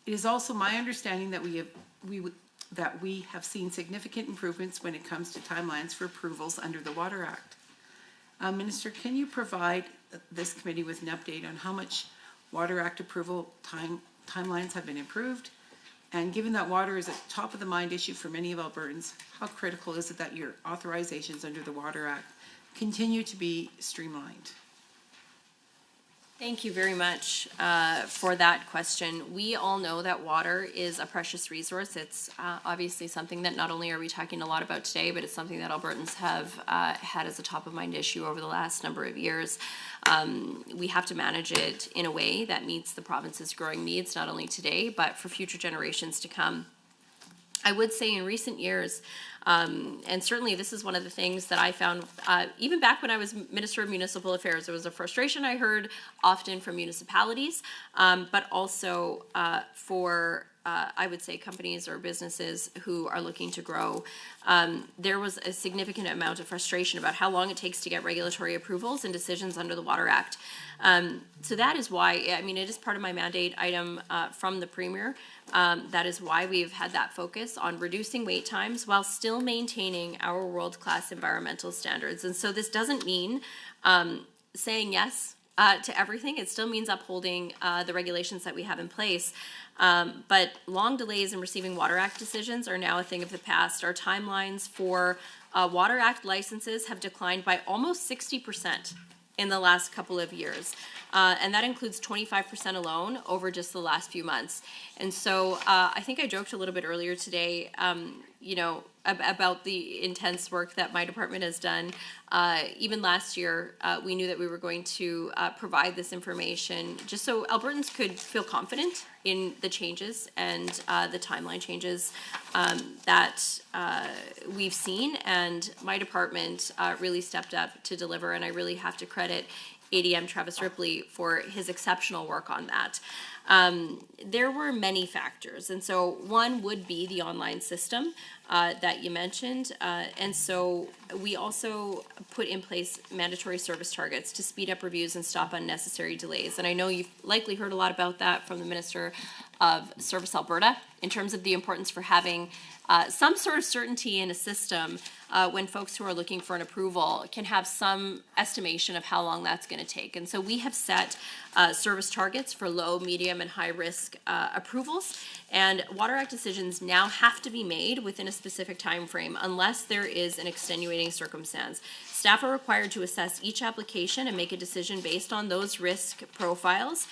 It is also my understanding that we have seen significant improvements when it comes to timelines for approvals under the Water Act. Minister, can you provide this committee with an update on how much Water Act approval timelines have been improved? And given that water is a top of the mind issue for many of Albertans, how critical is it that your authorizations under the Water Act continue to be streamlined? Thank you very much for that question. We all know that water is a precious resource. It's obviously something that not only are we talking a lot about today, but it's something that Albertans have had as a top of mind issue over the last number of years. We have to manage it in a way that meets the province's growing needs, not only today, but for future generations to come. I would say in recent years, and certainly this is one of the things that I found, even back when I was Minister of Municipal Affairs, there was a frustration I heard often from municipalities, but also for, I would say, companies or businesses who are looking to grow. There was a significant amount of frustration about how long it takes to get regulatory approvals and decisions under the Water Act. So that is why, I mean, it is part of my mandate item from the Premier. That is why we've had that focus on reducing wait times while still maintaining our world-class environmental standards. And so this doesn't mean saying yes to everything. It still means upholding the regulations that we have in place. But long delays in receiving Water Act decisions are now a thing of the past. Our timelines for Water Act licenses have declined by almost 60% in the last couple of years. And that includes 25% alone over just the last few months. And so I think I joked a little bit earlier today, you know, about the intense work that my department has done. Even last year, we knew that we were going to provide this information just so Albertans could feel confident in the changes and the timeline changes that we've seen. And my department really stepped up to deliver, and I really have to credit ADM Travis Ripley for his exceptional work on that. There were many factors, and so one would be the online system that you mentioned, and so we also put in place mandatory service targets to speed up reviews and stop unnecessary delays. And I know you've likely heard a lot about that from the Minister of Service Alberta in terms of the importance for having some sort of certainty in a system when folks who are looking for an approval can have some estimation of how long that's going to take. And so we have set service targets for low, medium, and high risk approvals. And Water Act decisions now have to be made within a specific time frame unless there is an extenuating circumstance. Staff are required to assess each application and make a decision based on those risk profiles.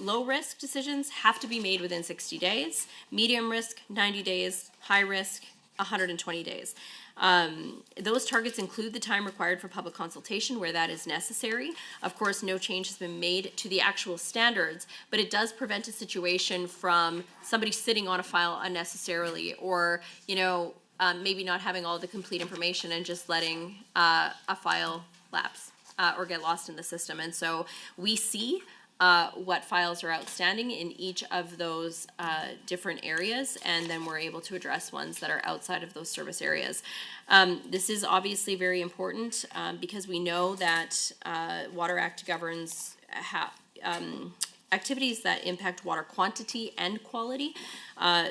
Low risk decisions have to be made within 60 days, medium risk 90 days, high risk 120 days. Those targets include the time required for public consultation where that is necessary. Of course, no change has been made to the actual standards, but it does prevent a situation from somebody sitting on a file unnecessarily, or, you know, maybe not having all the complete information and just letting a file lapse or get lost in the system. And so we see what files are outstanding in each of those different areas, and then we're able to address ones that are outside of those service areas. This is obviously very important because we know that Water Act governs activities that impact water quantity and quality.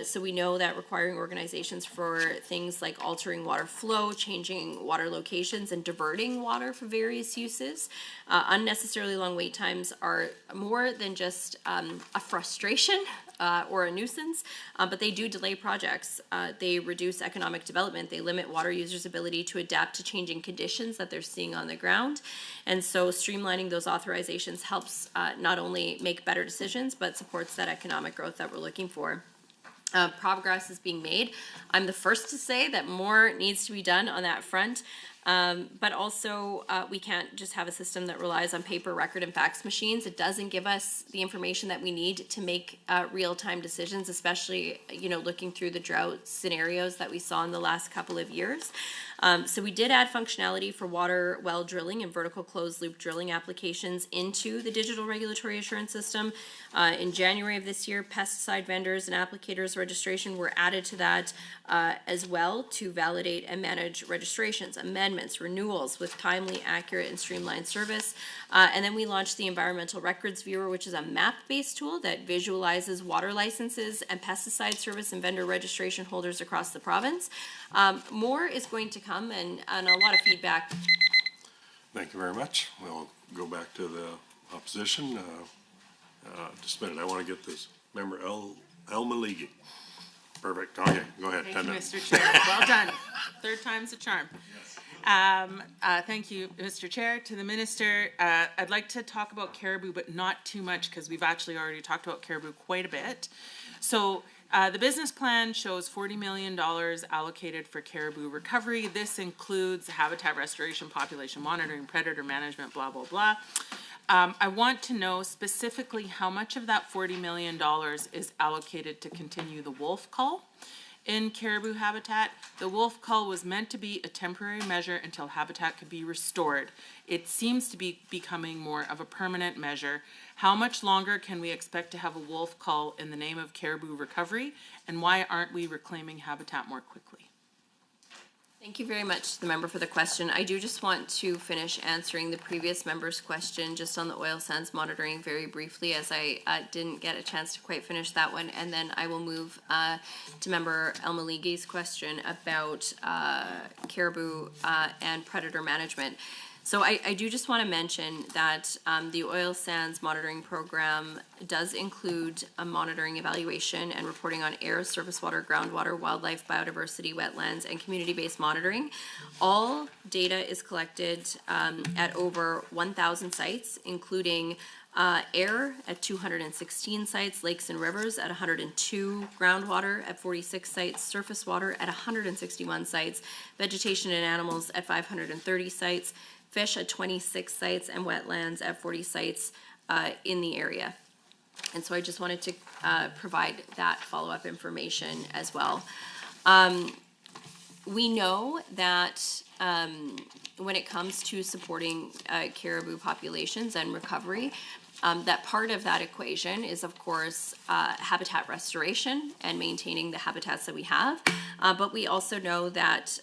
So we know that requiring organizations for things like altering water flow, changing water locations, and diverting water for various uses. Unnecessarily long wait times are more than just a frustration or a nuisance, but they do delay projects. They reduce economic development. They limit water users' ability to adapt to changing conditions that they're seeing on the ground. And so streamlining those authorizations helps not only make better decisions, but supports that economic growth that we're looking for. Progress is being made. I'm the first to say that more needs to be done on that front. But also, we can't just have a system that relies on paper record and fax machines. It doesn't give us the information that we need to make real-time decisions, especially, looking through the drought scenarios that we saw in the last couple of years. So we did add functionality for water well drilling and vertical closed loop drilling applications into the digital regulatory assurance system. In January of this year, pesticide vendors and applicators registration were added to that as well to validate and manage registrations, amendments, renewals with timely, accurate, and streamlined service. And then we launched the Environmental Records Viewer, which is a map-based tool that visualizes water licenses and pesticide service and vendor registration holders across the province. More is going to come and a lot of feedback. Thank you very much. We'll go back to the opposition. Just a minute, I want to get this. Member El Maligi. Perfect. Okay, go ahead. Thank you, Mr. Chair. Well done. Third time's a charm. Thank you, Mr. Chair. To the Minister, I'd like to talk about caribou, but not too much because we've actually already talked about caribou quite a bit. So the business plan shows $40 million allocated for caribou recovery. This includes habitat restoration, population monitoring, predator management, blah, blah, blah. I want to know specifically how much of that $40 million is allocated to continue the wolf cull in caribou habitat. The wolf cull was meant to be a temporary measure until habitat could be restored. It seems to be becoming more of a permanent measure. How much longer can we expect to have a wolf cull in the name of caribou recovery? And why aren't we reclaiming habitat more quickly? Thank you very much to the member for the question. I do just want to finish answering the previous member's question just on the oil sands monitoring very briefly, as I didn't get a chance to quite finish that one, and then I will move to member El Maligi's question about caribou and predator management. So I do just want to mention that the oil sands monitoring program does include a monitoring, evaluation, and reporting on air, surface water, groundwater, wildlife, biodiversity, wetlands, and community-based monitoring. All data is collected at over 1,000 sites, including air at 216 sites, lakes and rivers at 102, groundwater at 46 sites, surface water at 161 sites, vegetation and animals at 530 sites, fish at 26 sites, and wetlands at 40 sites in the area. And so I just wanted to provide that follow-up information as well. We know that when it comes to supporting caribou populations and recovery, that part of that equation is, of course, habitat restoration and maintaining the habitats that we have. But we also know that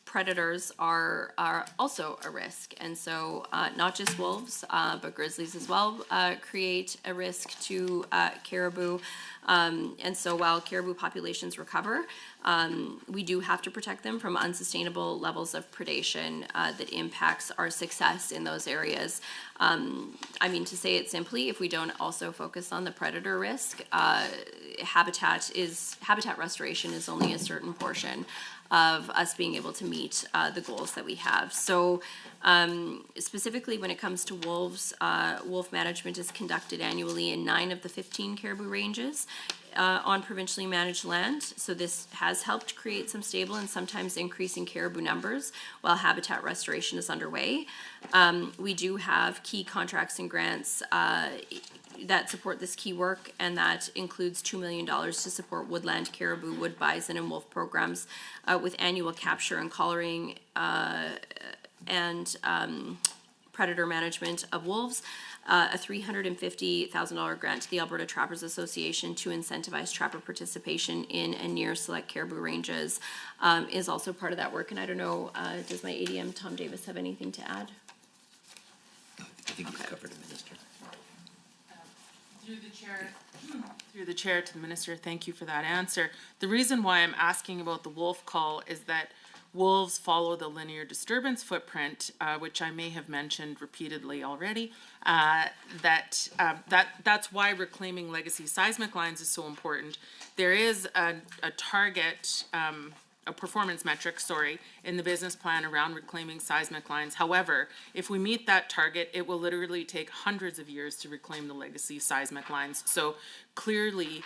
predators are also a risk, and so not just wolves, but grizzlies as well create a risk to caribou. And so while caribou populations recover, we do have to protect them from unsustainable levels of predation that impacts our success in those areas. I mean, to say it simply, if we don't also focus on the predator risk, habitat restoration is only a certain portion of us being able to meet the goals that we have. So specifically when it comes to wolves, wolf management is conducted annually in 9 of the 15 caribou ranges on provincially managed land. So this has helped create some stable and sometimes increasing caribou numbers while habitat restoration is underway. We do have key contracts and grants that support this key work, and that includes $2 million to support woodland, caribou, wood bison, and wolf programs with annual capture and collaring and predator management of wolves. A $350,000 grant to the Alberta Trappers Association to incentivize trapper participation in and near select caribou ranges is also part of that work. And I don't know, does my ADM Tom Davis have anything to add? I think you've covered it, Minister. Through the chair to the Minister, thank you for that answer. The reason why I'm asking about the wolf call is that wolves follow the linear disturbance footprint, which I may have mentioned repeatedly already. That's why reclaiming legacy seismic lines is so important. There is a target, a performance metric, in the business plan around reclaiming seismic lines. However, if we meet that target, it will literally take hundreds of years to reclaim the legacy seismic lines. So clearly,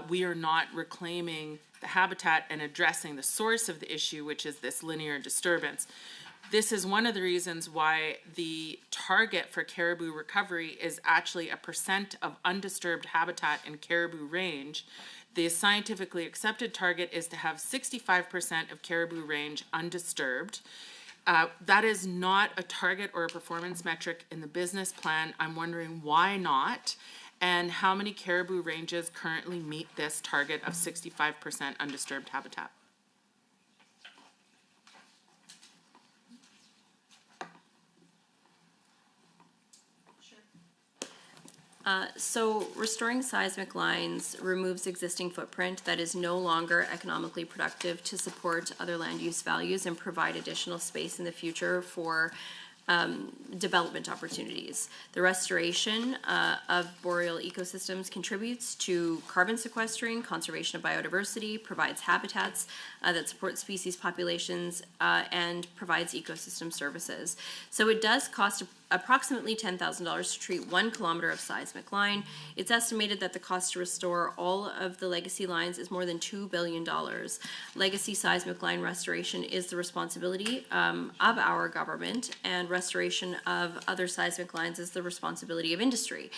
we are not reclaiming the habitat and addressing the source of the issue, which is this linear disturbance. This is one of the reasons why the target for caribou recovery is actually a % of undisturbed habitat in caribou range. The scientifically accepted target is to have 65% of caribou range undisturbed. That is not a target or a performance metric in the business plan. I'm wondering why not, and how many caribou ranges currently meet this target of 65% undisturbed habitat? So restoring seismic lines removes existing footprint that is no longer economically productive to support other land use values and provide additional space in the future for development opportunities. The restoration of boreal ecosystems contributes to carbon sequestering, conservation of biodiversity, provides habitats that support species populations, and provides ecosystem services. So it does cost approximately $10,000 to treat 1 kilometer of seismic line. It's estimated that the cost to restore all of the legacy lines is more than $2 billion. Legacy seismic line restoration is the responsibility of our government, and restoration of other seismic lines is the responsibility of industry.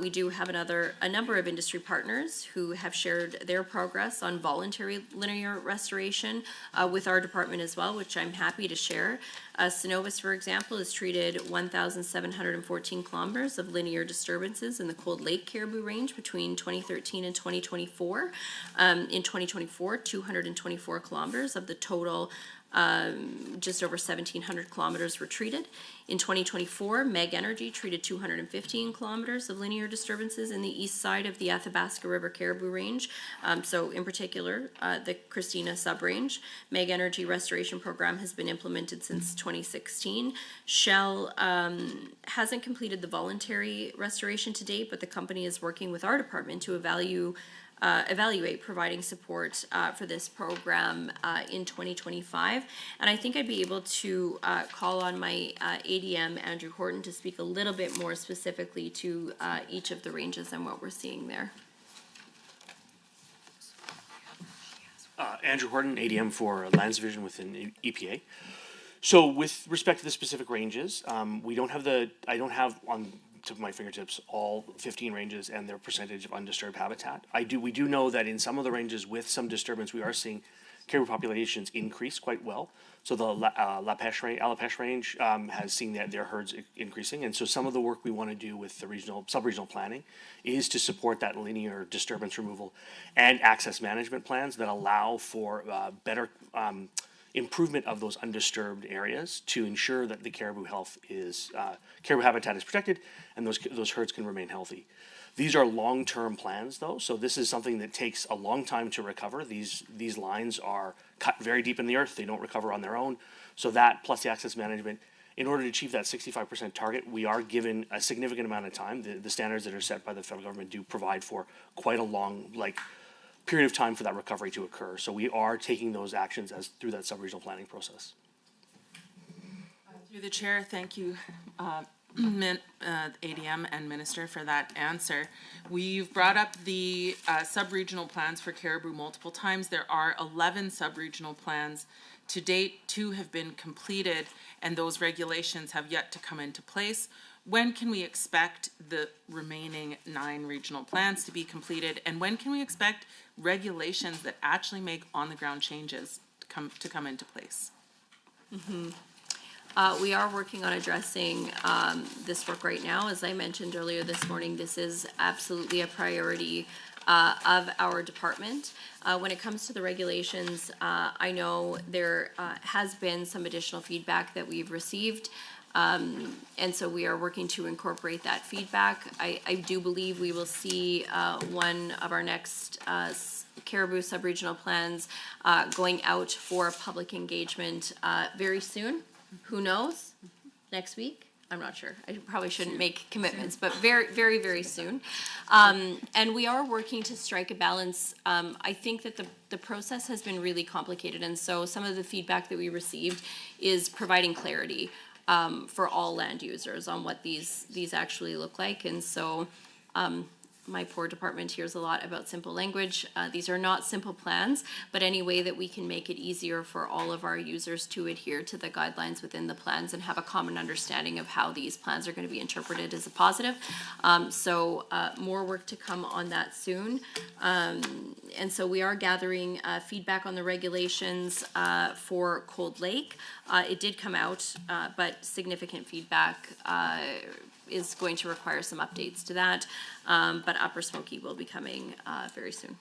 We do have a number of industry partners who have shared their progress on voluntary linear restoration with our department as well, which I'm happy to share. Cenovus, for example, has treated 1,714 kilometers of linear disturbances in the Cold Lake Caribou Range between 2013 and 2024. In 2024, 224 kilometers of the total just over 1,700 kilometers were treated. In 2024, Meg Energy treated 215 kilometers of linear disturbances in the east side of the Athabasca River Caribou Range. So in particular, the Christina sub-range. Meg Energy restoration program has been implemented since 2016. Shell hasn't completed the voluntary restoration to date, but the company is working with our department to evaluate providing support for this program in 2025. And I think I'd be able to call on my ADM, Andrew Horton, to speak a little bit more specifically to each of the ranges and what we're seeing there. Andrew Horton, ADM for Lands Division within EPA. So with respect to the specific ranges, I don't have on tip of my fingertips all 15 ranges and their percentage of undisturbed habitat. We do know that in some of the ranges with some disturbance, we are seeing caribou populations increase quite well. So the Alapech range has seen their herds increasing, and so some of the work we want to do with the sub-regional planning is to support that linear disturbance removal and access management plans that allow for better improvement of those undisturbed areas to ensure that the caribou habitat is protected and those herds can remain healthy. These are long-term plans though, so this is something that takes a long time to recover. These lines are cut very deep in the earth, they don't recover on their own. So that plus the access management, in order to achieve that 65% target, we are given a significant amount of time. The standards that are set by the federal government do provide for quite a long, period of time for that recovery to occur. So we are taking those actions through that sub-regional planning process. Through the chair, thank you, ADM and Minister, for that answer. We've brought up the sub-regional plans for caribou multiple times. There are 11 sub-regional plans. To date, 2 have been completed, and those regulations have yet to come into place. When can we expect the remaining 9 regional plans to be completed, and when can we expect regulations that actually make on-the-ground changes to come into place? Mm-hmm. We are working on addressing this work right now. As I mentioned earlier this morning, this is absolutely a priority of our department. When it comes to the regulations, I know there has been some additional feedback that we've received. And so we are working to incorporate that feedback. I do believe we will see one of our next caribou sub-regional plans going out for public engagement very soon. Who knows? Next week? I'm not sure. I probably shouldn't make commitments, but very, very, very soon. And we are working to strike a balance. I think that the process has been really complicated, and so some of the feedback that we received is providing clarity for all land users on what these actually look like. And so my poor department hears a lot about simple language. These are not simple plans, but any way that we can make it easier for all of our users to adhere to the guidelines within the plans and have a common understanding of how these plans are going to be interpreted is a positive. So more work to come on that soon. And so we are gathering feedback on the regulations for Cold Lake. It did come out, but significant feedback is going to require some updates to that. But Upper Smoky will be coming very soon.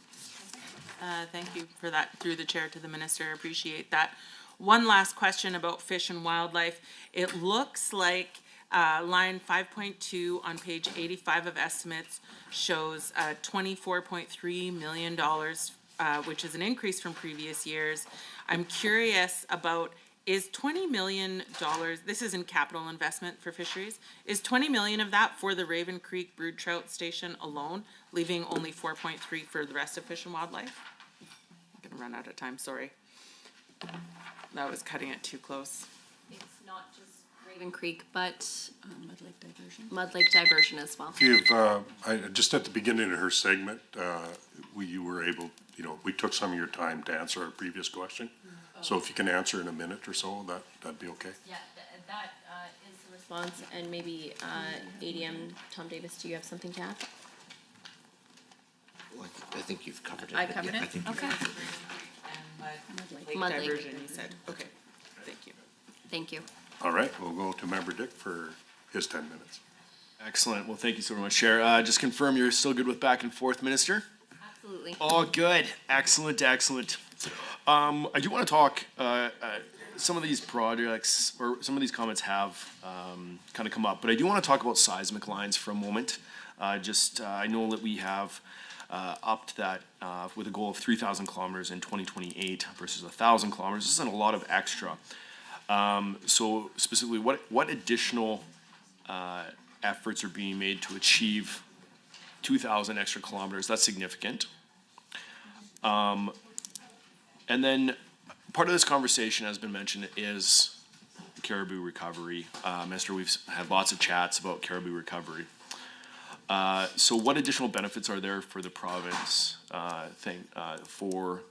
Thank you for that, through the chair to the minister. Appreciate that. One last question about fish and wildlife. It looks like line 5.2 on page 85 of estimates shows $24.3 million, which is an increase from previous years. I'm curious about, is $20 million, this is in capital investment for fisheries, is 20 million of that for the Raven Creek Brood Trout Station alone, leaving only 4.3 for the rest of Fish and Wildlife? I'm gonna run out of time, sorry. That was cutting it too close. It's not just Raven Creek, but Mud Lake Diversion as well. If, just at the beginning of her segment, you were able, we took some of your time to answer our previous question. So if you can answer in a minute or so, that'd be okay. Yeah, that is the response, and maybe ADM, Tom Davis, do you have something to add? Well, I think you've covered it. I covered it? I think you've Okay. covered it. Mud Lake. Diversion, you said, okay, thank you. Thank you. All right, we'll go to Member Dick for his 10 minutes. Excellent. Well, thank you so much, Chair. Just confirm you're still good with back and forth, Minister? Absolutely. Oh, good. Excellent, excellent. I do want to talk, some of these projects, or some of these comments have kind of come up, but I do want to talk about seismic lines for a moment. I know that we have upped that with a goal of 3,000 kilometers in 2028 versus 1,000 kilometers. This isn't a lot of extra. So specifically, what additional efforts are being made to achieve 2,000 extra kilometers? That's significant. And then part of this conversation has been mentioned is caribou recovery. Minister, we've had lots of chats about caribou recovery. So what additional benefits are there for the province, for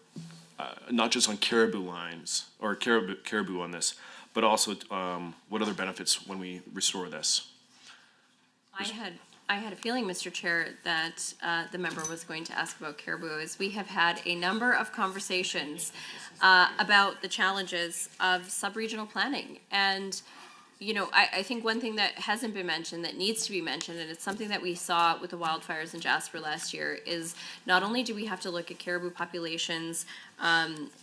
not just on caribou lines or caribou on this, but also what other benefits when we restore this? I had a feeling, Mr. Chair, that the member was going to ask about caribou, as we have had a number of conversations about the challenges of sub-regional planning. And I think one thing that hasn't been mentioned that needs to be mentioned, and it's something that we saw with the wildfires in Jasper last year, is not only do we have to look at caribou populations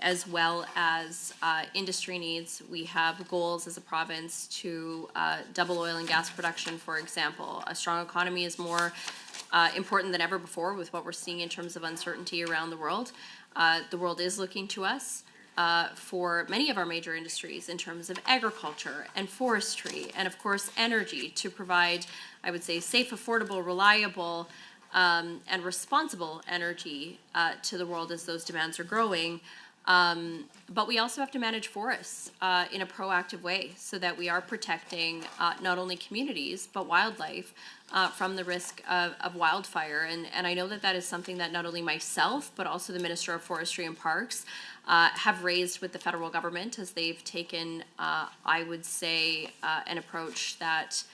as well as industry needs. We have goals as a province to double oil and gas production, for example. A strong economy is more important than ever before with what we're seeing in terms of uncertainty around the world. The world is looking to us for many of our major industries in terms of agriculture and forestry and, of course, energy to provide, I would say, safe, affordable, reliable, and responsible energy to the world as those demands are growing. But we also have to manage forests in a proactive way so that we are protecting not only communities but wildlife from the risk of wildfire. And I know that is something that not only myself but also the Minister of Forestry and Parks have raised with the federal government as they've taken, I would say, an approach that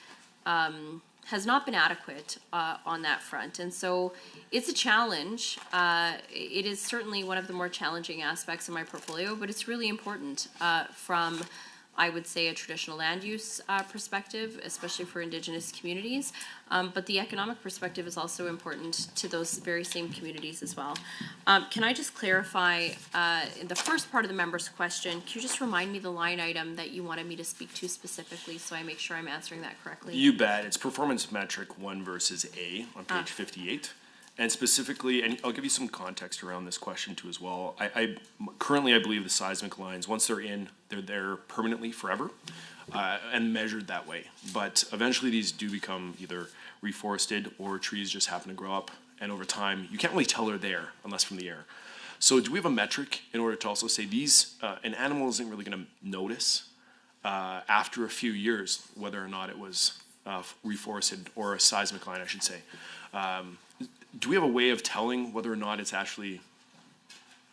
has not been adequate on that front. And so it's a challenge. It is certainly one of the more challenging aspects of my portfolio, but it's really important from, I would say, a traditional land use perspective, especially for Indigenous communities. But the economic perspective is also important to those very same communities as well. Can I just clarify, in the first part of the member's question, can you just remind me the line item that you wanted me to speak to specifically so I make sure I'm answering that correctly? You bet. It's performance metric 1 versus A on page 58. And specifically, and I'll give you some context around this question too as well. Currently, I believe the seismic lines, once they're in, they're there permanently forever and measured that way. But eventually these do become either reforested or trees just happen to grow up. And over time, you can't really tell they're there unless from the air. So do we have a metric in order to also say these, an animal isn't really gonna notice after a few years whether or not it was reforested, or a seismic line, I should say, do we have a way of telling whether or not it's actually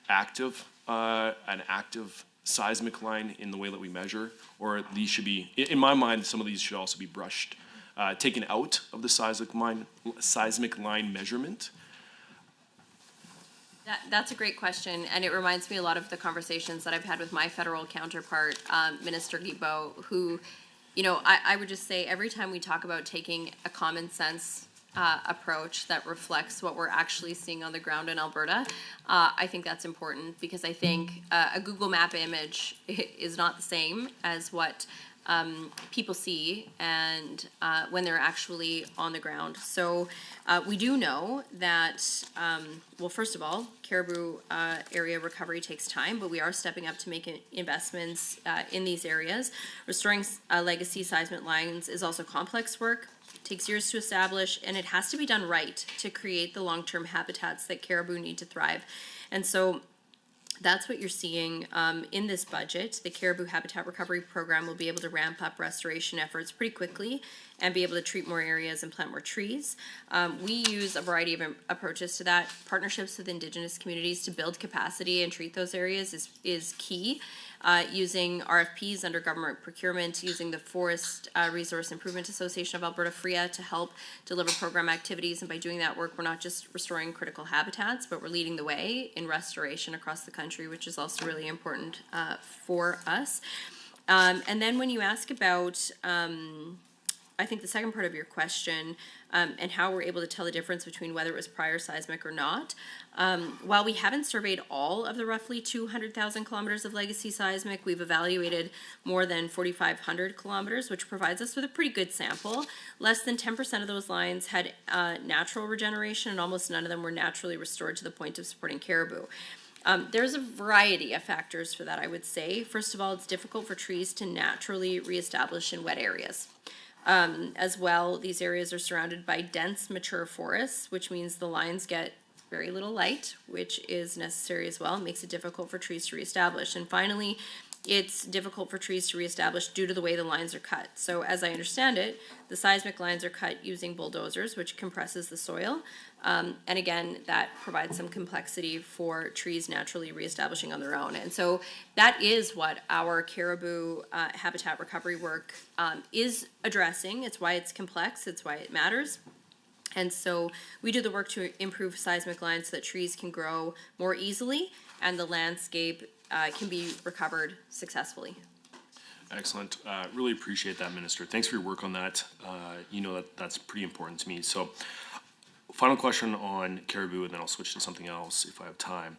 active, an active seismic line in the way that we measure? Or these should be, in my mind, some of these should also be brushed, taken out of the seismic line measurement? That's a great question, and it reminds me a lot of the conversations that I've had with my federal counterpart, Minister Guilbeault, who, you know, I would just say every time we talk about taking a common sense approach that reflects what we're actually seeing on the ground in Alberta, I think that's important, because I think a Google Map image is not the same as what people see and when they're actually on the ground. So we do know that, well, first of all, Caribou area recovery takes time, but we are stepping up to make investments in these areas. Restoring legacy seismic lines is also complex work, takes years to establish, and it has to be done right to create the long-term habitats that caribou need to thrive. And so that's what you're seeing in this budget. The Caribou Habitat Recovery Program will be able to ramp up restoration efforts pretty quickly and be able to treat more areas and plant more trees. We use a variety of approaches to that. Partnerships with Indigenous communities to build capacity and treat those areas is key. Using RFPs under government procurement, using the Forest Resource Improvement Association of Alberta, FRIA, to help deliver program activities. And by doing that work, we're not just restoring critical habitats, but we're leading the way in restoration across the country, which is also really important for us. And then when you ask about, I think the second part of your question, and how we're able to tell the difference between whether it was prior seismic or not. While we haven't surveyed all of the roughly 200,000 kilometers of legacy seismic, we've evaluated more than 4,500 kilometers, which provides us with a pretty good sample. Less than 10% of those lines had natural regeneration, and almost none of them were naturally restored to the point of supporting caribou. There's a variety of factors for that, I would say. First of all, it's difficult for trees to naturally reestablish in wet areas. As well, these areas are surrounded by dense, mature forests, which means the lines get very little light, which is necessary as well. It makes it difficult for trees to reestablish. And finally, it's difficult for trees to reestablish due to the way the lines are cut. So as I understand it, the seismic lines are cut using bulldozers, which compresses the soil. And again, that provides some complexity for trees naturally reestablishing on their own. And so that is what our caribou habitat recovery work is addressing. It's why it's complex, it's why it matters. And so we do the work to improve seismic lines so that trees can grow more easily and the landscape can be recovered successfully. Excellent. Really appreciate that, Minister. Thanks for your work on that. You know that's pretty important to me. So, final question on caribou, and then I'll switch to something else if I have time.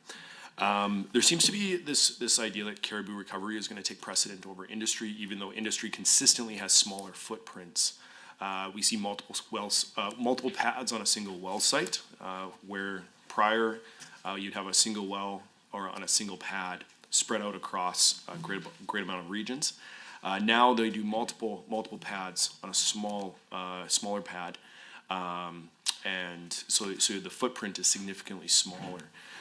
There seems to be this idea that caribou recovery is going to take precedent over industry, even though industry consistently has smaller footprints. We see multiple pads on a single well site, where prior you'd have a single well or on a single pad spread out across a great amount of regions. Now they do multiple pads on a smaller pad, and so the footprint is significantly smaller.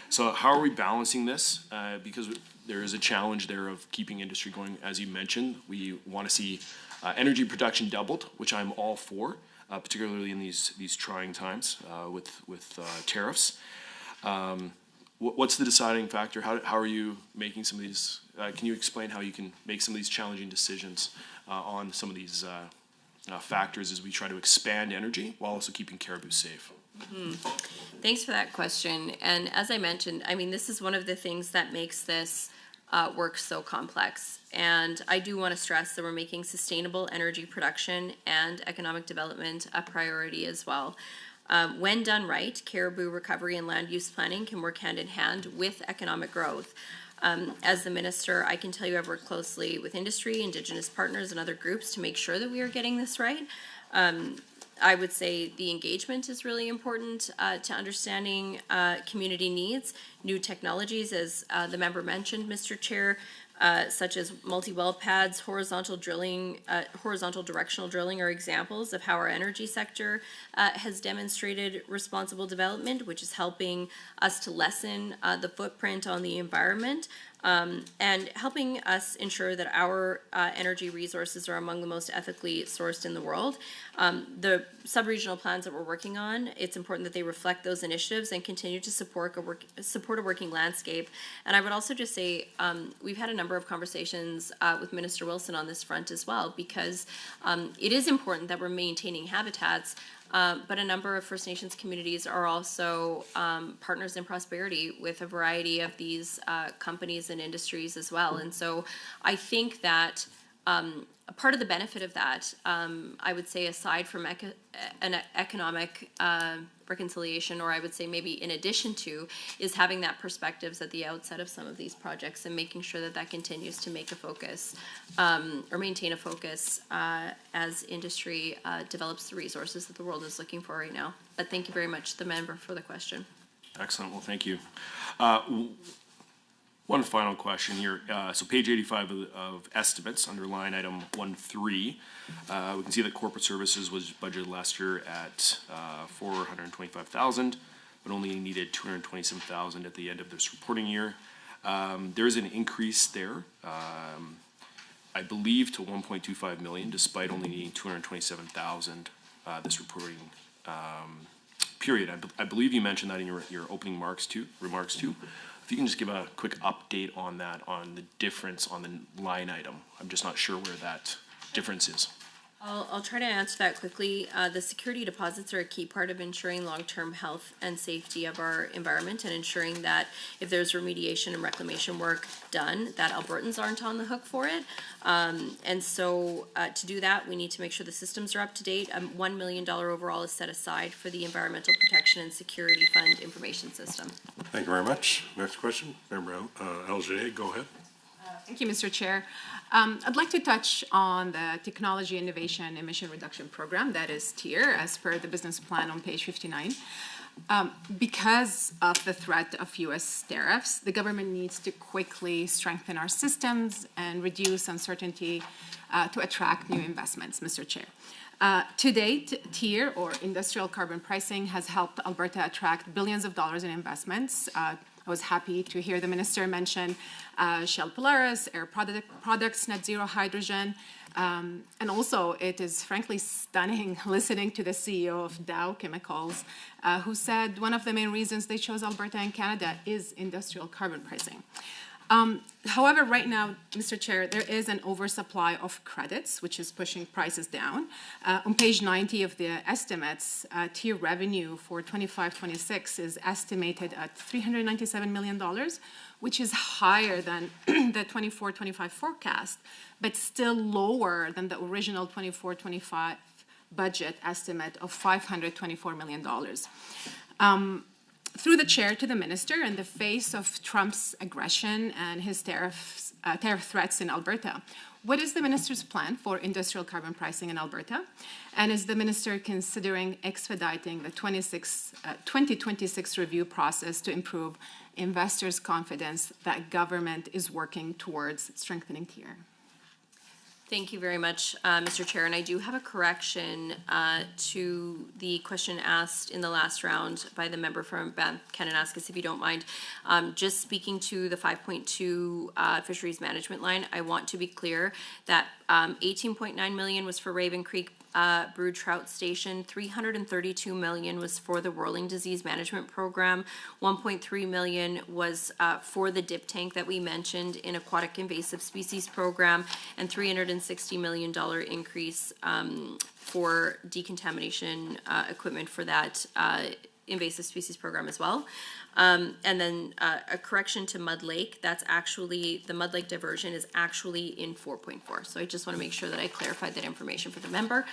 So how are we balancing this? Because there is a challenge there of keeping industry going. As you mentioned, we want to see energy production doubled, which I'm all for, particularly in these trying times with tariffs. What's the deciding factor? How are you making some of these? Can you explain how you can make some of these challenging decisions on some of these factors as we try to expand energy while also keeping caribou safe? Mm-hmm. Thanks for that question. And as I mentioned, I mean, this is one of the things that makes this work so complex. And I do want to stress that we're making sustainable energy production and economic development a priority as well. When done right, caribou recovery and land use planning can work hand in hand with economic growth. As the minister, I can tell you I've worked closely with industry, Indigenous partners, and other groups to make sure that we are getting this right. I would say the engagement is really important to understanding community needs. New technologies, as the member mentioned, Mr. Chair, such as multi-well pads, horizontal directional drilling are examples of how our energy sector has demonstrated responsible development, which is helping us to lessen the footprint on the environment. and helping us ensure that our energy resources are among the most ethically sourced in the world. The sub-regional plans that we're working on, it's important that they reflect those initiatives and continue to support a working landscape. And I would also just say, we've had a number of conversations with Minister Wilson on this front as well, because it is important that we're maintaining habitats, but a number of First Nations communities are also partners in prosperity with a variety of these companies and industries as well. And so I think that a part of the benefit of that, I would say, aside from an economic reconciliation, or I would say maybe in addition to, is having that perspectives at the outset of some of these projects and making sure that that continues to make a focus or maintain a focus as industry develops the resources that the world is looking for right now. But thank you very much, the member, for the question. Excellent. Well, thank you. One final question here. So page 85 of estimates under line item 1.3, we can see that corporate services was budgeted last year at $425,000, but only needed $227,000 at the end of this reporting year. There is an increase there, I believe, to $1.25 million, despite only needing $227,000 this reporting period. I believe you mentioned that in your opening remarks too. If you can just give a quick update on that, on the difference on the line item. I'm just not sure where that difference is. I'll try to answer that quickly. The security deposits are a key part of ensuring long-term health and safety of our environment, and ensuring that if there's remediation and reclamation work done, that Albertans aren't on the hook for it. And so to do that, we need to make sure the systems are up to date. $1 million overall is set aside for the Environmental Protection and Security Fund information system. Thank you very much. Next question, Member Elgier, go ahead. Thank you, Mr. Chair. I'd like to touch on the Technology Innovation Emission Reduction Program, that is TIER, as per the business plan on page 59. Because of the threat of U.S. tariffs, the government needs to quickly strengthen our systems and reduce uncertainty to attract new investments, Mr. Chair. To date, TIER, or Industrial Carbon Pricing, has helped Alberta attract billions of dollars in investments. I was happy to hear the minister mention Shell Polaris, Air Products, Net Zero Hydrogen. And also, it is frankly stunning listening to the CEO of Dow Chemicals, who said one of the main reasons they chose Alberta and Canada is industrial carbon pricing. However, right now, Mr. Chair, there is an oversupply of credits, which is pushing prices down. On page 90 of the estimates, TIER revenue for 25-26 is estimated at $397 million, which is higher than the 24-25 forecast, but still lower than the original 24-25 budget estimate of $524 million. Through the chair to the minister, in the face of Trump's aggression and his tariff threats in Alberta, what is the minister's plan for industrial carbon pricing in Alberta? And is the minister considering expediting the 2026 review process to improve investors' confidence that government is working towards strengthening TIER? Thank you very much, Mr. Chair. And I do have a correction to the question asked in the last round by the member from Kananaskis, if you don't mind. Just speaking to the 5.2 fisheries management line, I want to be clear that 18.9 million was for Raven Creek Brood Trout Station, 332 million was for the Whirling Disease Management Program, 1.3 million was for the dip tank that we mentioned in Aquatic Invasive Species Program, and $360 million increase for decontamination equipment for that invasive species program as well. And then a correction to Mud Lake, that's actually, the Mud Lake diversion is actually in 4.4. So I just want to make sure that I clarified that information for the member.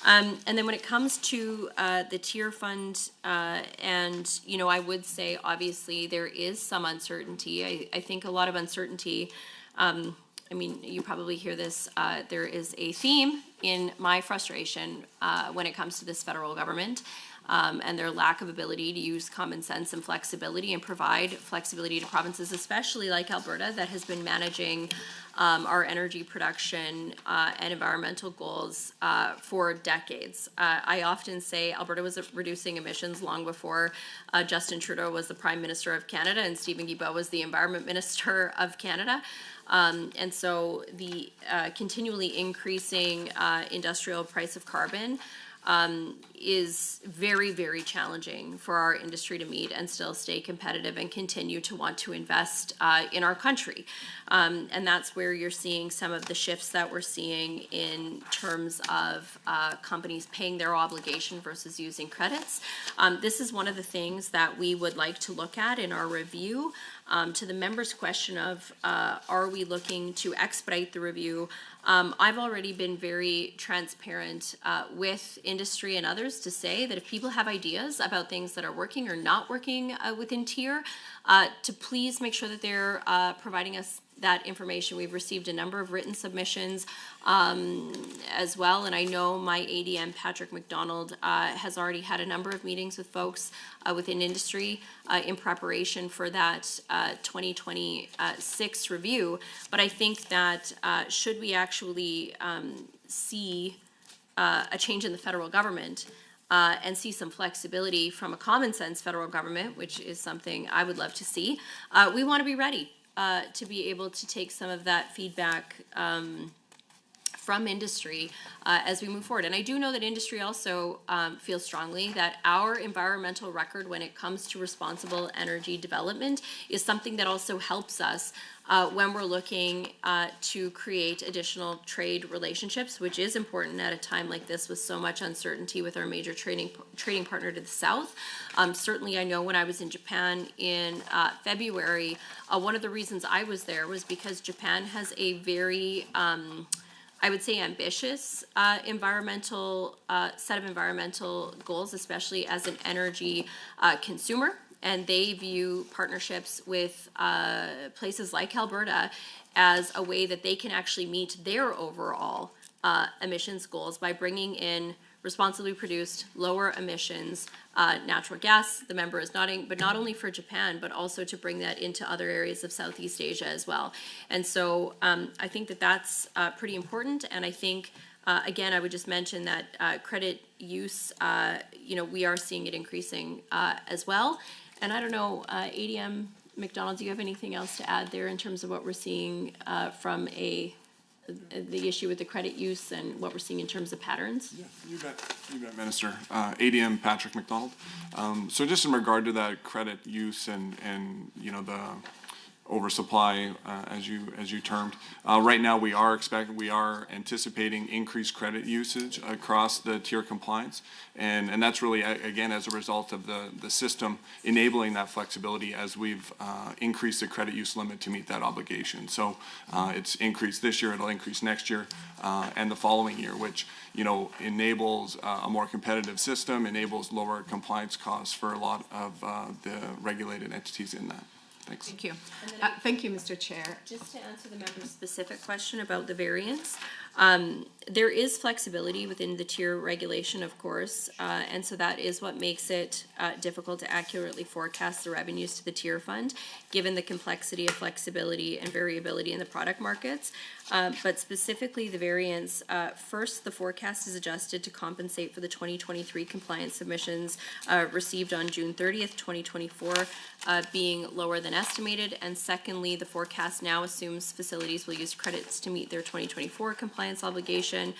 And then when it comes to the TIER fund, and, you know, I would say, obviously, there is some uncertainty. I think a lot of uncertainty, I mean, you probably hear this, there is a theme in my frustration when it comes to this federal government. And their lack of ability to use common sense and flexibility and provide flexibility to provinces, especially like Alberta, that has been managing our energy production and environmental goals for decades. I often say Alberta was reducing emissions long before Justin Trudeau was the Prime Minister of Canada and Stephen Guilbeault was the Environment Minister of Canada. And so the continually increasing industrial price of carbon is very, very challenging for our industry to meet and still stay competitive and continue to want to invest in our country. And that's where you're seeing some of the shifts that we're seeing in terms of companies paying their obligation versus using credits. This is one of the things that we would like to look at in our review. To the member's question of are we looking to expedite the review, I've already been very transparent with industry and others to say that if people have ideas about things that are working or not working within TIER, to please make sure that they're providing us that information. We've received a number of written submissions as well, and I know my ADM, Patrick McDonald, has already had a number of meetings with folks within industry in preparation for that 2026 review. But I think that should we actually see a change in the federal government and see some flexibility from a common sense federal government, which is something I would love to see, we want to be ready to be able to take some of that feedback from industry as we move forward. And I do know that industry also feels strongly that our environmental record when it comes to responsible energy development is something that also helps us when we're looking to create additional trade relationships, which is important at a time like this with so much uncertainty with our major trading partner to the south. Certainly I know when I was in Japan in February, one of the reasons I was there was because Japan has a very I would say ambitious environmental set of environmental goals, especially as an energy consumer. And they view partnerships with places like Alberta as a way that they can actually meet their overall emissions goals by bringing in responsibly produced, lower emissions natural gas. The member is nodding, but not only for Japan, but also to bring that into other areas of Southeast Asia as well. And so I think that that's pretty important. And I think, again, I would just mention that credit use, we are seeing it increasing as well. And I don't know, ADM, McDonald, do you have anything else to add there in terms of what we're seeing from the issue with the credit use and what we're seeing in terms of patterns? Yeah, you bet, Minister. ADM Patrick McDonald. So just in regard to that credit use and the oversupply, as you termed. Right now, we are anticipating increased credit usage across the TIER compliance, and that's really again as a result of the system enabling that flexibility as we've increased the credit use limit to meet that obligation. So it's increased this year; it'll increase next year and the following year, which enables a more competitive system, enables lower compliance costs for a lot of the regulated entities in that. Thanks. Thank you. Thank you, Mr. Chair. Just to answer the member's specific question about the variance, there is flexibility within the TIER regulation, of course, and so that is what makes it difficult to accurately forecast the revenues to the TIER fund, given the complexity of flexibility and variability in the product markets. But specifically the variance, first, the forecast is adjusted to compensate for the 2023 compliance submissions received on June 30th, 2024, being lower than estimated. And secondly, the forecast now assumes facilities will use credits to meet their 2024 compliance obligation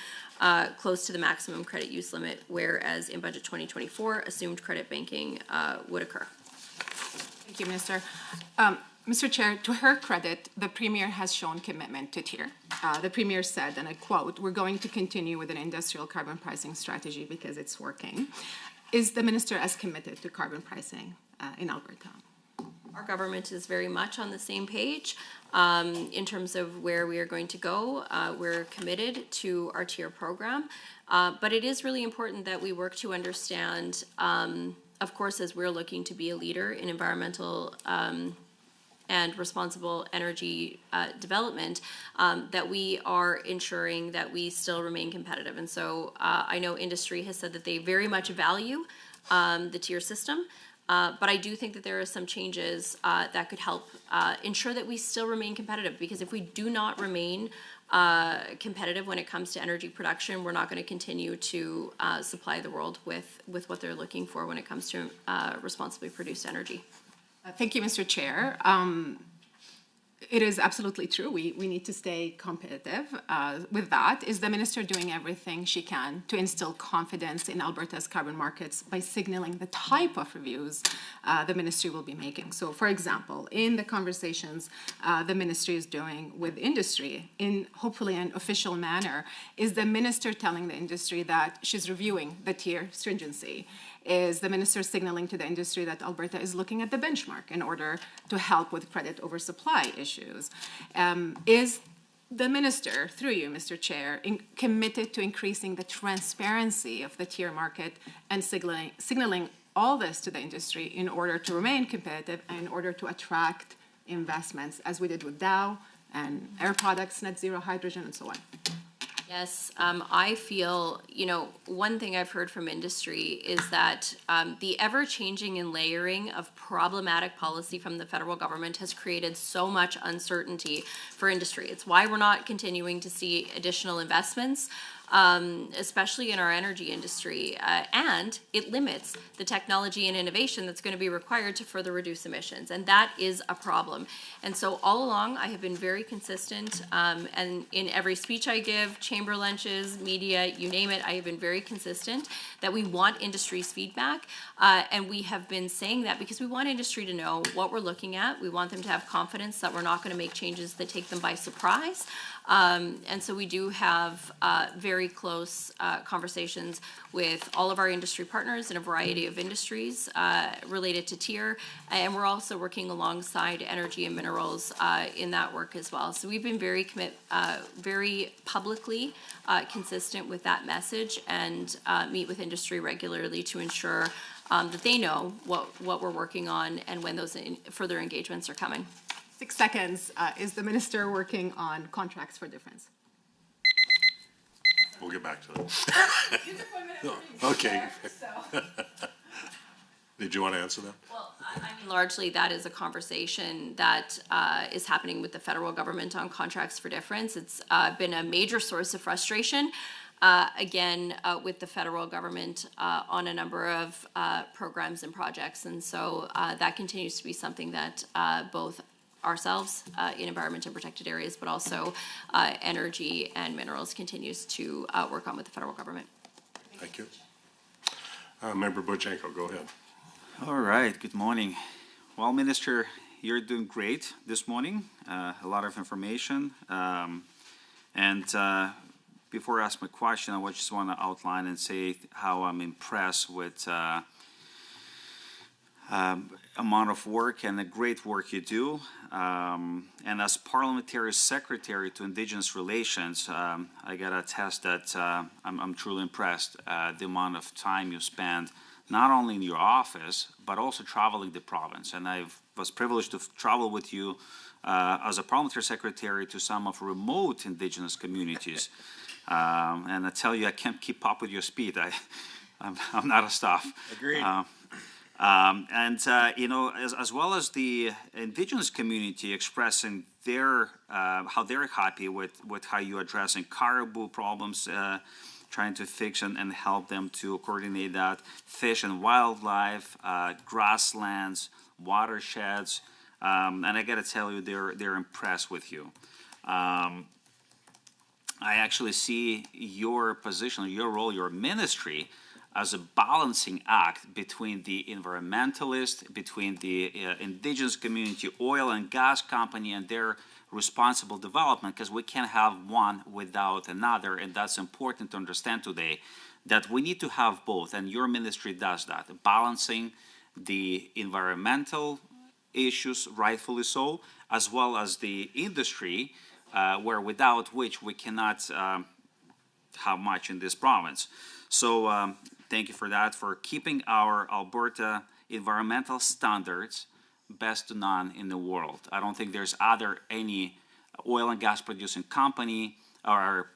close to the maximum credit use limit, whereas in budget 2024, assumed credit banking would occur. Thank you, Minister. Mr. Chair, to her credit, the Premier has shown commitment to TIER. The Premier said, and I quote, "We're going to continue with an industrial carbon pricing strategy because it's working." Is the Minister as committed to carbon pricing in Alberta? Our government is very much on the same page in terms of where we are going to go. We're committed to our TIER program, but it is really important that we work to understand, of course, as we're looking to be a leader in environmental and responsible energy development, that we are ensuring that we still remain competitive. And so I know industry has said that they very much value the TIER system. But I do think that there are some changes that could help ensure that we still remain competitive, because if we do not remain competitive when it comes to energy production, we're not going to continue to supply the world with what they're looking for when it comes to responsibly produced energy. Thank you, Mr. Chair. It is absolutely true. We need to stay competitive. With that, is the minister doing everything she can to instill confidence in Alberta's carbon markets by signaling the type of reviews the ministry will be making? So, for example, in the conversations the ministry is doing with industry, in hopefully an official manner, is the minister telling the industry that she's reviewing the tier stringency? Is the minister signaling to the industry that Alberta is looking at the benchmark in order to help with credit oversupply issues? Is the minister, through you, Mr. Chair, committed to increasing the transparency of the tier market and signaling all this to the industry in order to remain competitive and in order to attract investments, as we did with Dow and Air Products, net zero hydrogen, and so on? Yes, I feel, one thing I've heard from industry is that the ever-changing and layering of problematic policy from the federal government has created so much uncertainty for industry. It's why we're not continuing to see additional investments, especially in our energy industry, and it limits the technology and innovation that's going to be required to further reduce emissions, and that is a problem. And so all along, I have been very consistent, and in every speech I give, chamber lunches, media, you name it, I have been very consistent that we want industry's feedback, and we have been saying that because we want industry to know what we're looking at. We want them to have confidence that we're not going to make changes that take them by surprise. And so we do have very close conversations with all of our industry partners in a variety of industries related to TIER, and we're also working alongside energy and minerals in that work as well. So we've been very publicly consistent with that message, and meet with industry regularly to ensure that they know what we're working on and when those further engagements are coming. 6 seconds. Is the minister working on contracts for difference? We'll get back to that. Okay. Did you want to answer that? Well, I mean, largely that is a conversation that is happening with the federal government on contracts for difference. It's been a major source of frustration, with the federal government on a number of programs and projects. And so that continues to be something that both ourselves in environment and protected areas, but also energy and minerals continues to work on with the federal government. Thank you. Member Bojangles, go ahead. All right, good morning. Well, Minister, you're doing great this morning. A lot of information. Before I ask my question, I just want to outline and say how I'm impressed with amount of work and the great work you do. And as Parliamentary Secretary to Indigenous Relations, I gotta attest that I'm truly impressed the amount of time you spend not only in your office, but also traveling the province. And I was privileged to travel with you as a Parliamentary Secretary to some of remote Indigenous communities. And I tell you, I can't keep up with your speed. I'm not a staff. Agreed. As well as the Indigenous community expressing their how they're happy with how you're addressing caribou problems, trying to fix and help them to coordinate that, fish and wildlife, grasslands, watersheds, and I got to tell you, they're impressed with you. I actually see your position, your role, your ministry as a balancing act between the environmentalist, between the indigenous community, oil and gas company, and their responsible development, because we can't have one without another, and that's important to understand today, that we need to have both, and your ministry does that, balancing the environmental issues, rightfully so, as well as the industry, where without which we cannot have much in this province. So thank you for that, for keeping our Alberta environmental standards best to none in the world. I don't think there's any oil and gas producing company or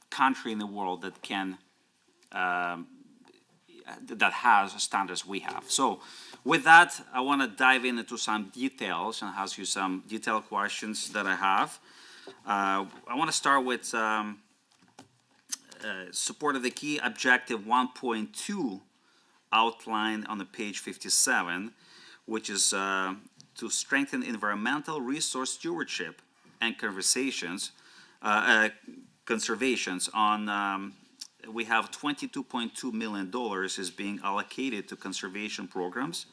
country in the world that can that has standards we have. So with that, I want to dive into some details and ask you some detailed questions that I have. I want to start with support of the key objective 1.2 outlined on the page 57, which is to strengthen environmental resource stewardship and conservations on we have $22.2 million is being allocated to conservation programs.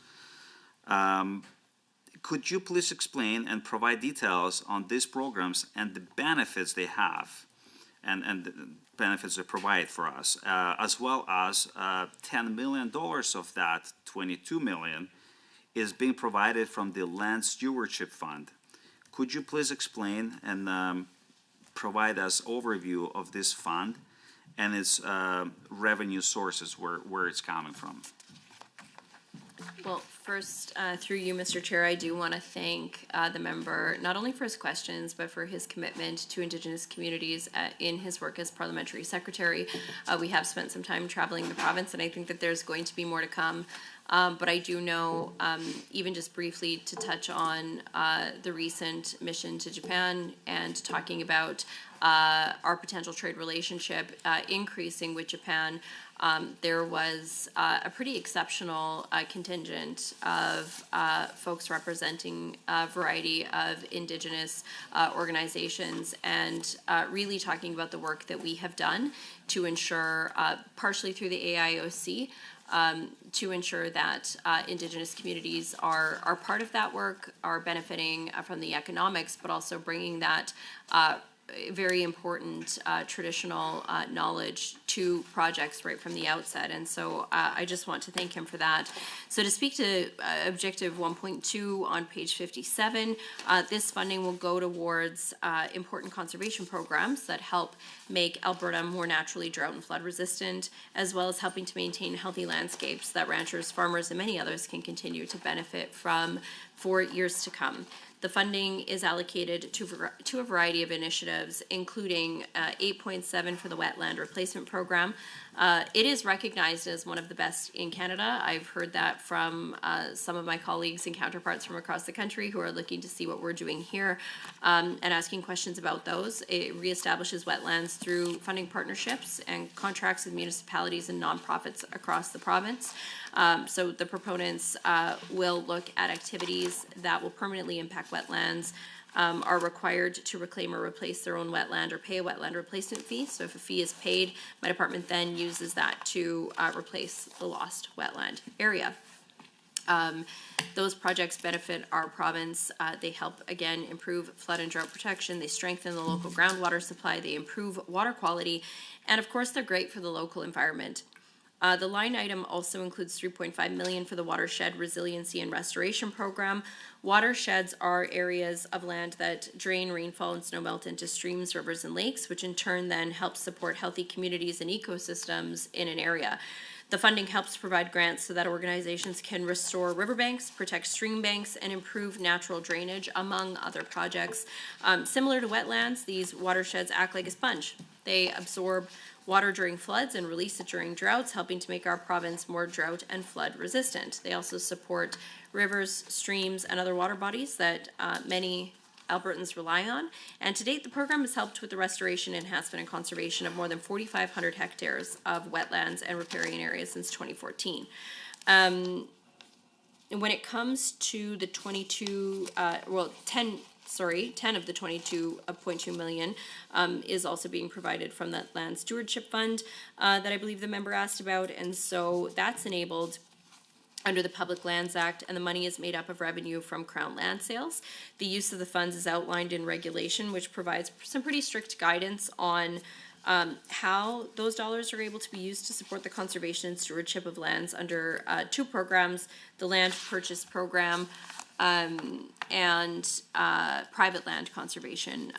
Could you please explain and provide details on these programs and the benefits they have and the benefits they provide for us, as well as $10 million of that 22 million is being provided from the Land Stewardship Fund. Could you please explain and provide us overview of this fund and its revenue sources, where it's coming from? Well, first, through you, Mr. Chair, I do want to thank the member, not only for his questions, but for his commitment to Indigenous communities in his work as Parliamentary Secretary. We have spent some time traveling the province, and I think that there's going to be more to come. But I do know, even just briefly to touch on the recent mission to Japan and talking about our potential trade relationship increasing with Japan, there was a pretty exceptional contingent of folks representing a variety of Indigenous organizations and really talking about the work that we have done to ensure, partially through the AIOC, to ensure that Indigenous communities are part of that work, are benefiting from the economics, but also bringing that very important traditional knowledge to projects right from the outset. And so I just want to thank him for that. So to speak to Objective 1.2 on page 57, this funding will go towards important conservation programs that help make Alberta more naturally drought and flood resistant, as well as helping to maintain healthy landscapes that ranchers, farmers, and many others can continue to benefit from for years to come. The funding is allocated to a variety of initiatives, including 8.7 for the Wetland Replacement Program. It is recognized as one of the best in Canada. I've heard that from some of my colleagues and counterparts from across the country who are looking to see what we're doing here and asking questions about those. It reestablishes wetlands through funding partnerships and contracts with municipalities and nonprofits across the province. So the proponents will look at activities that will permanently impact wetlands, are required to reclaim or replace their own wetland or pay a wetland replacement fee. So if a fee is paid, my department then uses that to replace the lost wetland area. Those projects benefit our province. They help, again, improve flood and drought protection. They strengthen the local groundwater supply. They improve water quality. And of course, they're great for the local environment. The line item also includes $3.5 million for the Watershed Resiliency and Restoration Program. Watersheds are areas of land that drain rainfall and snowmelt into streams, rivers, and lakes, which in turn then helps support healthy communities and ecosystems in an area. The funding helps provide grants so that organizations can restore riverbanks, protect stream banks, and improve natural drainage, among other projects. Similar to wetlands, these watersheds act like a sponge. They absorb water during floods and release it during droughts, helping to make our province more drought and flood resistant. They also support rivers, streams, and other water bodies that many Albertans rely on. And to date, the program has helped with the restoration, enhancement, and conservation of more than 4,500 hectares of wetlands and riparian areas since 2014. And when it comes to the 10 of the 22.2 million is also being provided from that Land Stewardship Fund that I believe the member asked about. And so that's enabled under the Public Lands Act, and the money is made up of revenue from Crown land sales. The use of the funds is outlined in regulation, which provides some pretty strict guidance on how those dollars are able to be used to support the conservation and stewardship of lands under two programs, the Land Purchase Program and private land conservation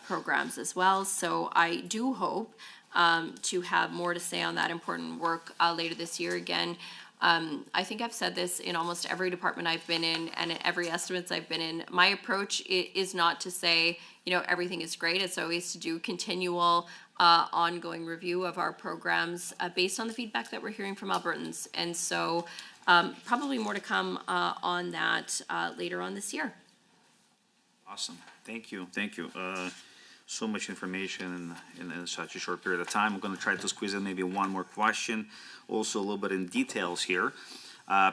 programs as well. So I do hope to have more to say on that important work later this year. Again, I think I've said this in almost every department I've been in and in every estimates I've been in. My approach is not to say, everything is great. It's always to do continual, ongoing review of our programs based on the feedback that we're hearing from Albertans. And so probably more to come on that later on this year. Awesome. Thank you. Thank you. So much information in such a short period of time. I'm going to try to squeeze in maybe one more question, also a little bit in details here.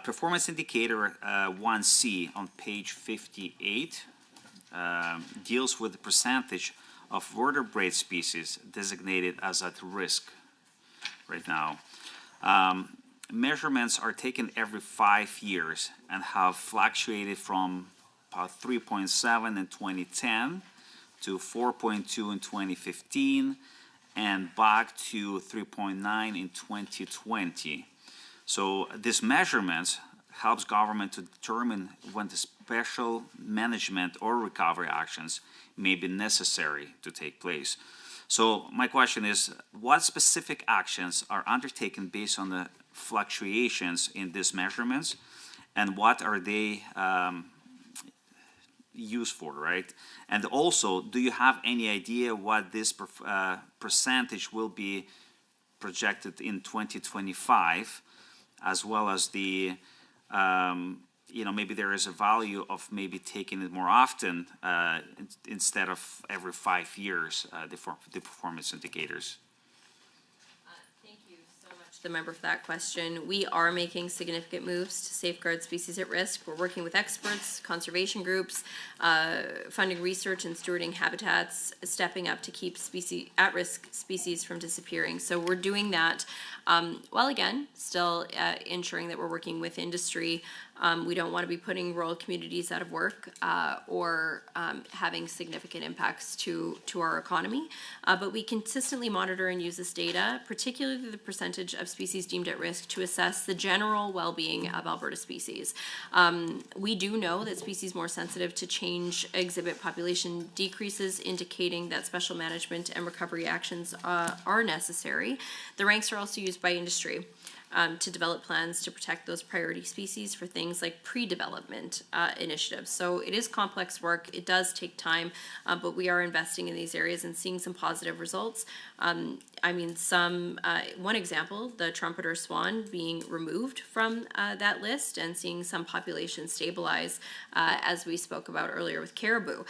Performance indicator 1C on page 58 deals with the percentage of vertebrate species designated as at risk right now. Measurements are taken every 5 years and have fluctuated from about 3.7 in 2010 to 4.2 in 2015 and back to 3.9 in 2020. So this measurement helps government to determine when the special management or recovery actions may be necessary to take place. So my question is, what specific actions are undertaken based on the fluctuations in these measurements, and what are they used for, right? And also, do you have any idea what this percentage will be projected in 2025, as well as the, maybe there is a value of maybe taking it more often instead of every 5 years, the performance indicators? The member for that question. We are making significant moves to safeguard species at risk. We're working with experts, conservation groups, funding research and stewarding habitats, stepping up to keep at-risk species from disappearing. So we're doing that while again, still ensuring that we're working with industry. We don't want to be putting rural communities out of work or having significant impacts to our economy. But we consistently monitor and use this data, particularly the percentage of species deemed at risk, to assess the general well-being of Alberta species. We do know that species more sensitive to change exhibit population decreases, indicating that special management and recovery actions are necessary. The ranks are also used by industry to develop plans to protect those priority species for things like pre-development initiatives. So it is complex work. It does take time, but we are investing in these areas and seeing some positive results. One example, the trumpeter swan being removed from that list and seeing some populations stabilize, as we spoke about earlier with caribou.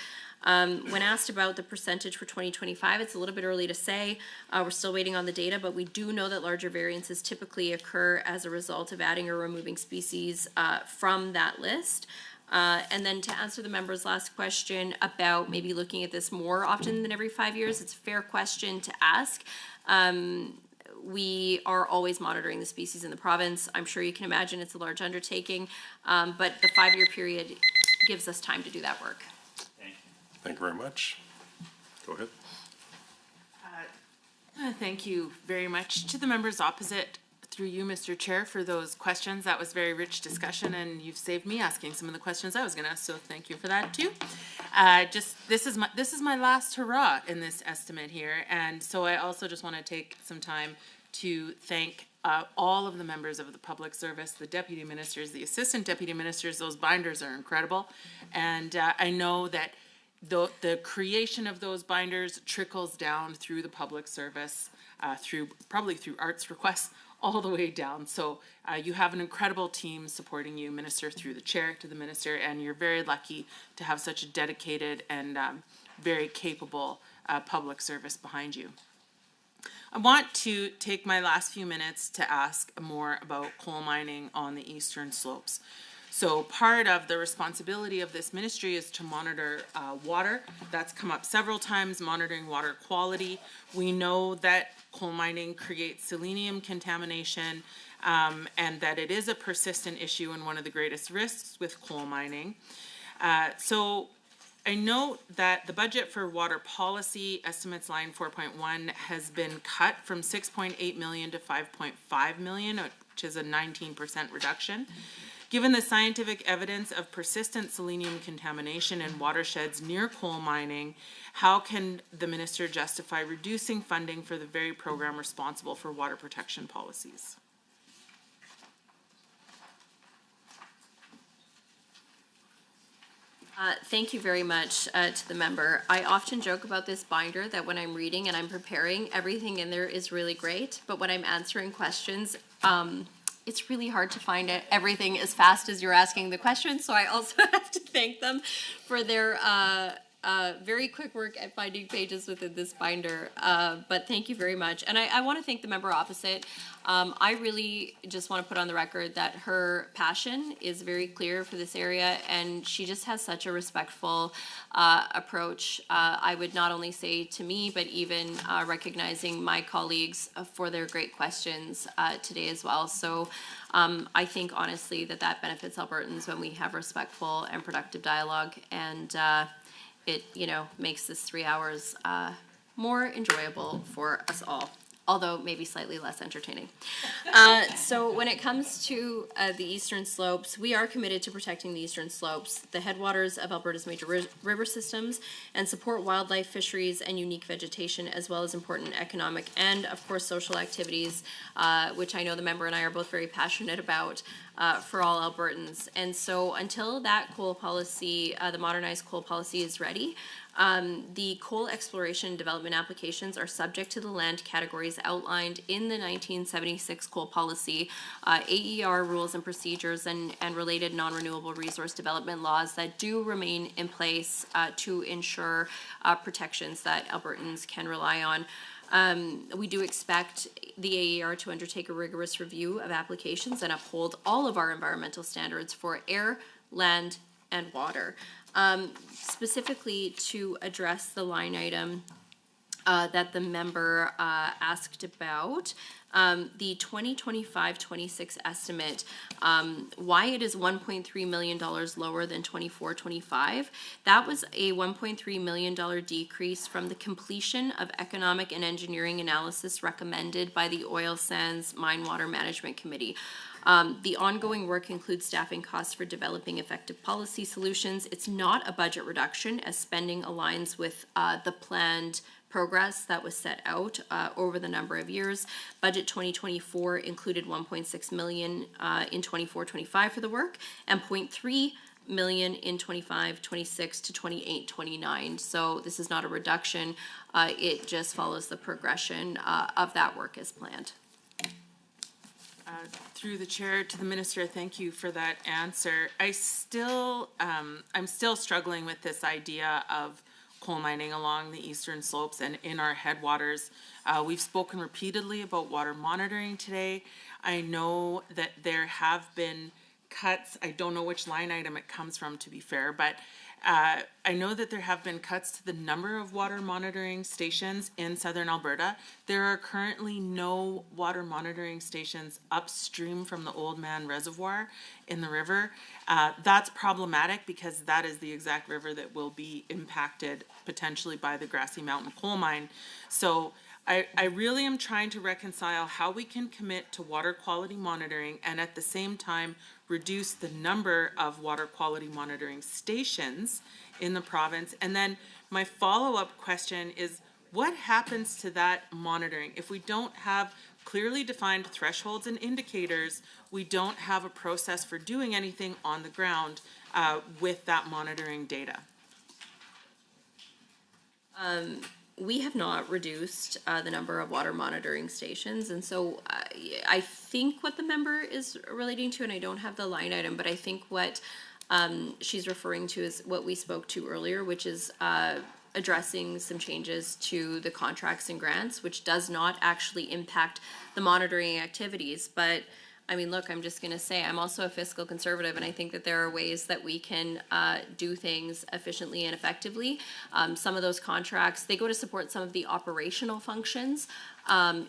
When asked about the percentage for 2025, it's a little bit early to say. We're still waiting on the data, but we do know that larger variances typically occur as a result of adding or removing species from that list. And then to answer the member's last question about maybe looking at this more often than every 5 years, it's a fair question to ask. We are always monitoring the species in the province. I'm sure you can imagine it's a large undertaking, but the 5-year period gives us time to do that work. Thank you very much. Go ahead. Thank you very much to the members opposite, through you, Mr. Chair, for those questions. That was very rich discussion, and you've saved me asking some of the questions I was going to ask, so thank you for that too. This is my last hurrah in this estimate here, and so I also just want to take some time to thank all of the members of the public service, the deputy ministers, the assistant deputy ministers. Those binders are incredible, and I know that the creation of those binders trickles down through the public service, probably through arts requests, all the way down. So you have an incredible team supporting you, Minister, through the chair to the minister, and you're very lucky to have such a dedicated and very capable public service behind you. I want to take my last few minutes to ask more about coal mining on the eastern slopes. So part of the responsibility of this ministry is to monitor water. That's come up several times, monitoring water quality. We know that coal mining creates selenium contamination and that it is a persistent issue and one of the greatest risks with coal mining. So I note that the budget for water policy estimates line 4.1 has been cut from 6.8 million to 5.5 million, which is a 19% reduction. Given the scientific evidence of persistent selenium contamination in watersheds near coal mining, how can the minister justify reducing funding for the very program responsible for water protection policies? Thank you very much to the member. I often joke about this binder that when I'm reading and I'm preparing, everything in there is really great, but when I'm answering questions, it's really hard to find everything as fast as you're asking the questions, so I also have to thank them for their very quick work at finding pages within this binder, but thank you very much. And I want to thank the member opposite. I really just want to put on the record that her passion is very clear for this area, and she just has such a respectful approach. I would not only say to me, but even recognizing my colleagues for their great questions today as well. So I think honestly that benefits Albertans when we have respectful and productive dialogue, and it, makes this 3 hours more enjoyable for us all, although maybe slightly less entertaining. So when it comes to the eastern slopes, we are committed to protecting the eastern slopes, the headwaters of Alberta's major river systems, and support wildlife, fisheries, and unique vegetation, as well as important economic and, of course, social activities, which I know the member and I are both very passionate about. For all Albertans. And so until that coal policy, the modernized coal policy is ready, the coal exploration and development applications are subject to the land categories outlined in the 1976 coal policy, AER rules and procedures, and related non-renewable resource development laws that do remain in place to ensure protections that Albertans can rely on. We do expect the AER to undertake a rigorous review of applications and uphold all of our environmental standards for air, land, and water. Specifically to address the line item that the member asked about, the 2025-26 estimate, why it is $1.3 million lower than 24-25. That was a $1.3 million decrease from the completion of economic and engineering analysis recommended by the Oil Sands Mine Water Management Committee. The ongoing work includes staffing costs for developing effective policy solutions. It's not a budget reduction, as spending aligns with the planned progress that was set out over the number of years. Budget 2024 included $1.6 million in 24-25 for the work, and $0.3 million in 25-26 to 28-29. So this is not a reduction. It just follows the progression of that work as planned. Through the chair to the minister, thank you for that answer. I'm still struggling with this idea of coal mining along the eastern slopes and in our headwaters. We've spoken repeatedly about water monitoring today. I know that there have been cuts. I don't know which line item it comes from, to be fair, but I know that there have been cuts to the number of water monitoring stations in southern Alberta. There are currently no water monitoring stations upstream from the Old Man Reservoir in the river. That's problematic because that is the exact river that will be impacted potentially by the Grassy Mountain coal mine. So I really am trying to reconcile how we can commit to water quality monitoring and at the same time reduce the number of water quality monitoring stations in the province. And then my follow-up question is, what happens to that monitoring? If we don't have clearly defined thresholds and indicators, we don't have a process for doing anything on the ground with that monitoring data. We have not reduced the number of water monitoring stations, and so I think what the member is relating to, and I don't have the line item, but I think what she's referring to is what we spoke to earlier, which is addressing some changes to the contracts and grants, which does not actually impact the monitoring activities. But I mean, look, I'm just going to say I'm also a fiscal conservative, and I think that there are ways that we can do things efficiently and effectively. Some of those contracts, they go to support some of the operational functions.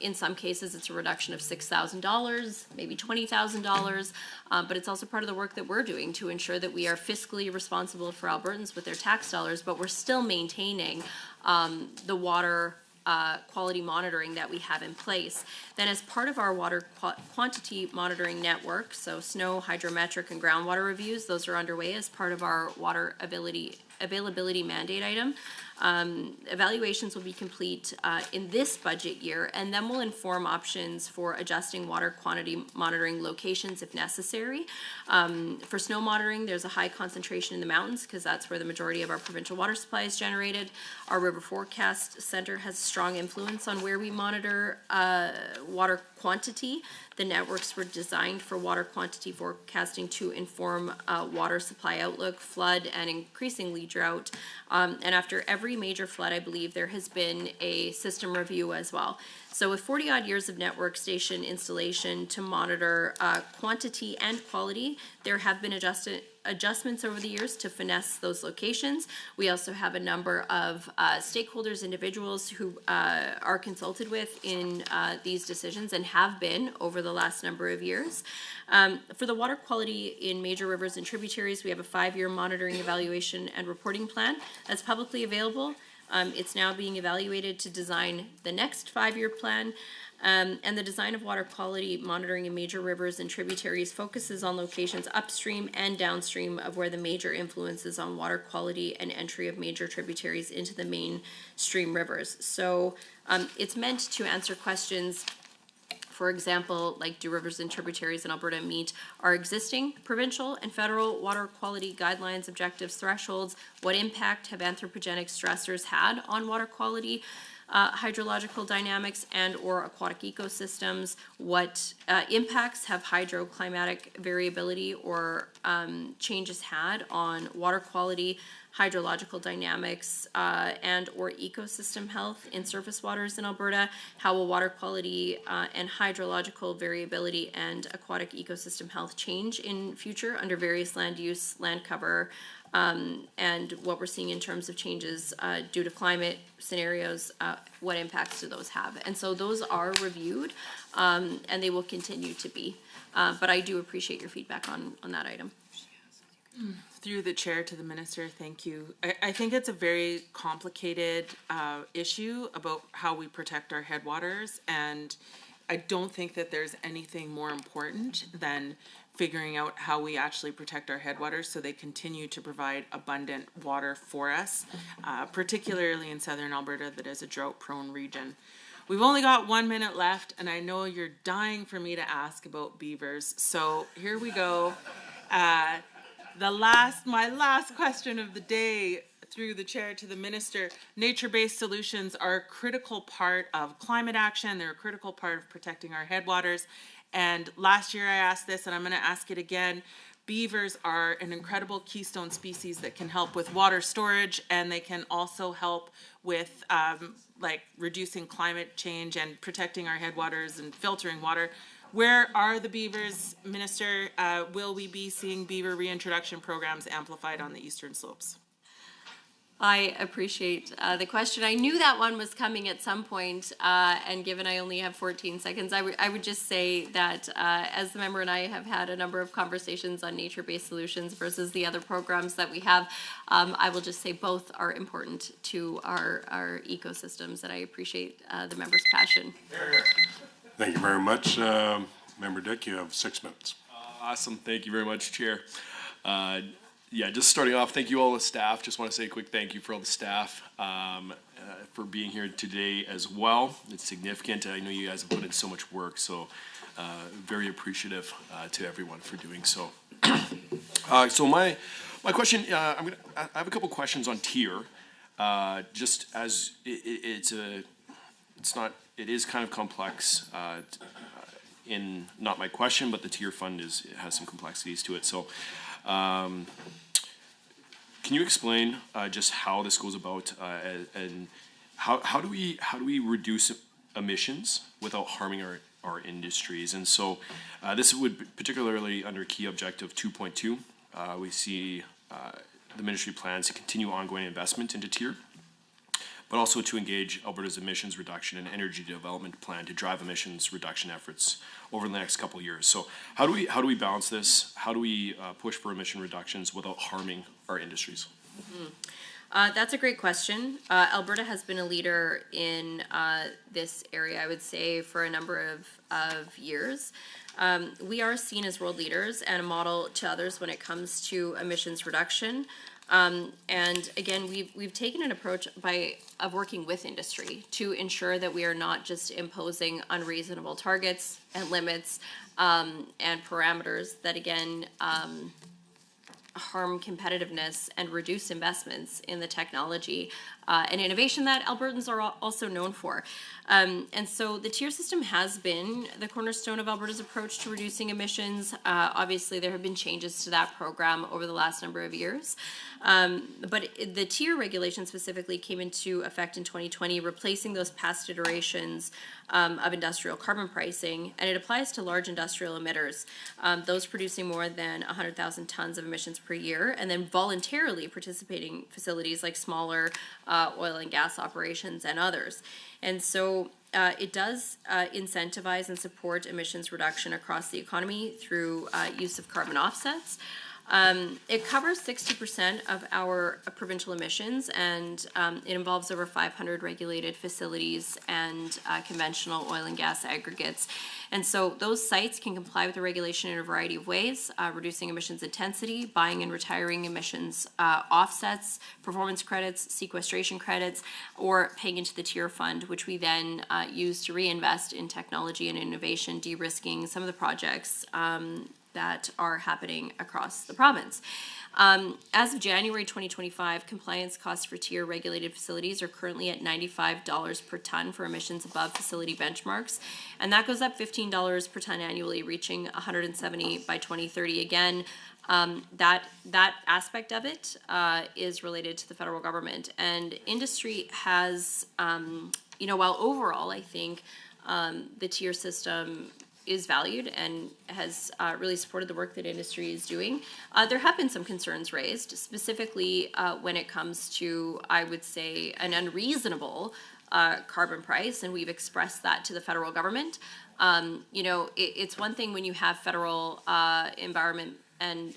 In some cases, it's a reduction of $6,000, maybe $20,000, but it's also part of the work that we're doing to ensure that we are fiscally responsible for Albertans with their tax dollars, but we're still maintaining the water quality monitoring that we have in place. Then as part of our water quantity monitoring network, so snow, hydrometric, and groundwater reviews, those are underway as part of our water availability mandate item. Evaluations will be complete in this budget year, and then will inform options for adjusting water quantity monitoring locations if necessary. For snow monitoring, there's a high concentration in the mountains because that's where the majority of our provincial water supply is generated. Our River Forecast Center has a strong influence on where we monitor water quantity. The networks were designed for water quantity forecasting to inform water supply outlook, flood, and increasingly drought. And after every major flood, I believe there has been a system review as well. So with 40-odd years of network station installation to monitor quantity and quality, there have been adjustments over the years to finesse those locations. We also have a number of stakeholders, individuals who are consulted with in these decisions and have been over the last number of years. For the water quality in major rivers and tributaries, we have a 5-year monitoring, evaluation, and reporting plan that's publicly available. It's now being evaluated to design the next 5-year plan. And the design of water quality monitoring in major rivers and tributaries focuses on locations upstream and downstream of where the major influences on water quality and entry of major tributaries into the mainstream rivers. So it's meant to answer questions, for example, like do rivers and tributaries in Alberta meet our existing provincial and federal water quality guidelines, objectives, thresholds? What impact have anthropogenic stressors had on water quality? Hydrological dynamics and or aquatic ecosystems? What impacts have hydroclimatic variability or changes had on water quality, hydrological dynamics, and or ecosystem health in surface waters in Alberta? How will water quality and hydrological variability and aquatic ecosystem health change in future under various land use, land cover, and what we're seeing in terms of changes due to climate scenarios, what impacts do those have? And so those are reviewed, and they will continue to be. But I do appreciate your feedback on that item. Through the chair to the minister, thank you. I think it's a very complicated issue about how we protect our headwaters, and I don't think that there's anything more important than figuring out how we actually protect our headwaters so they continue to provide abundant water for us, particularly in southern Alberta that is a drought-prone region. We've only got 1 minute left, and I know you're dying for me to ask about beavers, so here we go. My last question of the day, through the chair to the minister. Nature-based solutions are a critical part of climate action. They're a critical part of protecting our headwaters. And last year I asked this, and I'm going to ask it again. Beavers are an incredible keystone species that can help with water storage, and they can also help with like reducing climate change and protecting our headwaters and filtering water. Where are the beavers, Minister? Will we be seeing beaver reintroduction programs amplified on the eastern slopes? I appreciate the question. I knew that one was coming at some point, and given I only have 14 seconds, I would just say that as the member and I have had a number of conversations on nature-based solutions versus the other programs that we have, I will just say both are important to our ecosystems, and I appreciate the member's passion. Thank you very much. Member Dick, you have 6 minutes. Awesome. Thank you very much, Chair. Yeah, just starting off, thank you all the staff. Just want to say a quick thank you for all the staff for being here today as well. It's significant. I know you guys have put in so much work, so very appreciative to everyone for doing so. So my question, I have a couple questions on TIER. Just as it is kind of complex. In not my question, but the TIER fund has some complexities to it. So. Can you explain just how this goes about and how do we reduce emissions without harming our industries? And so this would particularly under key objective 2.2, we see the ministry plans to continue ongoing investment into TIER, but also to engage Alberta's emissions reduction and energy development plan to drive emissions reduction efforts over the next couple of years. So how do we balance this? How do we push for emission reductions without harming our industries? Mm-hmm. That's a great question. Alberta has been a leader in this area, I would say, for a number of years. We are seen as world leaders and a model to others when it comes to emissions reduction. And again, we've taken an approach of working with industry to ensure that we are not just imposing unreasonable targets and limits and parameters that again harm competitiveness and reduce investments in the technology and innovation that Albertans are also known for. And so the tier system has been the cornerstone of Alberta's approach to reducing emissions. Obviously, there have been changes to that program over the last number of years. But the tier regulation specifically came into effect in 2020, replacing those past iterations of industrial carbon pricing, and it applies to large industrial emitters, those producing more than 100,000 tons of emissions per year, and then voluntarily participating facilities like smaller oil and gas operations and others. And so it does incentivize and support emissions reduction across the economy through use of carbon offsets. It covers 60% of our provincial emissions, and it involves over 500 regulated facilities and conventional oil and gas aggregates. And so those sites can comply with the regulation in a variety of ways, reducing emissions intensity, buying and retiring emissions offsets, performance credits, sequestration credits, or paying into the tier fund, which we then use to reinvest in technology and innovation, de-risking some of the projects that are happening across the province. As of January 2025, compliance costs for tier regulated facilities are currently at $95 per ton for emissions above facility benchmarks, and that goes up $15 per ton annually, reaching $170 by 2030. Again, that aspect of it is related to the federal government, and industry has, while overall I think the tier system is valued and has really supported the work that industry is doing. There have been some concerns raised, specifically when it comes to, I would say, an unreasonable carbon price, and we've expressed that to the federal government. It's one thing when you have federal environment and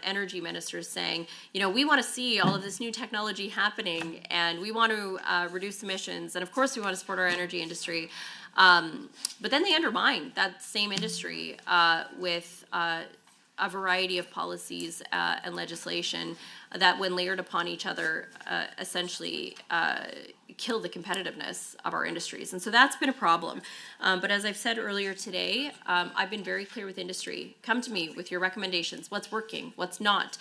energy ministers saying, we want to see all of this new technology happening, and we want to reduce emissions, and of course we want to support our energy industry. But then they undermine that same industry with a variety of policies and legislation that, when layered upon each other, essentially kill the competitiveness of our industries. And so that's been a problem. But as I've said earlier today, I've been very clear with industry. Come to me with your recommendations. What's working? What's not?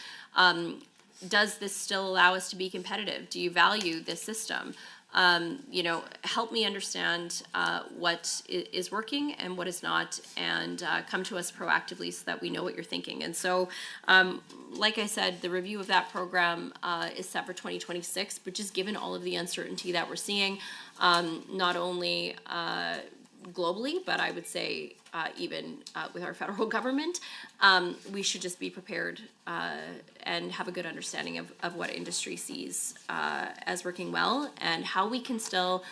Does this still allow us to be competitive? Do you value this system? Help me understand what is working and what is not, and come to us proactively so that we know what you're thinking. And so, like I said, the review of that program is set for 2026, but just given all of the uncertainty that we're seeing, not only globally, but I would say even with our federal government, we should just be prepared and have a good understanding of what industry sees as working well and how we can still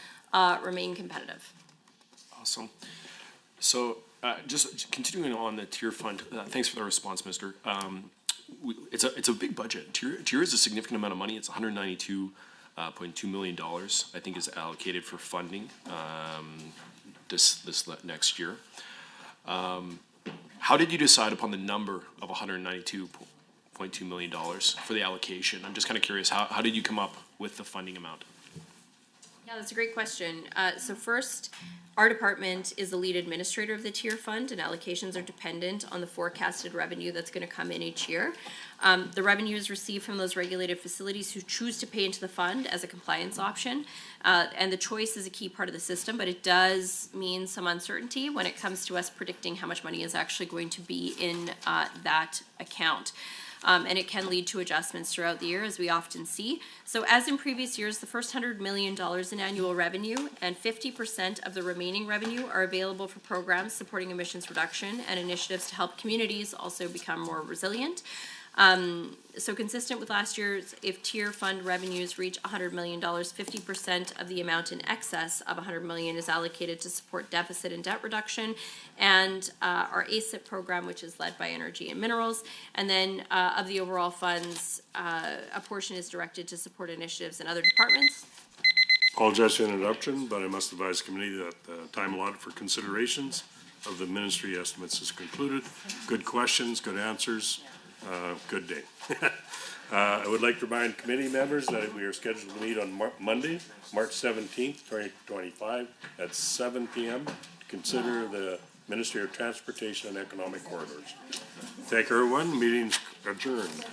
remain competitive. Awesome. So just continuing on the tier fund, thanks for the response, Minister. It's a big budget. Tier is a significant amount of money. It's $192.2 million, I think, is allocated for funding this next year. How did you decide upon the number of $192.2 million for the allocation? I'm just kind of curious, how did you come up with the funding amount? Yeah, that's a great question. So first, our department is the lead administrator of the tier fund, and allocations are dependent on the forecasted revenue that's going to come in each year. The revenue is received from those regulated facilities who choose to pay into the fund as a compliance option, and the choice is a key part of the system, but it does mean some uncertainty when it comes to us predicting how much money is actually going to be in that account. And it can lead to adjustments throughout the year, as we often see. So as in previous years, the first $100 million in annual revenue and 50% of the remaining revenue are available for programs supporting emissions reduction and initiatives to help communities also become more resilient. So consistent with last year's, if tier fund revenues reach $100 million, 50% of the amount in excess of $100 million is allocated to support deficit and debt reduction, and our ACIP program, which is led by Energy and Minerals. And then of the overall funds, a portion is directed to support initiatives in other departments. Apologize for the interruption, but I must advise the committee that the time allotted for considerations of the ministry estimates is concluded. Good questions, good answers. good day. I would like to remind committee members that we are scheduled to meet on Monday, March 17th, 2025 at 7 p.m. to consider the Ministry of Transportation and Economic Corridors. Thank everyone. Meeting's adjourned.